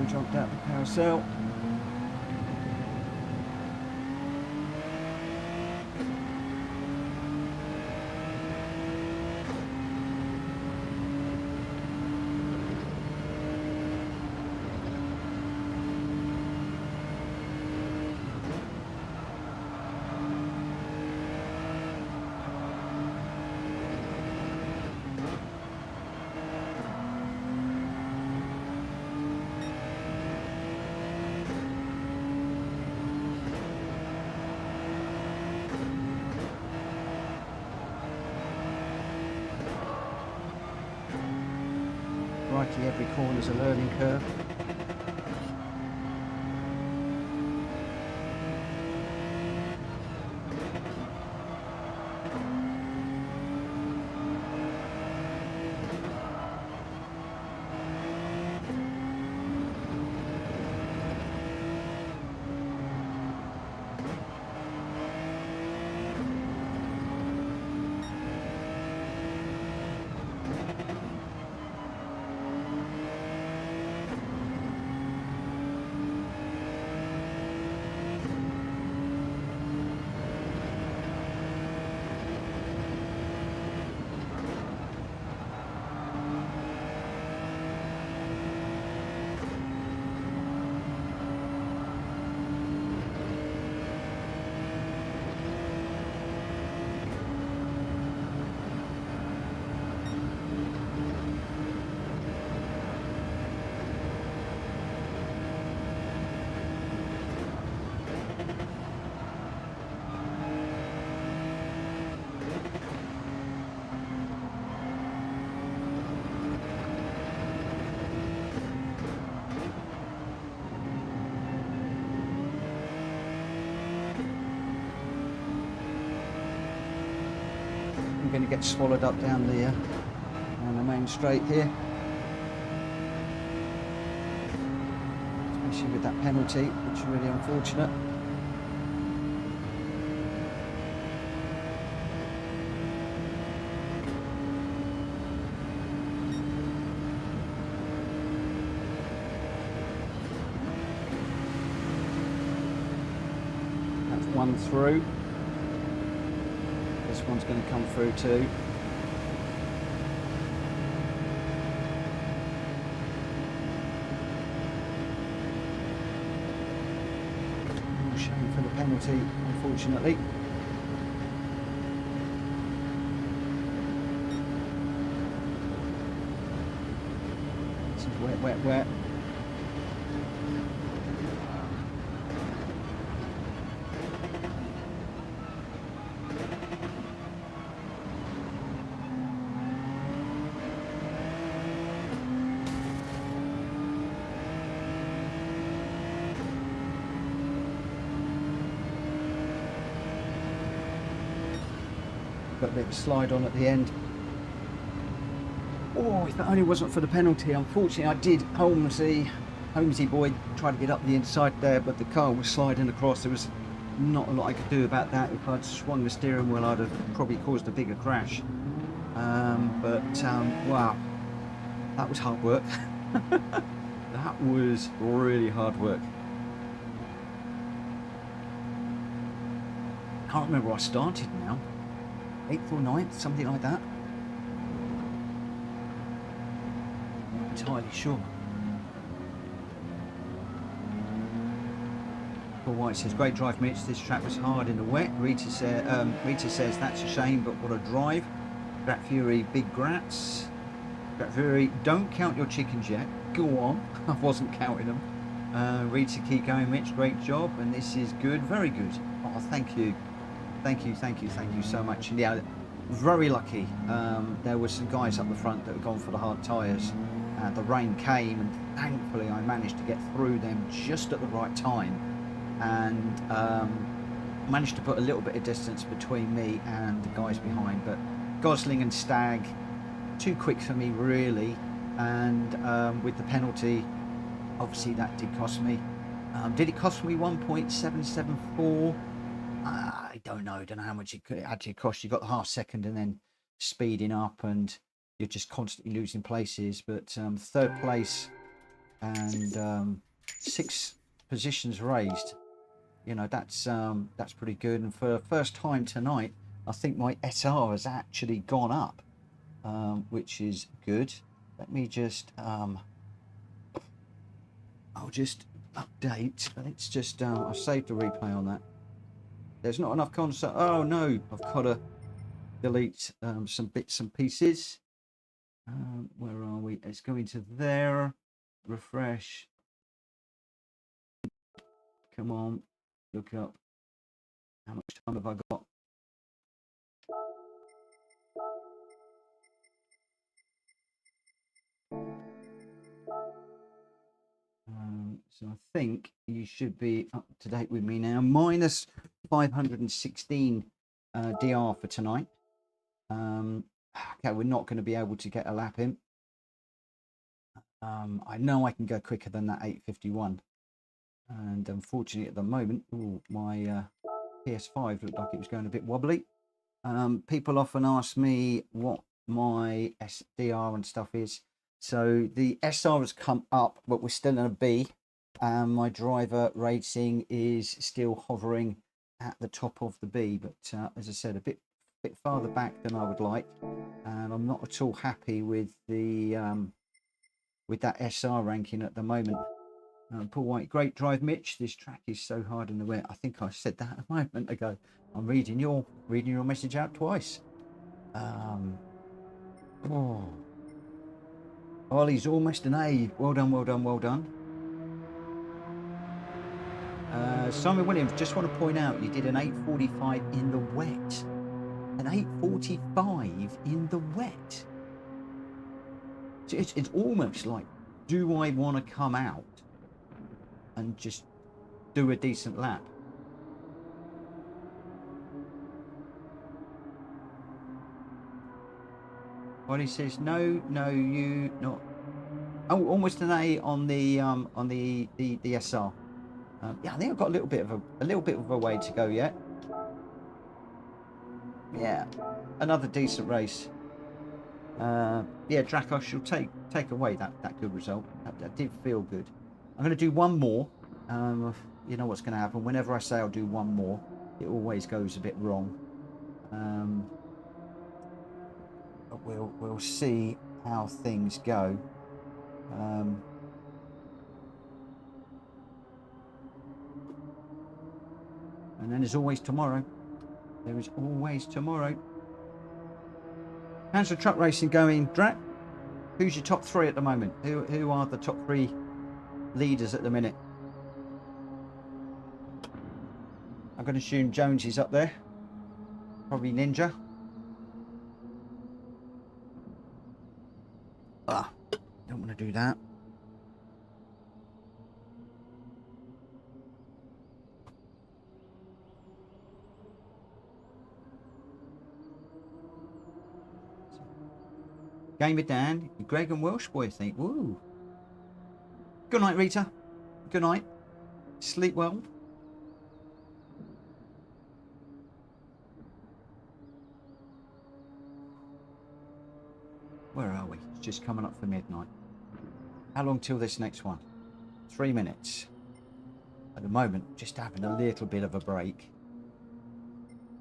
Joe jumped out the carousel. Righty, every corner's a learning curve. Going to get swallowed up down the main straight here, especially with that penalty, which is really unfortunate. That's one through. This one's going to come through too. Oh, shame for the penalty, unfortunately. This is wet, wet, wet. Got a bit of a slide on at the end. Oh, if it only wasn't for the penalty. Unfortunately, I did Holmesy boy tried to get up the inside there, but the car was sliding across. There was not a lot I could do about that. If I'd swung the steering wheel, I'd have probably caused a bigger crash. Wow, that was hard work. That was really hard work. Can't remember where I started now. 8th or 9th, something like that. Not entirely sure. Paul White says, great drive, Mitch. This track was hard in the wet. Rita says, that's a shame, but what a drive. Grat Fury, big grats. Grat Fury, don't count your chickens yet. Go on. I wasn't counting them. Rita, keep going, Mitch. Great job. And this is good. Very good. Oh, thank you. Thank you so much. And yeah, very lucky. There were some guys up the front that had gone for the hard tyres. The rain came, and thankfully I managed to get through them just at the right time, and managed to put a little bit of distance between me and the guys behind. But Gosling and Stagg, too quick for me really, and with the penalty, obviously that did cost me. Did it cost me 1.774? I don't know how much it could actually cost. You got the half second and then speeding up, and you're just constantly losing places. But third place and 6 positions raised. You know, that's pretty good. And for the first time tonight, I think my SR has actually gone up, which is good. Let me just I'll just update. Let's just I've saved a replay on that. There's not enough console. Oh no, I've got to delete some bits and pieces. Where are we? It's going to there. Refresh. Come on, look up. How much time have I got? So I think you should be up to date with me now. Minus 516 DR for tonight. Okay, we're not going to be able to get a lap in. I know I can go quicker than that 851. And unfortunately at the moment, my PS5 looked like it was going a bit wobbly. People often ask me what my SDR and stuff is. So the SR has come up, but we're still in a B. My driver rating is still hovering at the top of the B, but as I said, a bit farther back than I would like, and I'm not at all happy with the with that SR ranking at the moment. Paul White, great drive, Mitch. This track is so hard in the wet. I think I said that a moment ago. I'm reading your message out twice. Ollie's almost an A. Well done, well done, well done. Simon Williams, just want to point out you did an 8:45 in the wet. An 8:45 in the wet. It's almost like, do I want to come out and just do a decent lap? Ollie says no, you not. Oh, almost an A on the SR. Yeah, I think I've got a little bit of a way to go yet. Yeah, another decent race. Yeah, Dracosh, you'll take away that good result. That did feel good. I'm going to do one more. You know what's going to happen. Whenever I say I'll do one more, it always goes a bit wrong. But we'll see how things go. And then there's always tomorrow. There is always tomorrow. How's the truck racing going, Drat? Who's your top 3 at the moment? Who are the top 3 leaders at the minute? I'm going to assume Jones is up there. Probably Ninja. Don't want to do that. Gamer Dan, Greg and Welsh boy, I think. Woo. Good night, Rita. Good night. Sleep well. Where are we? It's just coming up for midnight. How long till this next one? 3 minutes. At the moment, just having a little bit of a break.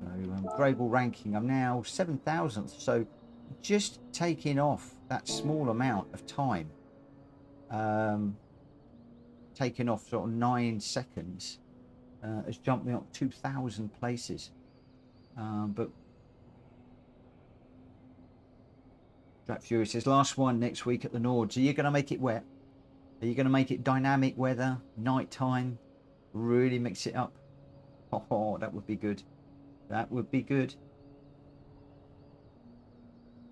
So, global ranking, I'm now 7,000th. So, just taking off that small amount of time, taking off sort of 9 seconds, has jumped me up 2,000 places. But Drat Fury says, last one next week at the Nords. Are you going to make it wet? Are you going to make it dynamic weather, nighttime? Really mix it up? Oh, that would be good. That would be good.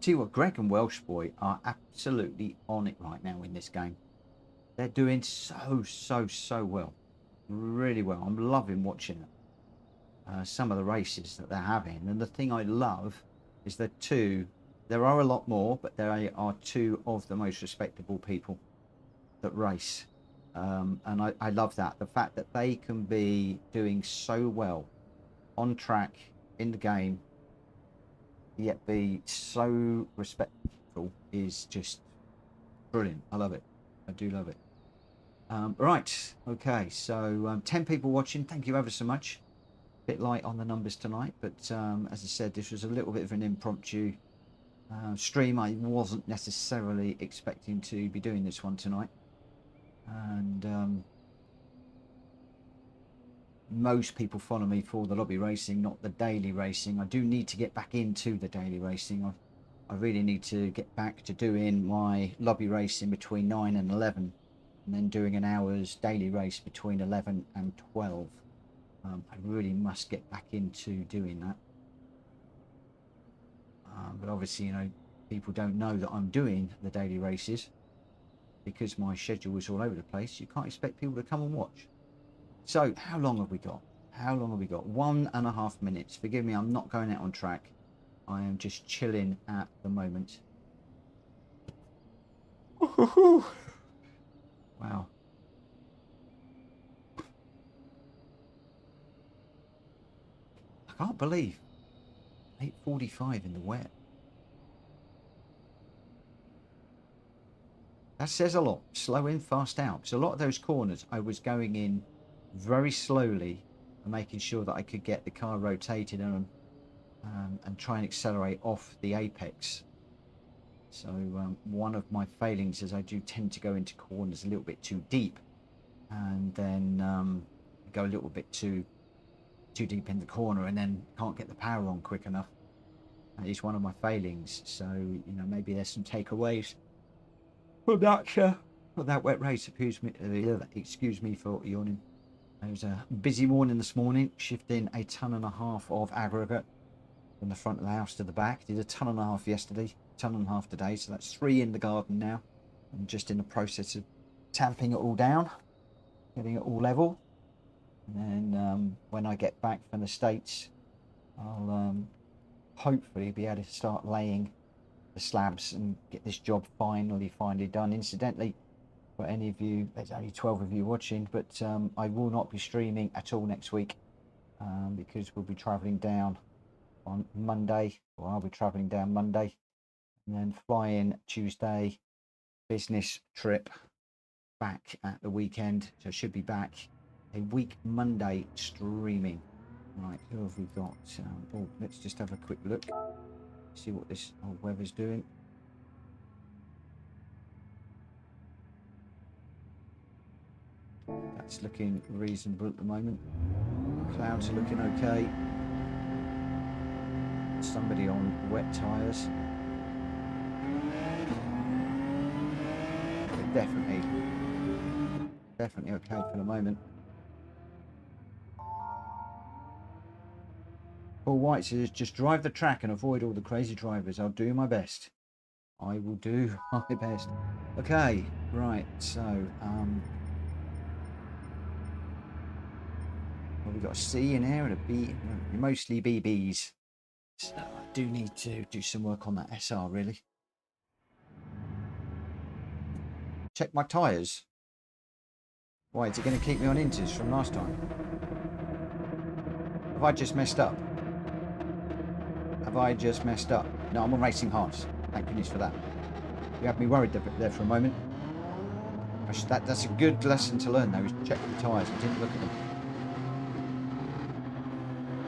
Tell you what, Greg and Welsh boy are absolutely on it right now in this game. They're doing so well. Really well. I'm loving watching it. Some of the races that they're having. And the thing I love is that there are a lot more, but they are 2 of the most respectable people that race. And I love that. The fact that they can be doing so well on track, in the game, yet be so respectful is just brilliant. I love it. I do love it. Right, okay, so 10 people watching. Thank you ever so much. Bit light on the numbers tonight, but as I said, this was a little bit of an impromptu stream. I wasn't necessarily expecting to be doing this one tonight, and most people follow me for the lobby racing, not the daily racing. I do need to get back into the daily racing. I really need to get back to doing my lobby racing between 9 and 11, and then doing an hour's daily race between 11 and 12. I really must get back into doing that. But obviously, you know, people don't know that I'm doing the daily races because my schedule is all over the place. You can't expect people to come and watch. So how long have we got? How long have we got? 1.5 minutes. Forgive me, I'm not going out on track. I am just chilling at the moment. Wow. I can't believe 8:45 in the wet. That says a lot. Slow in, fast out. Because a lot of those corners I was going in very slowly and making sure that I could get the car rotated and try and accelerate off the apex. So one of my failings is I do tend to go into corners a little bit too deep, and then go a little bit too deep in the corner and then can't get the power on quick enough. That is one of my failings. So, you know, maybe there's some takeaways from that wet race. Excuse me for yawning. It was a busy morning this morning, shifting 1.5 tons of aggregate from the front of the house to the back. Did 1.5 tons yesterday, 1.5 tons today, so that's 3 in the garden now. I'm just in the process of tamping it all down, getting it all level. And then when I get back from the States, I'll hopefully be able to start laying the slabs and get this job finally done. Incidentally, for any of you, there's only 12 of you watching, but I will not be streaming at all next week because we'll be traveling down on Monday, or I'll be traveling down Monday and then flying Tuesday, business trip back at the weekend. So I should be back a week Monday streaming. Right, who have we got? Oh, let's just have a quick look, see what this weather's doing. That's looking reasonable at the moment. Clouds are looking okay. Somebody on wet tyres. But definitely okay for the moment. Paul White says, just drive the track and avoid all the crazy drivers. I'll do my best. I will do my best. Okay, right, so well, we've got a C in here and a B, mostly BBs. So I do need to do some work on that SR, really. Check my tyres. Why, is it going to keep me on inters from last time? Have I just messed up? Have I just messed up? No, I'm on racing hards. Thank goodness for that. You had me worried there for a moment. That's a good lesson to learn, though, is check the tyres. I didn't look at them.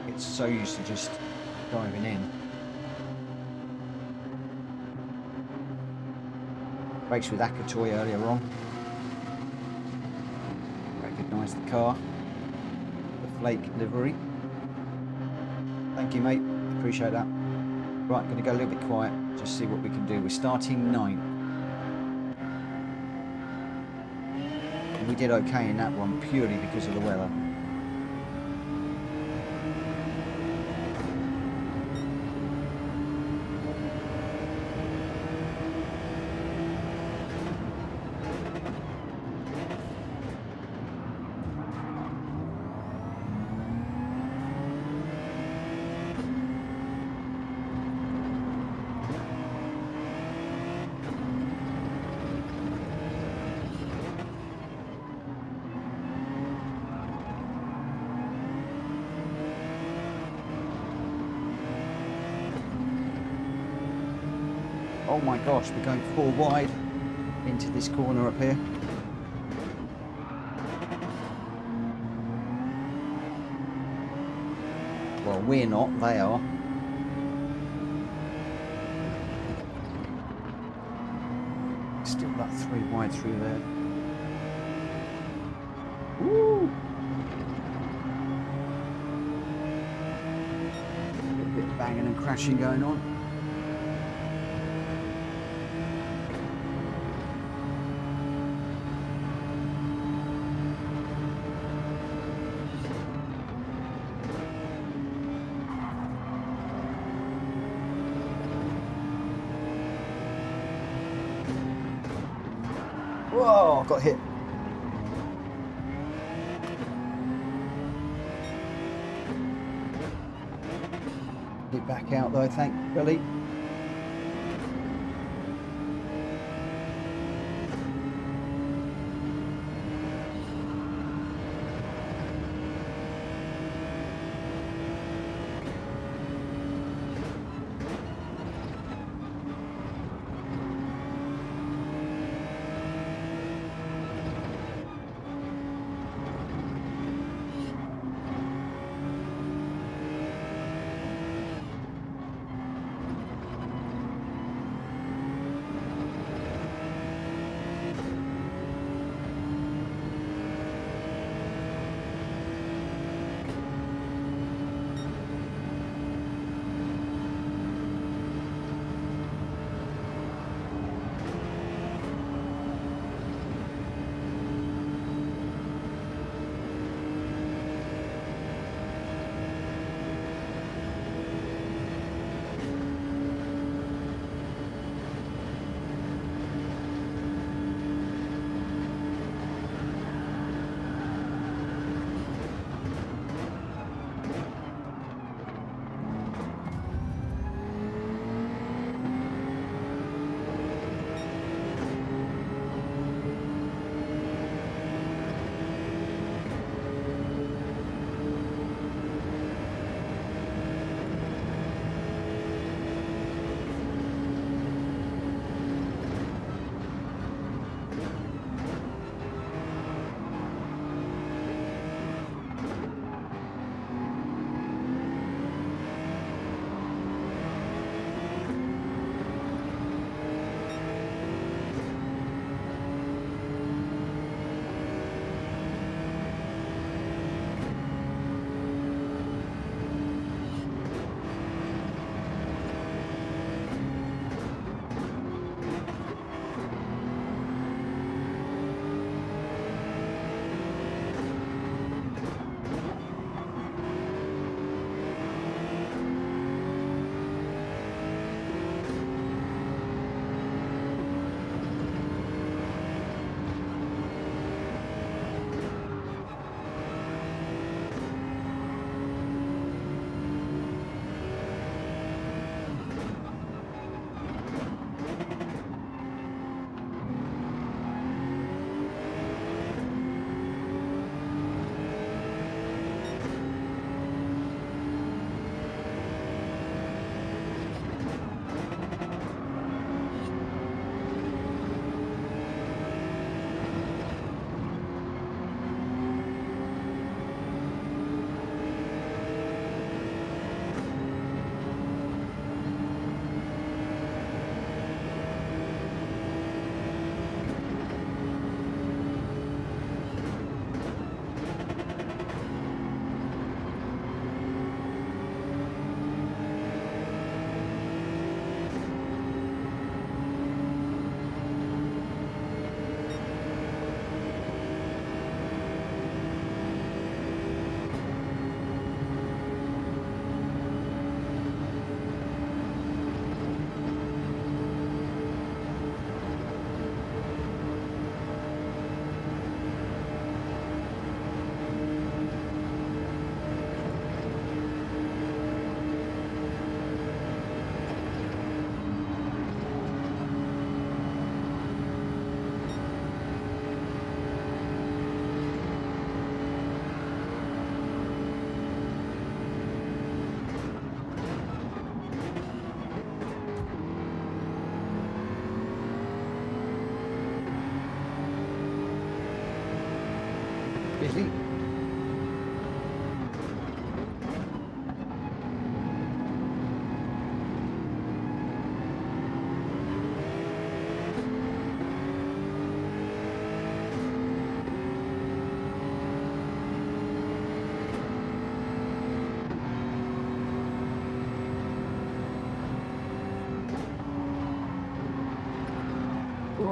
It's so used to just driving in. Raced with Akatoy earlier on. Recognise the car. The flake livery. Thank you, mate. Appreciate that. Right, I'm going to go a little bit quiet, just see what we can do. We're starting 9. And we did okay in that one purely because of the weather. Oh my gosh, we're going 4 wide into this corner up here. Well, we're not, they are. Still like 3 wide through there. Woo! A bit of banging and crashing going on. Whoa, I got hit. Get back out though, thank Billy.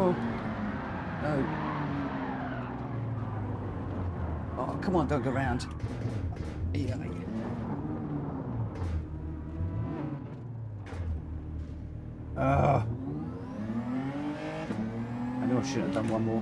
Oh, no. Oh, come on, don't go round. Yeah. I knew I shouldn't have done one more.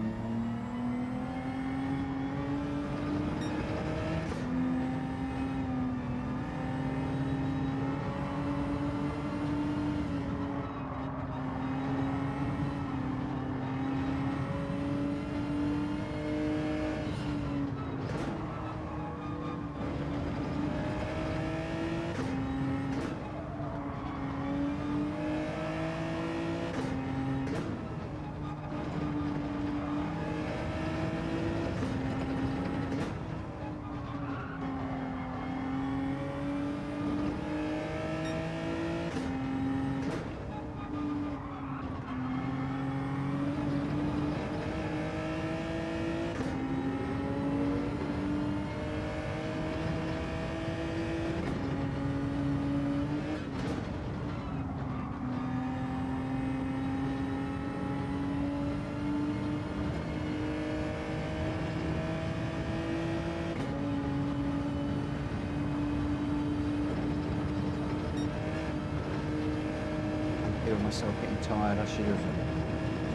Feeling myself getting tired. I should have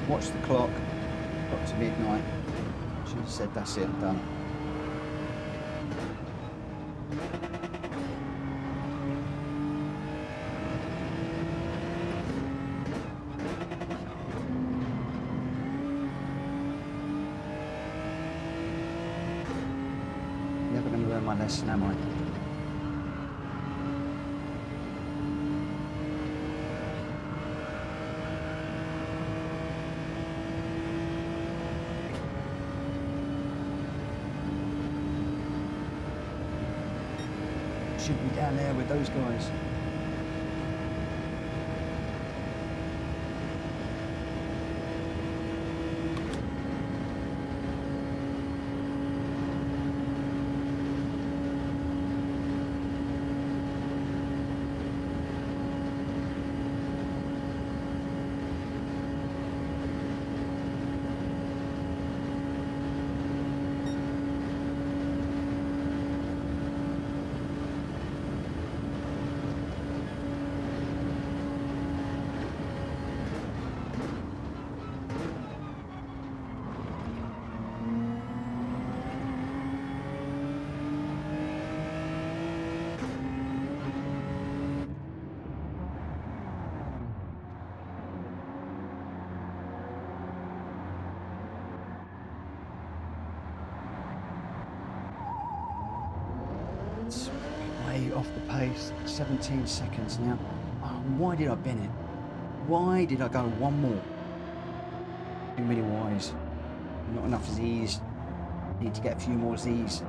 watched the clock, got to midnight. Should have said, that's it, I'm done. Never going to learn my lesson, am I? Should be down there with those guys. It's way off the pace, 17 seconds now. Oh, why did I bin it? Why did I go one more? Too many Ys. Not enough Zs. Need to get a few more Zs.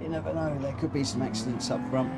You never know, there could be some accidents up front.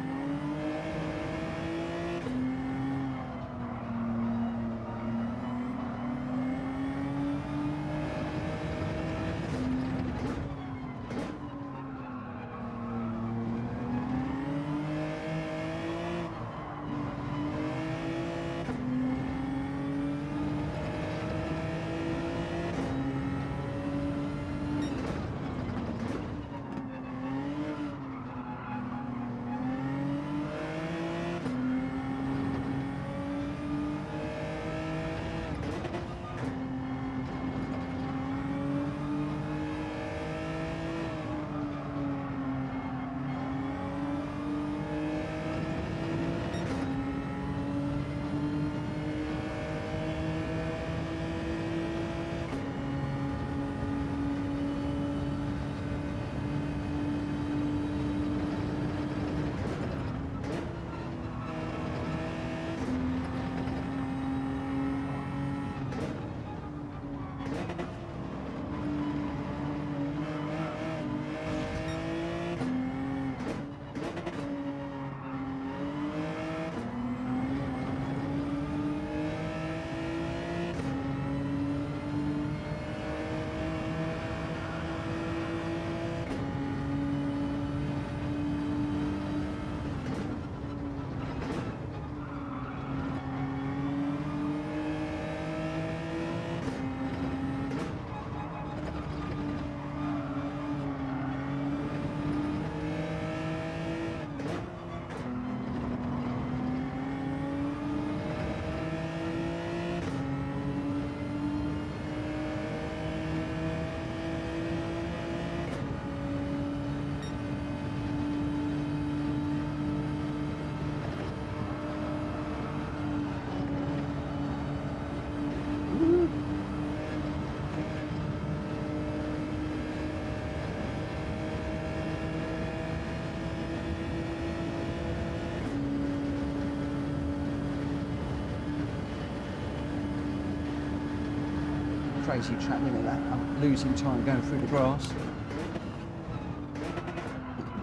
crazy track limit that. I'm losing time going through the grass.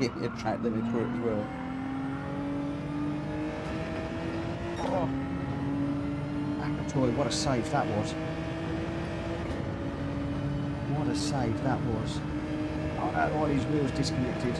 Give me a track limit for it as well. Oh, Akatoy, what a save that was. What a save that was. Oh no, all these wheels disconnected.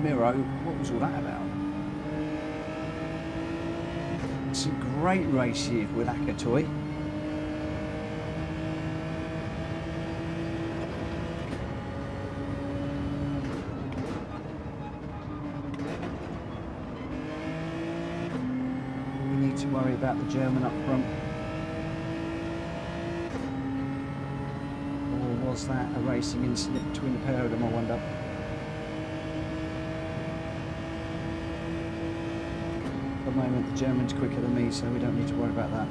Miro, what was all that about? It's a great race here with Akatoy. We need to worry about the German up front. Or was that a racing incident between the pair of them, I wonder? At the moment the German's quicker than me, so we don't need to worry about that.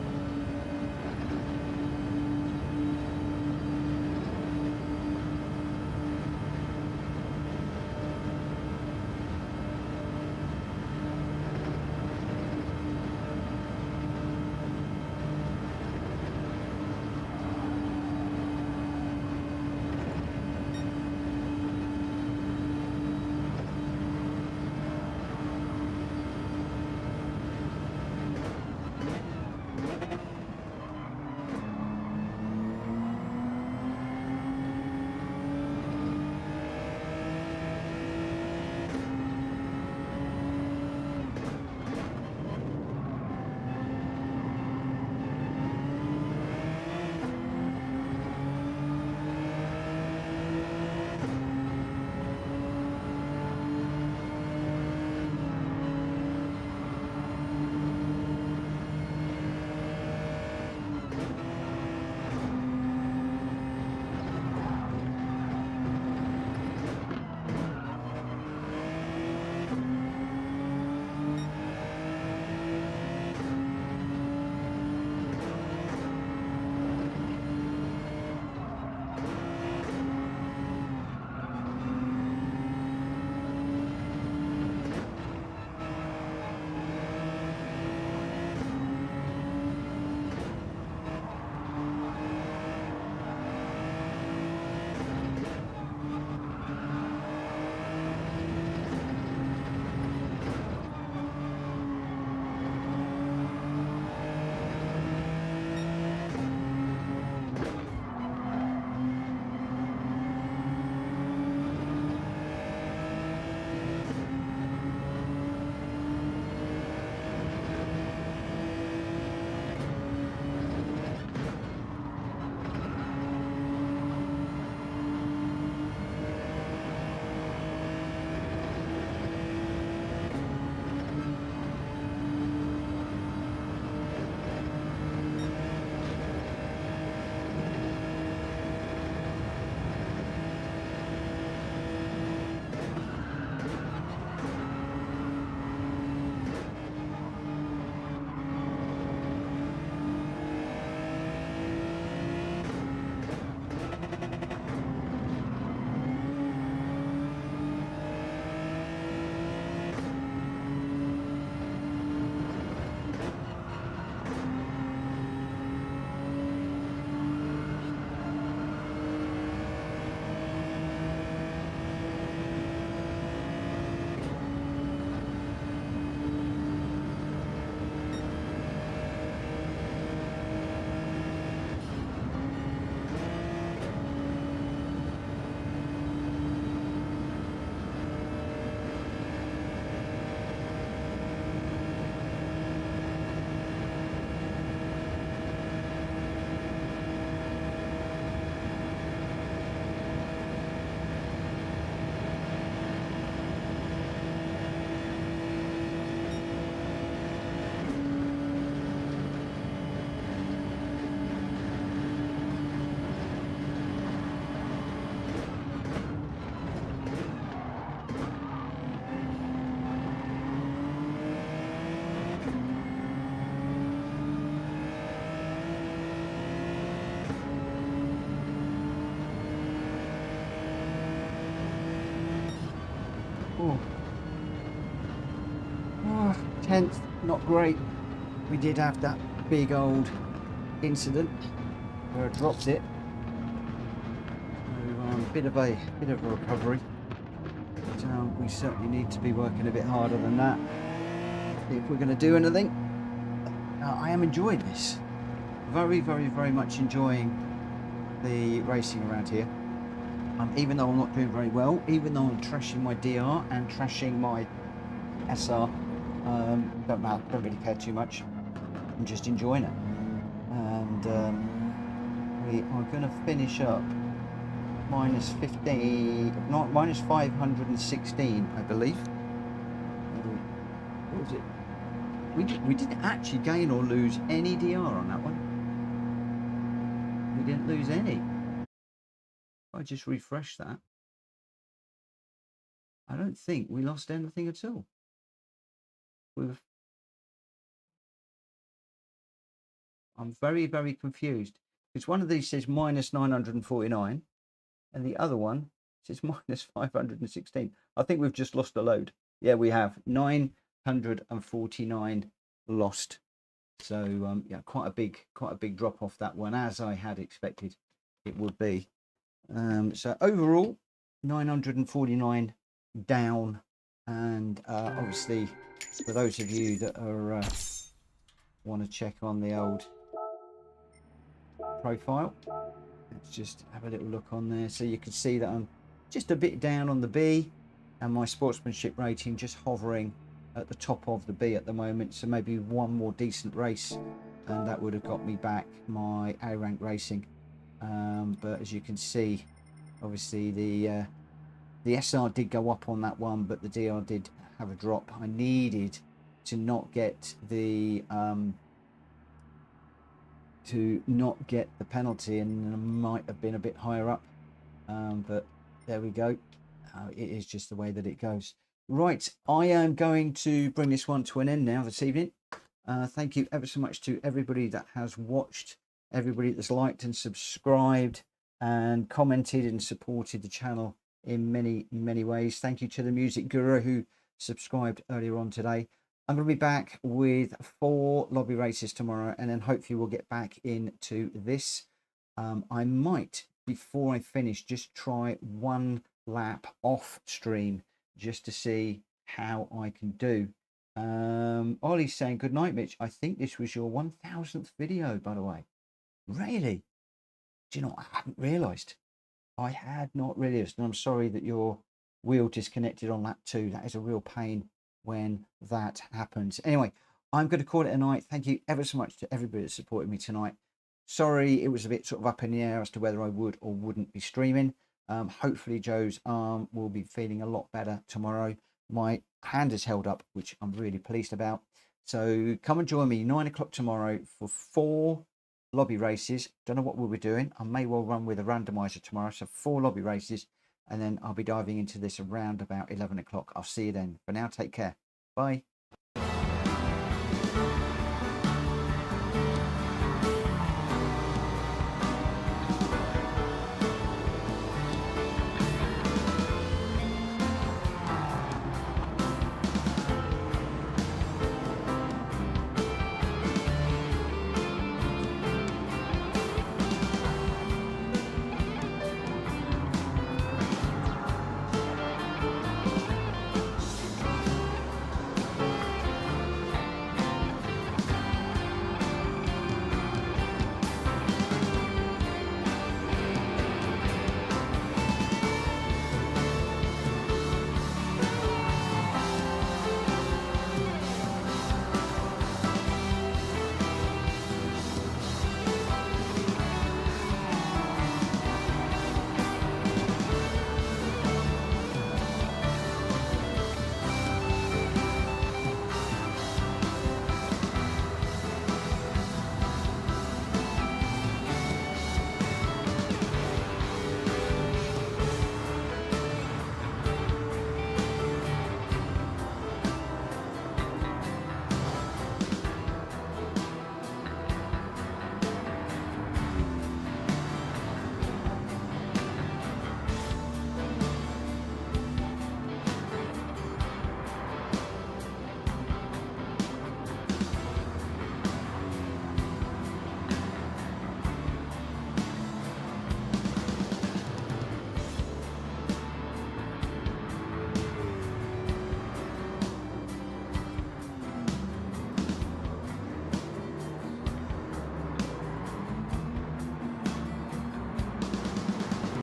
10th, not great. We did have that big old incident where I dropped it. So, a bit of a recovery. But, we certainly need to be working a bit harder than that if we're going to do anything. I am enjoying this. Very, very, very much enjoying the racing around here. Even though I'm not doing very well, even though I'm trashing my DR and trashing my SR, don't matter, don't really care too much. I'm just enjoying it. And we are going to finish up minus 15, not minus 516, I believe. What was it? We didn't actually gain or lose any DR on that one. We didn't lose any. If I just refresh that, I don't think we lost anything at all. I'm very, very confused. Because one of these says minus 949 and the other one says minus 516. I think we've just lost a load. Yeah, we have 949 lost. So yeah, quite a big drop off that one, as I had expected it would be. So overall 949 down, and obviously for those of you that are want to check on the old profile, let's just have a little look on there. So you can see that I'm just a bit down on the B, and my sportsmanship rating just hovering at the top of the B at the moment. So maybe one more decent race and that would have got me back my A rank racing. But as you can see, obviously the SR did go up on that one, but the DR did have a drop. I needed to not get the penalty, and I might have been a bit higher up, but there we go. It is just the way that it goes. Right, I am going to bring this one to an end now this evening. Thank you ever so much to everybody that has watched, everybody that's liked and subscribed and commented and supported the channel in many, many ways. Thank you to the Music Guru who subscribed earlier on today. I'm going to be back with 4 lobby races tomorrow, and then hopefully we'll get back into this. I might, before I finish, just try one lap off stream just to see how I can do. Ollie's saying good night, Mitch. I think this was your 1000th video, by the way. Really? Do you know, I hadn't realized. I had not realized, and I'm sorry that your wheel disconnected on lap 2. That is a real pain when that happens. Anyway, I'm going to call it a night. Thank you ever so much to everybody that supported me tonight. Sorry, it was a bit sort of up in the air as to whether I would or wouldn't be streaming. Hopefully Joe's arm will be feeling a lot better tomorrow. My hand is held up, which I'm really pleased about. So come and join me 9 o'clock tomorrow for 4 lobby races. Don't know what we'll be doing. I may well run with a randomizer tomorrow. So 4 lobby races, and then I'll be diving into this around about 11 o'clock. I'll see you then. For now, take care. Bye.